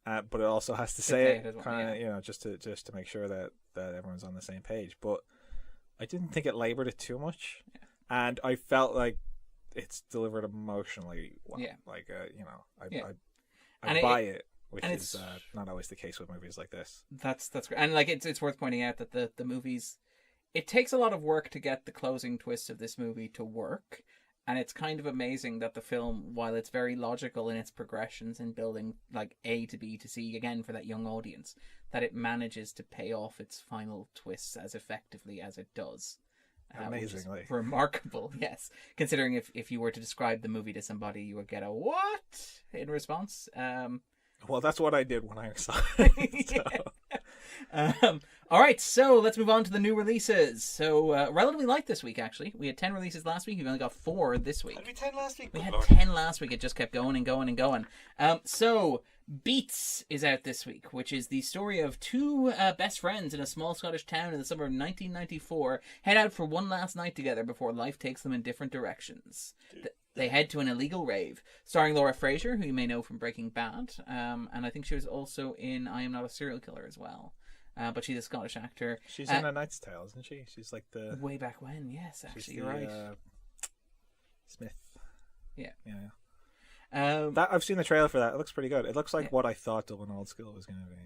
but it also has to say it kind of just to make sure that everyone's on the same page. But I didn't think it labored it too much, and I felt like it's delivered emotionally well. Yeah. Like I buy it. Which and is not always the case with movies like this. That's great. And like it's worth pointing out that the movies, it takes a lot of work to get the closing twist of this movie to work, and it's kind of amazing that the film, while it's very logical in its progressions in building like A to B to C again for that young audience, that it manages to pay off its final twists as effectively as it does. Amazingly remarkable, yes. Considering if you were to describe the movie to somebody, you would get a what in response. Well, that's what I did when I saw it. So. All right, so let's move on to the new releases. So, relatively light this week, actually. We had 10 releases last week. We've only got 4 this week. Had we 10 last week? We had 10 last week. It just kept going and going and going. So, Beats is out this week, which is the story of 2 best friends in a small Scottish town in the summer of 1994 head out for one last night together before life takes them in different directions. They head to an illegal rave, starring Laura Fraser, who you may know from Breaking Bad, and I think she was also in I Am Not a Serial Killer as well. But she's a Scottish actor. She's in A Knight's Tale, isn't she? She's like the... Way back when, yes, actually, you're right. Smith. Yeah. That I've seen the trailer for that. It looks pretty good. It looks like what I thought Dublin Old School was going to be.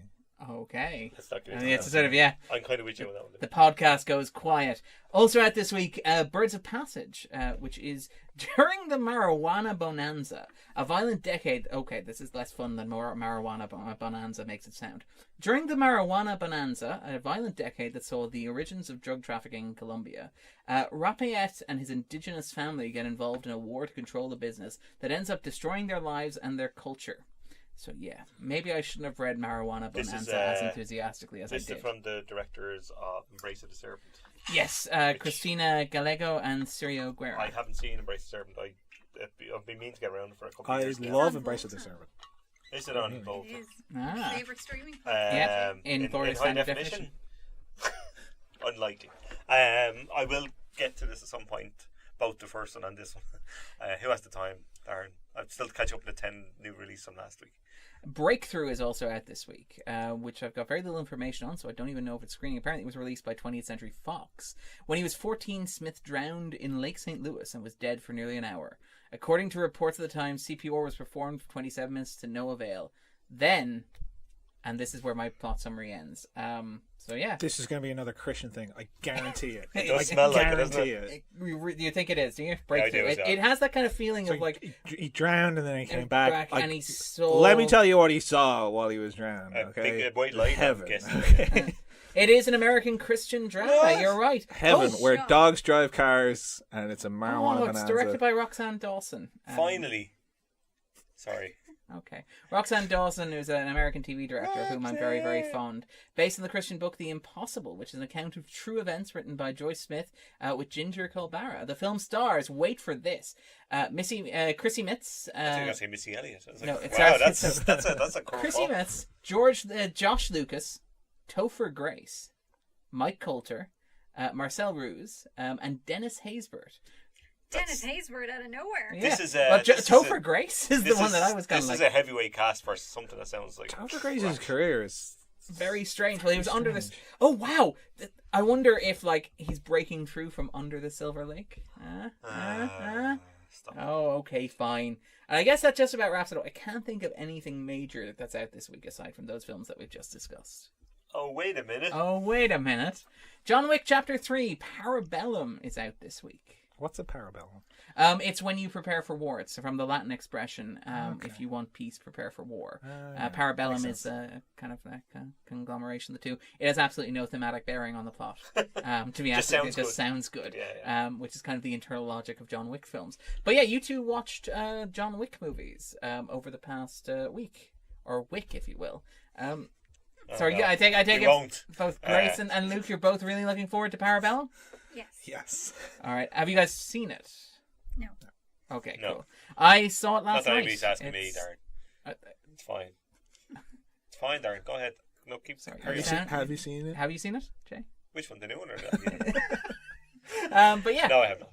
Okay. That's not good. I mean, it's sort of, I'm kind of with you on that one. The podcast goes quiet. Also out this week, Birds of Passage, which is during the marijuana bonanza, a violent decade. Okay, this is less fun than marijuana bonanza makes it sound. During the marijuana bonanza, a violent decade that saw the origins of drug trafficking in Colombia, Rapayet and his indigenous family get involved in a war to control the business that ends up destroying their lives and their culture. So yeah, maybe I shouldn't have read Marijuana Bonanza as enthusiastically as I did. This is from the directors of Embrace of the Serpent. Yes, Christina Gallego and Sergio Guerra. I haven't seen Embrace of the Serpent. I've been meaning to get around for a couple of I years now. love Embrace of the Serpent. Is it on both? It is. Ah. Favorite streaming. In high definition? Unlikely. I will get to this at some point, both the first one and this one. Who has the time, Darren? I'd still catch up with the 10 new releases from last week. Breakthrough is also out this week, which I've got very little information on, so I don't even know if it's screening. Apparently it was released by 20th Century Fox. When he was 14, Smith drowned in Lake St. Louis and was dead for nearly an hour. According to reports at the time, CPR was performed for 27 minutes to no avail. Then, and this is where my plot summary ends. So yeah. This is going to be another Christian thing. I guarantee it. It does smell like it, doesn't it? Do you think it is? Do you? Breakthrough. Yeah, I do, it has that kind of feeling of like he drowned and then he came back. And he saw. Let me tell you what he saw while he was drowned. Okay, big white light. Heaven. It is an American Christian drama. What? You're right. Heaven, where dogs drive cars, and it's a marijuana it's bonanza. directed by Roxanne Dawson. Finally. Sorry. Okay. Roxanne Dawson is an American TV director of whom I'm very, very fond. Based on the Christian book The Impossible, which is an account of true events written by Joyce Smith with Ginger Colbara. The film stars, wait for this, Chrissy Mitz. I think I was going to say Missy Elliott. I was like, No, it's wow, actually- that's a cool Chrissy Mitz, Josh Lucas, Topher Grace, Mike Coulter, Marcel Ruse, and Dennis Haysbert. Dennis Haysbert out of nowhere. Yeah. This is Topher Grace is the one that I was kind of like. This is a heavyweight cast for something that sounds like. Topher Grace's career is very strange. Well, he was under this. Oh wow! I wonder if like he's breaking through from under the Silver Lake. Stop. Oh, okay, fine. And I guess that just about wraps it up. I can't think of anything major that's out this week aside from those films that we've just discussed. Oh wait a minute! John Wick Chapter 3, Parabellum is out this week. What's a parabellum? It's when you prepare for war. It's from the Latin expression, if you want peace, prepare for war. Parabellum is kind of a conglomeration of the two. It has absolutely no thematic bearing on the plot. To be honest, it just sounds good. Yeah. Which is kind of the internal logic of John Wick films. But yeah, you two watched John Wick movies over the past week. Or Wick, if you will. Sorry, no. I take it won't. both Grace and Luke, you're both really looking forward to Parabellum? Yes. All right. Have you guys seen it? No. Okay, No. cool. I saw it last Not that night. anybody's asking me, Darren. It's fine. It's fine, Darren. Go ahead. No, keep. Sorry, Have you seen it? Have you seen it, Jay? Which one? The new one or the? But yeah. No, I have not.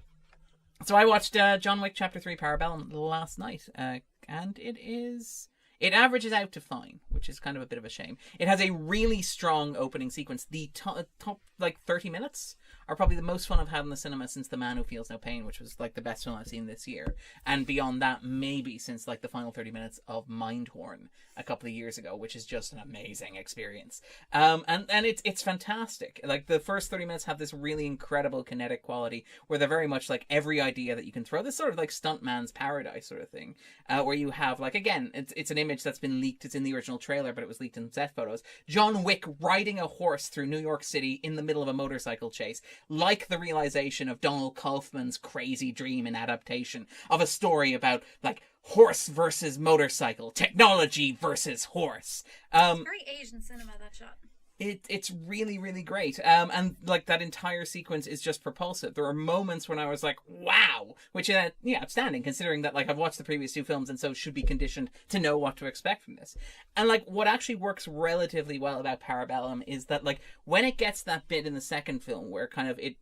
So I watched John Wick Chapter 3 Parabellum last night, and it averages out to fine, which is kind of a bit of a shame. It has a really strong opening sequence. The top like 30 minutes are probably the most fun I've had in the cinema since The Man Who Feels No Pain, which was like the best film I've seen this year. And beyond that, maybe since like the final 30 minutes of Mindhorn a couple of years ago, which is just an amazing experience. And it's fantastic. Like the first 30 minutes have this really incredible kinetic quality where they're very much like every idea that you can throw. This sort of like Stuntman's Paradise sort of thing, where you have like, again, it's an image that's been leaked. It's in the original trailer, but it was leaked in set photos. John Wick riding a horse through New York City in the middle of a motorcycle chase, like the realization of Donald Kaufman's crazy dream and adaptation of a story about like horse versus motorcycle, technology versus horse. Very Asian cinema, that shot. It's really, really great. And like that entire sequence is just propulsive. There are moments when I was like, wow, which is outstanding considering that like I've watched the previous two films and so should be conditioned to know what to expect from this. And like what actually works relatively well about Parabellum is that like when it gets that bit in the second film where kind of it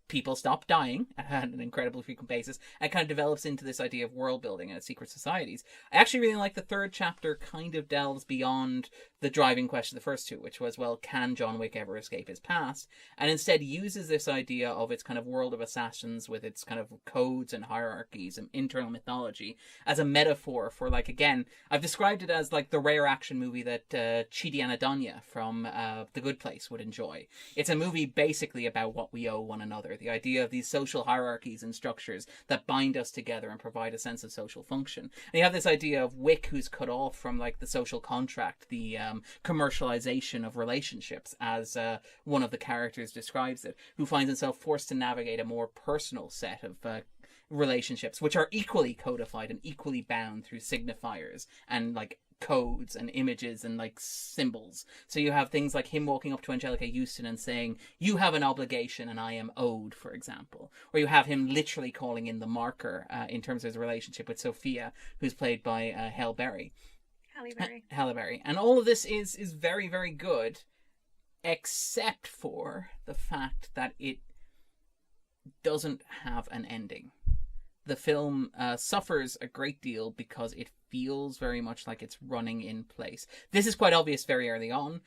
people stop dying at an incredibly frequent basis and kind of develops into this idea of world building and secret societies. I actually really like the third chapter kind of delves beyond the driving question of the first two, which was, well, can John Wick ever escape his past? And instead uses this idea of its kind of world of assassins with its kind of codes and hierarchies and internal mythology as a metaphor for, like, again, I've described it as like the rare action movie that Chidi Anadonia from The Good Place would enjoy. It's a movie basically about what we owe one another, the idea of these social hierarchies and structures that bind us together and provide a sense of social function. And you have this idea of Wick who's cut off from like the social contract, the commercialization of relationships, as one of the characters describes it, who finds himself forced to navigate a more personal set of relationships, which are equally codified and equally bound through signifiers and like codes and images and like symbols. So you have things like him walking up to Angelica Houston and saying, you have an obligation and I am owed, for example. Or you have him literally calling in the marker in terms of his relationship with Sophia, who's played by Halle Berry. Halle Berry. And all of this is very, very good, except for the fact that it doesn't have an ending. The film suffers a great deal because it feels very much like it's running in place. This is quite obvious very early on,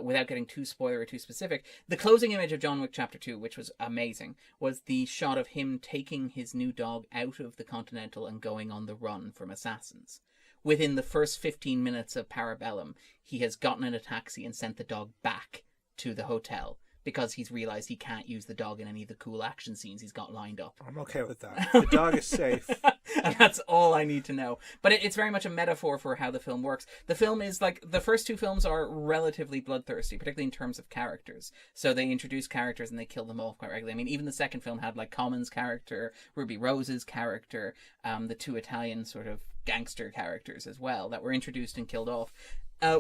without getting too spoiler or too specific. The closing image of John Wick Chapter 2, which was amazing, was the shot of him taking his new dog out of the Continental and going on the run from assassins. Within the first 15 minutes of Parabellum, he has gotten in a taxi and sent the dog back to the hotel, because he's realised he can't use the dog in any of the cool action scenes he's got lined up. I'm okay with that. The dog is safe. And that's all I need to know. But it's very much a metaphor for how the film works. The film is like, the first two films are relatively bloodthirsty, particularly in terms of characters. So they introduce characters and they kill them off quite regularly. I mean, even the second film had like Common's character, Ruby Rose's character, the two Italian sort of gangster characters as well that were introduced and killed off.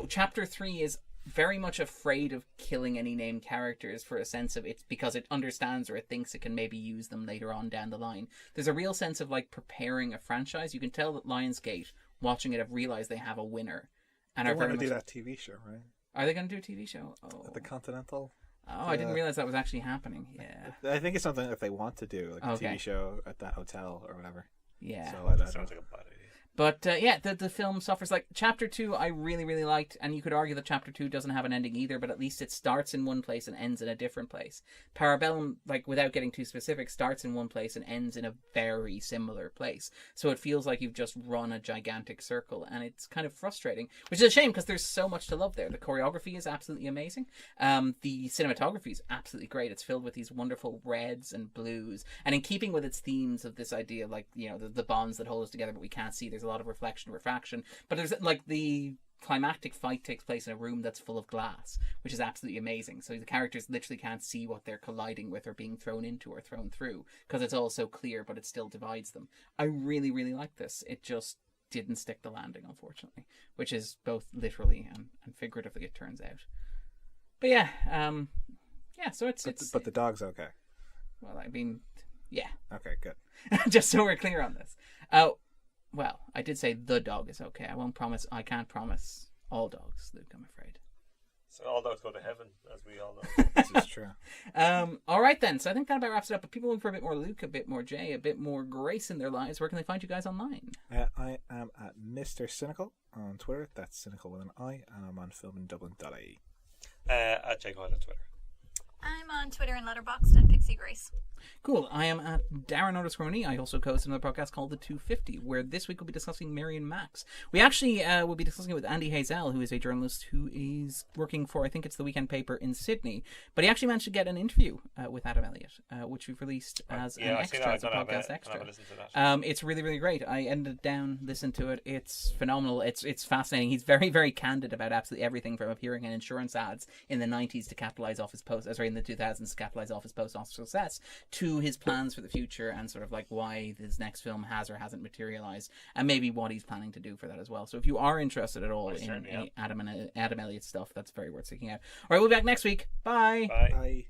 Chapter 3 is very much afraid of killing any named characters for a sense of it's because it understands or it thinks it can maybe use them later on down the line. There's a real sense of like preparing a franchise. You can tell that Lionsgate, watching it, have realized they have a winner. And they are want to very do much... that TV show, right? Are they going to do a TV show? Oh. At the Continental. Oh, I didn't realize that was actually happening. Yeah. I think it's something that they want to do, like a TV show at that hotel or whatever. Yeah. So That sounds like a bad idea. But the film suffers. Like Chapter 2 I really, really liked, and you could argue that Chapter 2 doesn't have an ending either, but at least it starts in one place and ends in a different place. Parabellum, like without getting too specific, starts in one place and ends in a very similar place. So it feels like you've just run a gigantic circle, and it's kind of frustrating, which is a shame because there's so much to love there. The choreography is absolutely amazing. The cinematography is absolutely great. It's filled with these wonderful reds and blues, and in keeping with its themes of this idea of like, you know, the bonds that hold us together but we can't see, there's a lot of reflection, refraction, but there's like the climactic fight takes place in a room that's full of glass, which is absolutely amazing. So the characters literally can't see what they're colliding with or being thrown into or thrown through because it's all so clear, but it still divides them. I really, really like this. It just didn't stick the landing, unfortunately, which is both literally and figuratively, it turns out. But yeah, so it's but the dog's okay. Well, I mean, yeah. Okay, good. Just so we're clear on this. Well, I did say the dog is okay. I can't promise all dogs, Luke, I'm afraid. So all dogs go to heaven, as we all know. This is true. All right then. So I think that about wraps it up. But people looking for a bit more Luke, a bit more Jay, a bit more Grace in their lives, where can they find you guys online? I am at Mr. Cynical on Twitter. That's cynical with an I, and I'm on filmindublin.ie. At Jay Coyle on Twitter. I'm on Twitter and Letterboxd at Pixie Grace. Cool. I am at Darren_Money. I also host another podcast called The 250, where this week we'll be discussing Marion Max. We actually will be discussing it with Andy Hazel, who is a journalist who is working for, I think it's the Weekend Paper in Sydney. But he actually managed to get an interview with Adam Elliott, which we've released as an extra, as a podcast extra. It's really, really great. I ended down, listened to it. It's phenomenal. It's fascinating. He's very, very candid about absolutely everything, from appearing in insurance ads in the 90s to capitalize off his in the 2000s to capitalize off his post-Oscar success, to his plans for the future and sort of like why his next film has or hasn't materialized, and maybe what he's planning to do for that as well. So if you are interested at all in Adam Elliott stuff, that's very worth seeking out. All right, we'll be back next week. Bye. Bye. Bye.